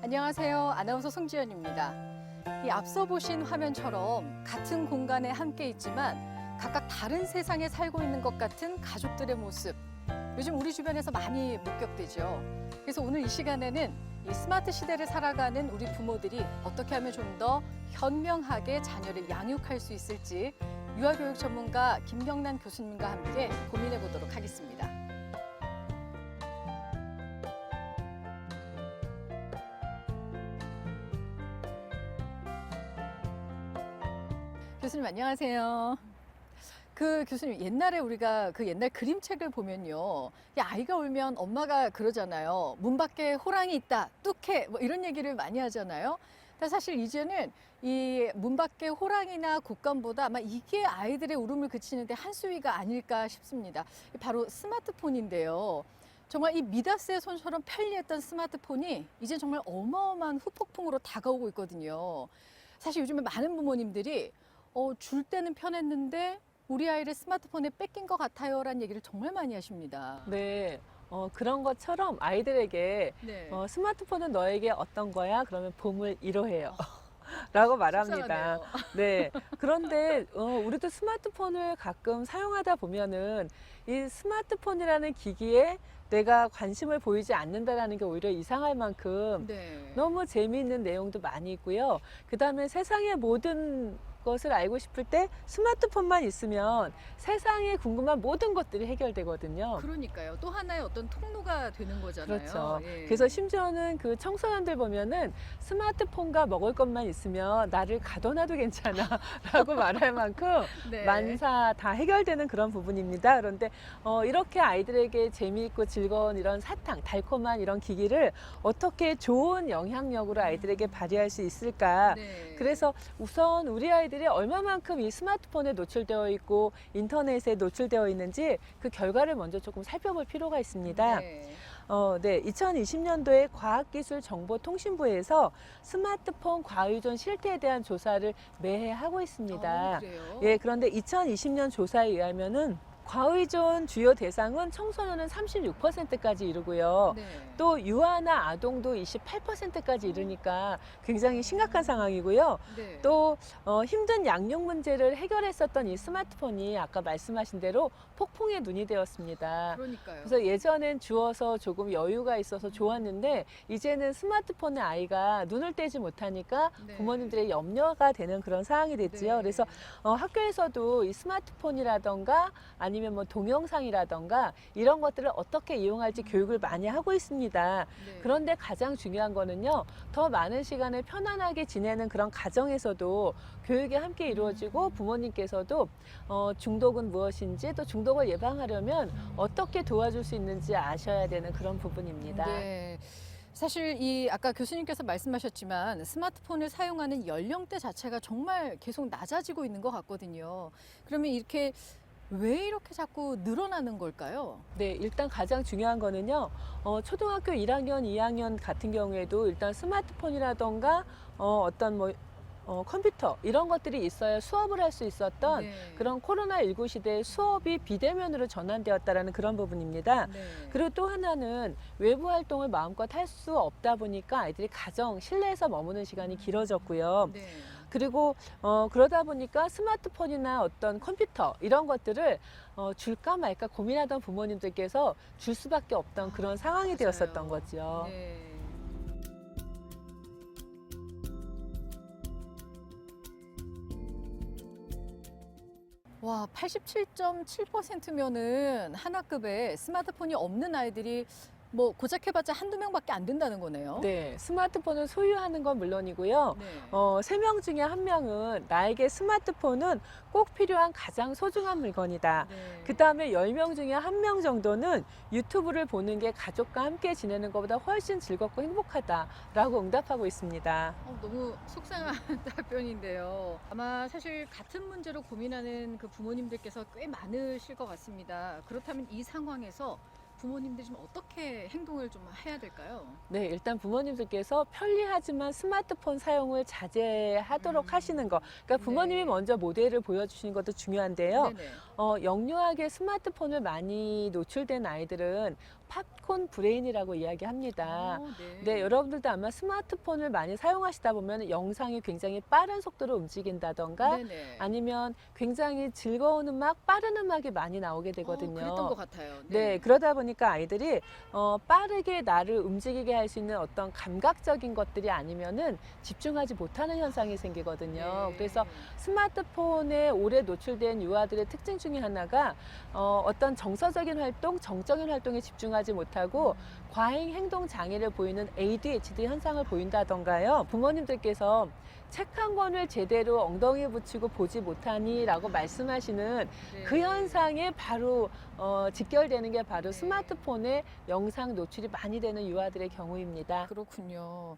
안녕하세요. 아나운서 송지연입니다. 이 앞서 보신 화면처럼 같은 공간에 함께 있지만 각각 다른 세상에 살고 있는 것 같은 가족들의 모습. 요즘 우리 주변에서 많이 목격되죠. 그래서 오늘 이 시간에는 이 스마트 시대를 살아가는 우리 부모들이 어떻게 하면 좀 더 현명하게 자녀를 양육할 수 있을지 유아교육 전문가 김경란 교수님과 함께 고민해 보도록 하겠습니다. 교수님 안녕하세요. 그 교수님, 옛날에 우리가 그 옛날 그림책을 보면요. 이 아이가 울면 엄마가 그러잖아요. 문 밖에 호랑이 있다, 뚝해, 뭐 이런 얘기를 많이 하잖아요. 근데 사실 이제는 이 문 밖에 호랑이나 곶감보다 아마 이게 아이들의 울음을 그치는데 한 수위가 아닐까 싶습니다. 바로 스마트폰인데요. 정말 이 미다스의 손처럼 편리했던 스마트폰이 이제 정말 어마어마한 후폭풍으로 다가오고 있거든요. 사실 요즘에 많은 부모님들이 줄 때는 편했는데 우리 아이를 스마트폰에 뺏긴 것 같아요라는 얘기를 정말 많이 하십니다. 네. 그런 것처럼 아이들에게 네. 스마트폰은 너에게 어떤 거야? 그러면 봄을 이로해요. 라고 말합니다. 속상하네요. 네. 그런데 우리도 스마트폰을 가끔 사용하다 보면은 이 스마트폰이라는 기기에 내가 관심을 보이지 않는다라는 게 오히려 이상할 만큼 네. 너무 재미있는 내용도 많이 있고요. 그다음에 세상의 모든 것을 알고 싶을 때 스마트폰만 있으면 세상에 궁금한 모든 것들이 해결되거든요. 그러니까요. 또 하나의 어떤 통로가 되는 거잖아요. 그렇죠. 예. 그래서 심지어는 그 청소년들 보면은 스마트폰과 먹을 것만 있으면 나를 가둬놔도 괜찮아 라고 말할 만큼 네. 만사 다 해결되는 그런 부분입니다. 그런데 이렇게 아이들에게 재미있고 즐거운 이런 사탕, 달콤한 이런 기기를 어떻게 좋은 영향력으로 아이들에게 발휘할 수 있을까? 네. 그래서 우선 우리 아이들이 얼마만큼 이 스마트폰에 노출되어 있고 인터넷에 노출되어 있는지 그 결과를 먼저 조금 살펴볼 필요가 있습니다. 네. 네, 2020년도에 과학기술정보통신부에서 스마트폰 과의존 실태에 대한 조사를 매해 하고 있습니다. 그래요? 예, 그런데 2020년 조사에 의하면은 과의존 주요 대상은 청소년은 36%까지 이르고요. 네. 또 유아나 아동도 28%까지 이르니까 굉장히 심각한 상황이고요. 네. 또 힘든 양육 문제를 해결했었던 이 스마트폰이 아까 말씀하신 대로 폭풍의 눈이 되었습니다. 그러니까요. 그래서 예전엔 주어서 조금 여유가 있어서 좋았는데 이제는 스마트폰에 아이가 눈을 떼지 못하니까 네. 부모님들의 염려가 되는 그런 상황이 됐지요. 네. 그래서 학교에서도 이 스마트폰이라던가 아니면 뭐 동영상이라던가 이런 것들을 어떻게 이용할지 교육을 많이 하고 있습니다. 네. 그런데 가장 중요한 거는요, 더 많은 시간을 편안하게 지내는 그런 가정에서도 교육이 함께 이루어지고 부모님께서도 중독은 무엇인지 또 중독을 예방하려면 어떻게 도와줄 수 있는지 아셔야 되는 그런 부분입니다. 네. 사실 이 아까 교수님께서 말씀하셨지만 스마트폰을 사용하는 연령대 자체가 정말 계속 낮아지고 있는 것 같거든요. 그러면 이렇게 왜 이렇게 자꾸 늘어나는 걸까요? 네, 일단 가장 중요한 거는요, 초등학교 1학년, 2학년 같은 경우에도 일단 스마트폰이라던가 어떤 뭐 컴퓨터 이런 것들이 있어야 수업을 할 수 있었던 네. 그런 코로나19 시대에 수업이 비대면으로 전환되었다라는 그런 부분입니다. 네. 그리고 또 하나는 외부 활동을 마음껏 할 수 없다 보니까 아이들이 가정, 실내에서 머무는 시간이 길어졌고요. 네. 그리고 그러다 보니까 스마트폰이나 어떤 컴퓨터 이런 것들을 줄까 말까 고민하던 부모님들께서 줄 수밖에 없던 그런 상황이 맞아요. 되었었던 거죠. 네. 와, 87.7%면은 한 학급에 스마트폰이 없는 아이들이 뭐 고작 해봤자 한두 명밖에 안 된다는 거네요. 네, 스마트폰을 소유하는 건 물론이고요. 네. 3명 중에 1명은 나에게 스마트폰은 꼭 필요한 가장 소중한 물건이다. 네. 그 다음에 10명 중에 1명 정도는 유튜브를 보는 게 가족과 함께 지내는 것보다 훨씬 즐겁고 행복하다라고 응답하고 있습니다. 너무 속상한 답변인데요. 아마 사실 같은 문제로 고민하는 그 부모님들께서 꽤 많으실 것 같습니다. 그렇다면 이 상황에서 부모님들이 좀 어떻게 행동을 좀 해야 될까요? 네, 일단 부모님들께서 편리하지만 스마트폰 사용을 자제하도록 하시는 거. 그러니까 부모님이 네. 먼저 모델을 보여주시는 것도 중요한데요. 네네. 영유아게 스마트폰을 많이 노출된 아이들은 팝콘 브레인이라고 이야기합니다. 네, 여러분들도 아마 스마트폰을 많이 사용하시다 보면 영상이 굉장히 빠른 속도로 움직인다던가 네네. 아니면 굉장히 즐거운 음악, 빠른 음악이 많이 나오게 되거든요. 그랬던 것 같아요. 네, 그러다 보니까 아이들이 빠르게 나를 움직이게 할 수 있는 어떤 감각적인 것들이 아니면은 집중하지 못하는 현상이 생기거든요. 네. 그래서 스마트폰에 오래 노출된 유아들의 특징 중에 하나가 어떤 정서적인 활동, 정적인 활동에 집중하지 집중하지 못하고 과잉 행동 장애를 보이는 ADHD 현상을 보인다던가요. 부모님들께서 책 한 권을 제대로 엉덩이에 붙이고 보지 못하니 라고 말씀하시는 그 현상에 바로 직결되는 게 바로 스마트폰에 영상 노출이 많이 되는 유아들의 경우입니다. 그렇군요.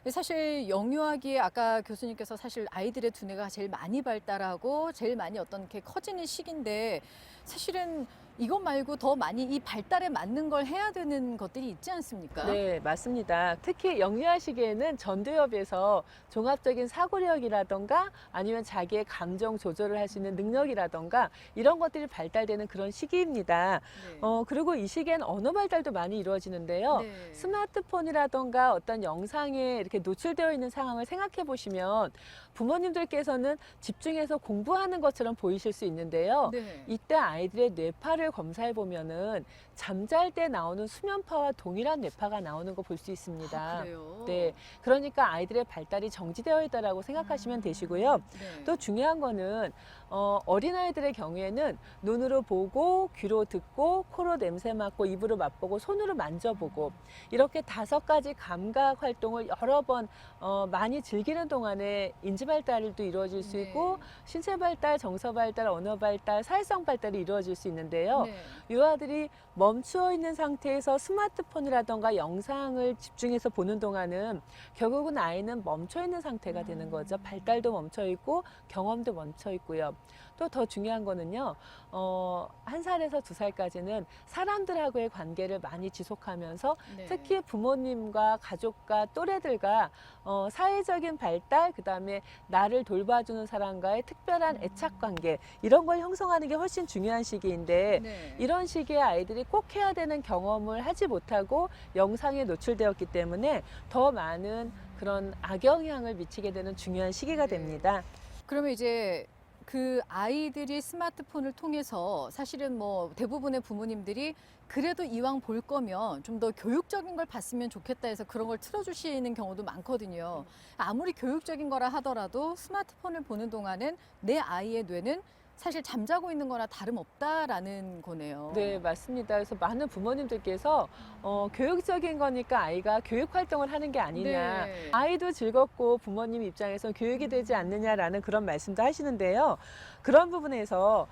사실 영유아기에 아까 교수님께서 사실 아이들의 두뇌가 제일 많이 발달하고 제일 많이 어떤 이렇게 커지는 시기인데 사실은 이것 말고 더 많이 이 발달에 맞는 걸 해야 되는 것들이 있지 않습니까? 네, 맞습니다. 특히 영유아 시기에는 전두엽에서 종합적인 사고력이라던가 아니면 자기의 감정 조절을 할 수 있는 능력이라던가 이런 것들이 발달되는 그런 시기입니다. 네. 그리고 이 시기엔 언어 발달도 많이 이루어지는데요. 네. 스마트폰이라던가 어떤 영상에 이렇게 노출되어 있는 상황을 생각해 보시면 부모님들께서는 집중해서 공부하는 것처럼 보이실 수 있는데요. 네. 이때 아이들의 뇌파를 검사해 보면은 잠잘 때 나오는 수면파와 동일한 뇌파가 나오는 거 볼 수 있습니다. 아, 그래요? 네, 그러니까 아이들의 발달이 정지되어 있다라고 생각하시면 되시고요. 네. 또 중요한 거는 어린아이들의 경우에는 눈으로 보고 귀로 듣고 코로 냄새 맡고 입으로 맛보고 손으로 만져보고 이렇게 5가지 감각 활동을 여러 번 많이 즐기는 동안에 인지 발달도 이루어질 수 있고 신체 발달, 정서 발달, 언어 발달, 사회성 발달이 이루어질 수 있는데요. 네. 유아들이 멈추어 있는 상태에서 스마트폰이라던가 영상을 집중해서 보는 동안은 결국은 아이는 멈춰 있는 상태가 되는 거죠. 발달도 멈춰 있고 경험도 멈춰 있고요. 또 더 중요한 거는요, 1살에서 2살까지는 사람들하고의 관계를 많이 지속하면서 네. 특히 부모님과 가족과 또래들과 사회적인 발달, 그다음에 나를 돌봐주는 사람과의 특별한 애착 관계 이런 걸 형성하는 게 훨씬 중요한 시기인데 네. 이런 시기에 아이들이 꼭 해야 되는 경험을 하지 못하고 영상에 노출되었기 때문에 더 많은 그런 악영향을 미치게 되는 중요한 시기가 네. 됩니다. 그러면 이제 그 아이들이 스마트폰을 통해서 사실은 뭐 대부분의 부모님들이 그래도 이왕 볼 거면 좀 더 교육적인 걸 봤으면 좋겠다 해서 그런 걸 틀어주시는 경우도 많거든요. 아무리 교육적인 거라 하더라도 스마트폰을 보는 동안은 내 아이의 뇌는 사실 잠자고 있는 거나 다름없다라는 거네요. 네, 맞습니다. 그래서 많은 부모님들께서 교육적인 거니까 아이가 교육 활동을 하는 게 아니냐. 네. 아이도 즐겁고 부모님 입장에서 교육이 되지 않느냐라는 그런 말씀도 하시는데요. 그런 부분에서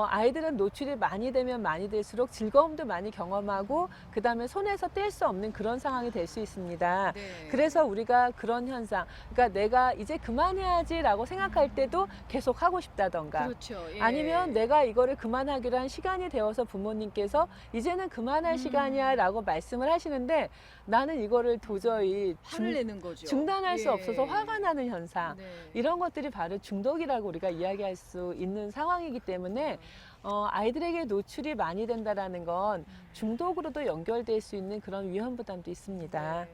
아이들은 노출이 많이 되면 많이 될수록 즐거움도 많이 경험하고 그다음에 손에서 뗄 수 없는 그런 상황이 될 수 있습니다. 네. 그래서 우리가 그런 현상, 그러니까 내가 이제 그만해야지라고 생각할 때도 계속 하고 싶다던가 그렇죠. 예. 아니면 내가 이거를 그만하기로 한 시간이 되어서 부모님께서 이제는 그만할 시간이야 라고 말씀을 하시는데 나는 이거를 도저히 화를 내는 거죠. 중단할 수 예. 없어서 화가 나는 현상 네. 이런 것들이 바로 중독이라고 우리가 이야기할 수 있는 상황이기 때문에 아이들에게 노출이 많이 된다라는 건 중독으로도 연결될 수 있는 그런 위험 부담도 있습니다. 네.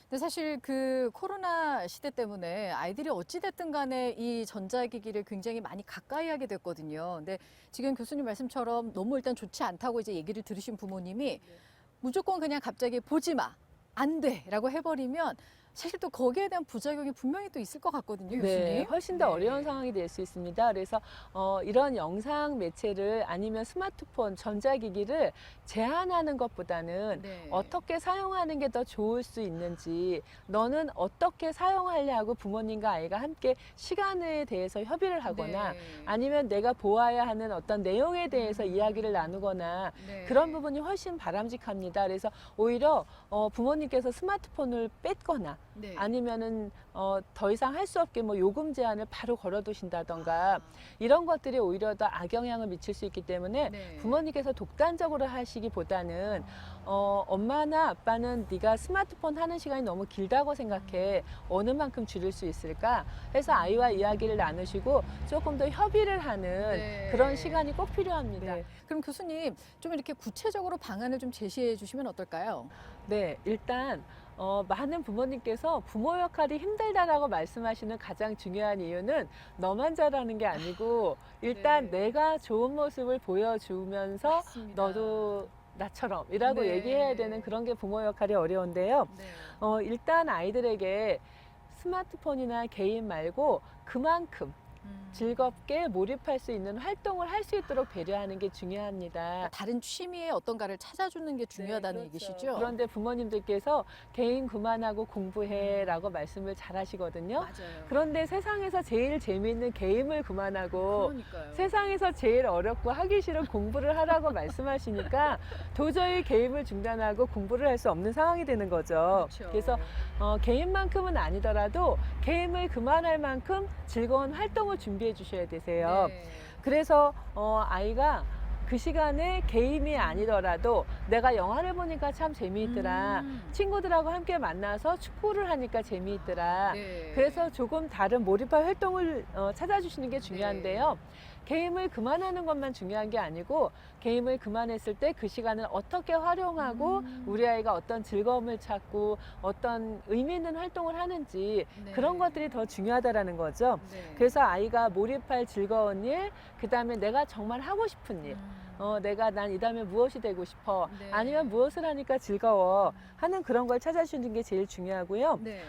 근데 사실 그 코로나 시대 때문에 아이들이 어찌됐든 간에 이 전자기기를 굉장히 많이 가까이 하게 됐거든요. 근데 지금 교수님 말씀처럼 너무 일단 좋지 않다고 이제 얘기를 들으신 부모님이 무조건 그냥 갑자기 보지 마, 안 돼 라고 해버리면 사실 또 거기에 대한 부작용이 분명히 또 있을 것 같거든요, 교수님. 네, 훨씬 더 네. 어려운 상황이 될 수 있습니다. 그래서 이런 영상 매체를 아니면 스마트폰, 전자기기를 제한하는 것보다는 네. 어떻게 사용하는 게 더 좋을 수 있는지, 너는 어떻게 사용하려고 부모님과 아이가 함께 시간에 대해서 협의를 하거나 네. 아니면 내가 보아야 하는 어떤 내용에 대해서 이야기를 나누거나 네. 그런 부분이 훨씬 바람직합니다. 그래서 오히려 부모님께서 스마트폰을 뺐거나 네. 아니면은 더 이상 할 수 없게 뭐 요금 제한을 바로 걸어두신다던가 이런 것들이 오히려 더 악영향을 미칠 수 있기 때문에 네. 부모님께서 독단적으로 하시기보다는 엄마나 아빠는 네가 스마트폰 하는 시간이 너무 길다고 생각해 어느 만큼 줄일 수 있을까 해서 아이와 이야기를 나누시고 조금 더 협의를 하는 네. 그런 시간이 꼭 필요합니다. 네. 그럼 교수님 좀 이렇게 구체적으로 방안을 좀 제시해 주시면 어떨까요? 네, 일단 많은 부모님께서 부모 역할이 힘들다라고 말씀하시는 가장 중요한 이유는 너만 잘하는 게 아니고 일단 네. 내가 좋은 모습을 보여주면서 맞습니다. 너도 나처럼이라고 네. 얘기해야 되는 그런 게 부모 역할이 어려운데요. 네. 일단 아이들에게 스마트폰이나 게임 말고 그만큼 즐겁게 몰입할 수 있는 활동을 할 수 있도록 배려하는 게 중요합니다. 다른 취미에 어떤가를 찾아주는 게 중요하다는 네, 그렇죠. 얘기시죠? 그런데 부모님들께서 개인 그만하고 공부해라고 말씀을 잘 하시거든요. 맞아요. 그런데 세상에서 제일 재미있는 게임을 그만하고 그러니까요. 세상에서 제일 어렵고 하기 싫은 공부를 하라고 말씀하시니까 도저히 게임을 중단하고 공부를 할 수 없는 상황이 되는 거죠. 그렇죠. 그래서 게임만큼은 아니더라도 게임을 그만할 만큼 즐거운 활동을 준비해 주셔야 되세요. 네. 그래서 아이가 그 시간에 게임이 아니더라도 내가 영화를 보니까 참 재미있더라. 친구들하고 함께 만나서 축구를 하니까 재미있더라. 네. 그래서 조금 다른 몰입할 활동을 찾아주시는 게 중요한데요. 게임을 그만하는 것만 중요한 게 아니고 게임을 그만했을 때 그 시간을 어떻게 활용하고 우리 아이가 어떤 즐거움을 찾고 어떤 의미 있는 활동을 하는지 네. 그런 것들이 더 중요하다라는 거죠. 네. 그래서 아이가 몰입할 즐거운 일, 그 다음에 내가 정말 하고 싶은 일, 내가 난 이 다음에 무엇이 되고 싶어, 네. 아니면 무엇을 하니까 즐거워 하는 그런 걸 찾아주는 게 제일 중요하고요. 네.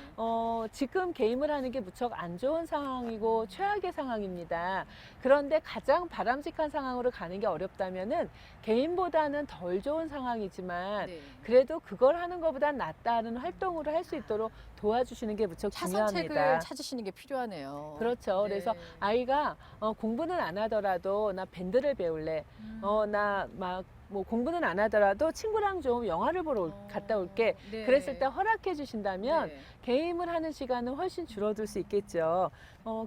지금 게임을 하는 게 무척 안 좋은 상황이고 최악의 상황입니다. 그런데 가장 바람직한 상황으로 가는 게 어렵다면은 게임보다는 덜 좋은 상황이지만 네. 그래도 그걸 하는 것보단 낫다는 활동으로 할 수 있도록 도와주시는 게 무척 차선책을 중요합니다. 찾으시는 게 필요하네요. 그렇죠. 네. 그래서 아이가 공부는 안 하더라도 나 밴드를 배울래. 나 막 뭐 공부는 안 하더라도 친구랑 좀 영화를 보러 갔다 올게. 네. 그랬을 때 허락해 주신다면 네. 게임을 하는 시간은 훨씬 줄어들 수 있겠죠.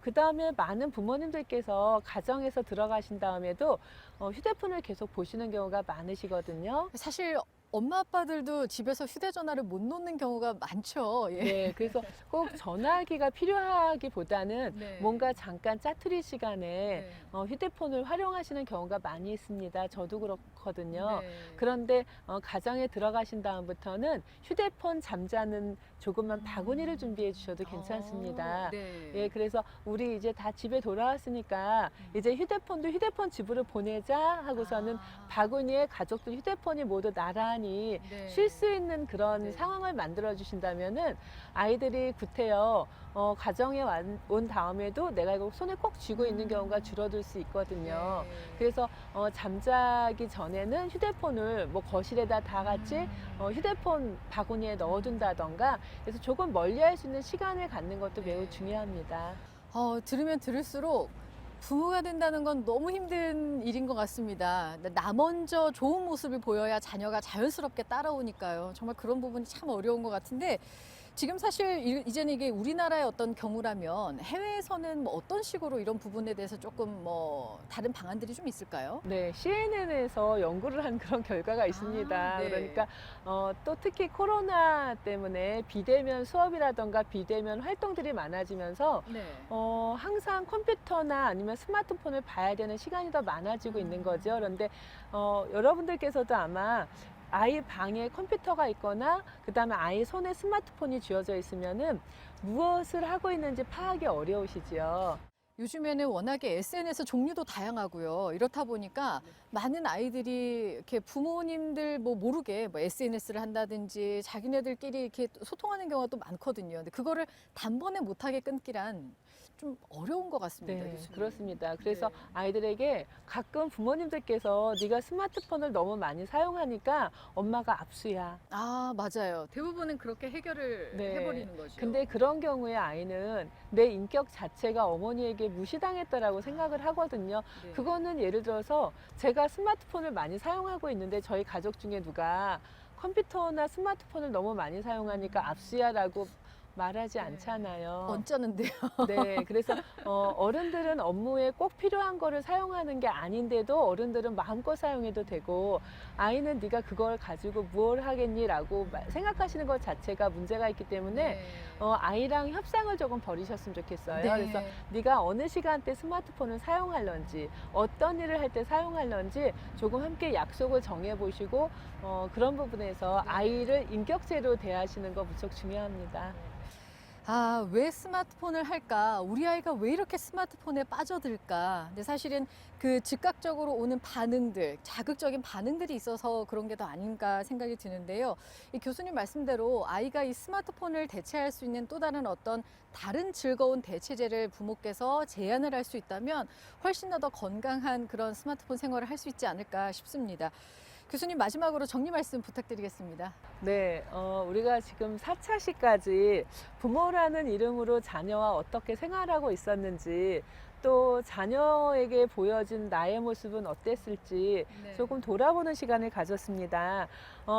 그 다음에 많은 부모님들께서 가정에서 들어가신 다음에도 휴대폰을 계속 보시는 경우가 많으시거든요. 사실 엄마 아빠들도 집에서 휴대전화를 못 놓는 경우가 많죠. 예. 네, 그래서 꼭 전화기가 필요하기보다는 네. 뭔가 잠깐 짜투리 시간에 네. 휴대폰을 활용하시는 경우가 많이 있습니다. 저도 그렇거든요. 네. 그런데 가정에 들어가신 다음부터는 휴대폰 잠자는 조그만 바구니를 준비해 주셔도 괜찮습니다. 네. 예, 그래서 우리 이제 다 집에 돌아왔으니까 이제 휴대폰 집으로 보내자 하고서는 바구니에 가족들 휴대폰이 모두 나란히 네. 쉴 수 있는 그런 네. 상황을 만들어 주신다면은 아이들이 구태여 가정에 온 다음에도 내가 이거 손에 꼭 쥐고 있는 경우가 줄어들 수 있거든요. 네. 그래서 잠자기 전에는 휴대폰을 뭐 거실에다 다 같이 휴대폰 바구니에 넣어둔다던가 그래서 조금 멀리할 수 있는 시간을 갖는 것도 매우 중요합니다. 들으면 들을수록 부모가 된다는 건 너무 힘든 일인 것 같습니다. 나 먼저 좋은 모습을 보여야 자녀가 자연스럽게 따라오니까요. 정말 그런 부분이 참 어려운 것 같은데 지금 사실 이제는 이게 우리나라의 어떤 경우라면 해외에서는 뭐 어떤 식으로 이런 부분에 대해서 조금 뭐 다른 방안들이 좀 있을까요? 네, CNN에서 연구를 한 그런 결과가 있습니다. 네. 그러니까 또 특히 코로나 때문에 비대면 수업이라던가 비대면 활동들이 많아지면서 네. 항상 컴퓨터나 아니면 스마트폰을 봐야 되는 시간이 더 많아지고 있는 거죠. 그런데 여러분들께서도 아마 아이 방에 컴퓨터가 있거나 그다음에 아이 손에 스마트폰이 쥐어져 있으면은 무엇을 하고 있는지 파악이 어려우시지요. 요즘에는 워낙에 SNS 종류도 다양하고요. 이렇다 보니까 많은 아이들이 이렇게 부모님들 뭐 모르게 뭐 SNS를 한다든지 자기네들끼리 이렇게 소통하는 경우가 또 많거든요. 근데 그거를 단번에 못하게 끊기란 좀 어려운 것 같습니다. 네, 교수님. 그렇습니다. 그래서 네. 아이들에게 가끔 부모님들께서 네가 스마트폰을 너무 많이 사용하니까 엄마가 압수야. 아, 맞아요. 대부분은 그렇게 해결을 네. 해버리는 거죠. 근데 그런 경우에 아이는 내 인격 자체가 어머니에게 무시당했다라고 생각을 하거든요. 네. 그거는 예를 들어서 제가 스마트폰을 많이 사용하고 있는데 저희 가족 중에 누가 컴퓨터나 스마트폰을 너무 많이 사용하니까 압수야라고 말하지 네. 않잖아요. 언짢은데요. 네, 그래서 어른들은 업무에 꼭 필요한 거를 사용하는 게 아닌데도 어른들은 마음껏 사용해도 되고 아이는 네가 그걸 가지고 뭘 하겠니라고 생각하시는 것 자체가 문제가 있기 때문에 네. 아이랑 협상을 조금 벌이셨으면 좋겠어요. 네. 그래서 네가 어느 시간대 스마트폰을 사용할런지 어떤 일을 할 때 사용할런지 조금 함께 약속을 정해 보시고 그런 부분에서 네. 아이를 인격체로 대하시는 거 무척 중요합니다. 아, 왜 스마트폰을 할까? 우리 아이가 왜 이렇게 스마트폰에 빠져들까? 근데 사실은 그 즉각적으로 오는 반응들, 자극적인 반응들이 있어서 그런 게 더 아닌가 생각이 드는데요. 이 교수님 말씀대로 아이가 이 스마트폰을 대체할 수 있는 또 다른 어떤 다른 즐거운 대체제를 부모께서 제안을 할 수 있다면 훨씬 더 건강한 그런 스마트폰 생활을 할 수 있지 않을까 싶습니다. 교수님 마지막으로 정리 말씀 부탁드리겠습니다. 네, 우리가 지금 4차시까지 부모라는 이름으로 자녀와 어떻게 생활하고 있었는지 또 자녀에게 보여진 나의 모습은 어땠을지 네. 조금 돌아보는 시간을 가졌습니다.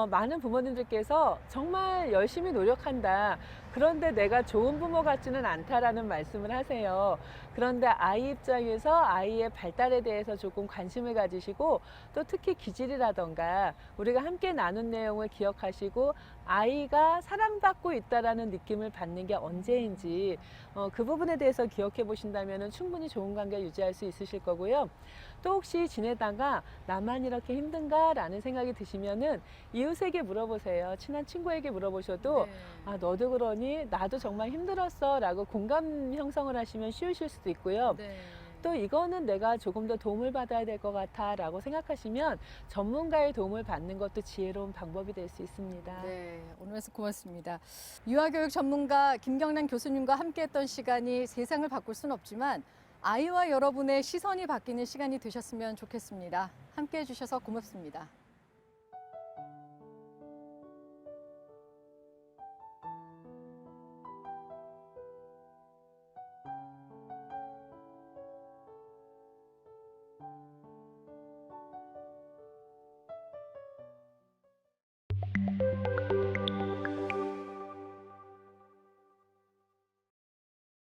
많은 부모님들께서 정말 열심히 노력한다. 그런데 내가 좋은 부모 같지는 않다라는 말씀을 하세요. 그런데 아이 입장에서 아이의 발달에 대해서 조금 관심을 가지시고 또 특히 기질이라던가 우리가 함께 나눈 내용을 기억하시고 아이가 사랑받고 있다라는 느낌을 받는 게 언제인지 그 부분에 대해서 기억해 보신다면 충분히 좋은 관계 유지할 수 있으실 거고요. 또 혹시 지내다가 나만 이렇게 힘든가 라는 생각이 드시면은 이웃에게 물어보세요. 친한 친구에게 물어보셔도 네. 아, 너도 그러니 나도 정말 힘들었어 라고 공감 형성을 하시면 쉬우실 수도 있고요. 네. 또 이거는 내가 조금 더 도움을 받아야 될 것 같아 라고 생각하시면 전문가의 도움을 받는 것도 지혜로운 방법이 될 수 있습니다. 네, 오늘 말씀 고맙습니다. 유아교육 전문가 김경란 교수님과 함께했던 시간이 세상을 바꿀 수는 없지만 아이와 여러분의 시선이 바뀌는 시간이 되셨으면 좋겠습니다. 함께해 주셔서 고맙습니다.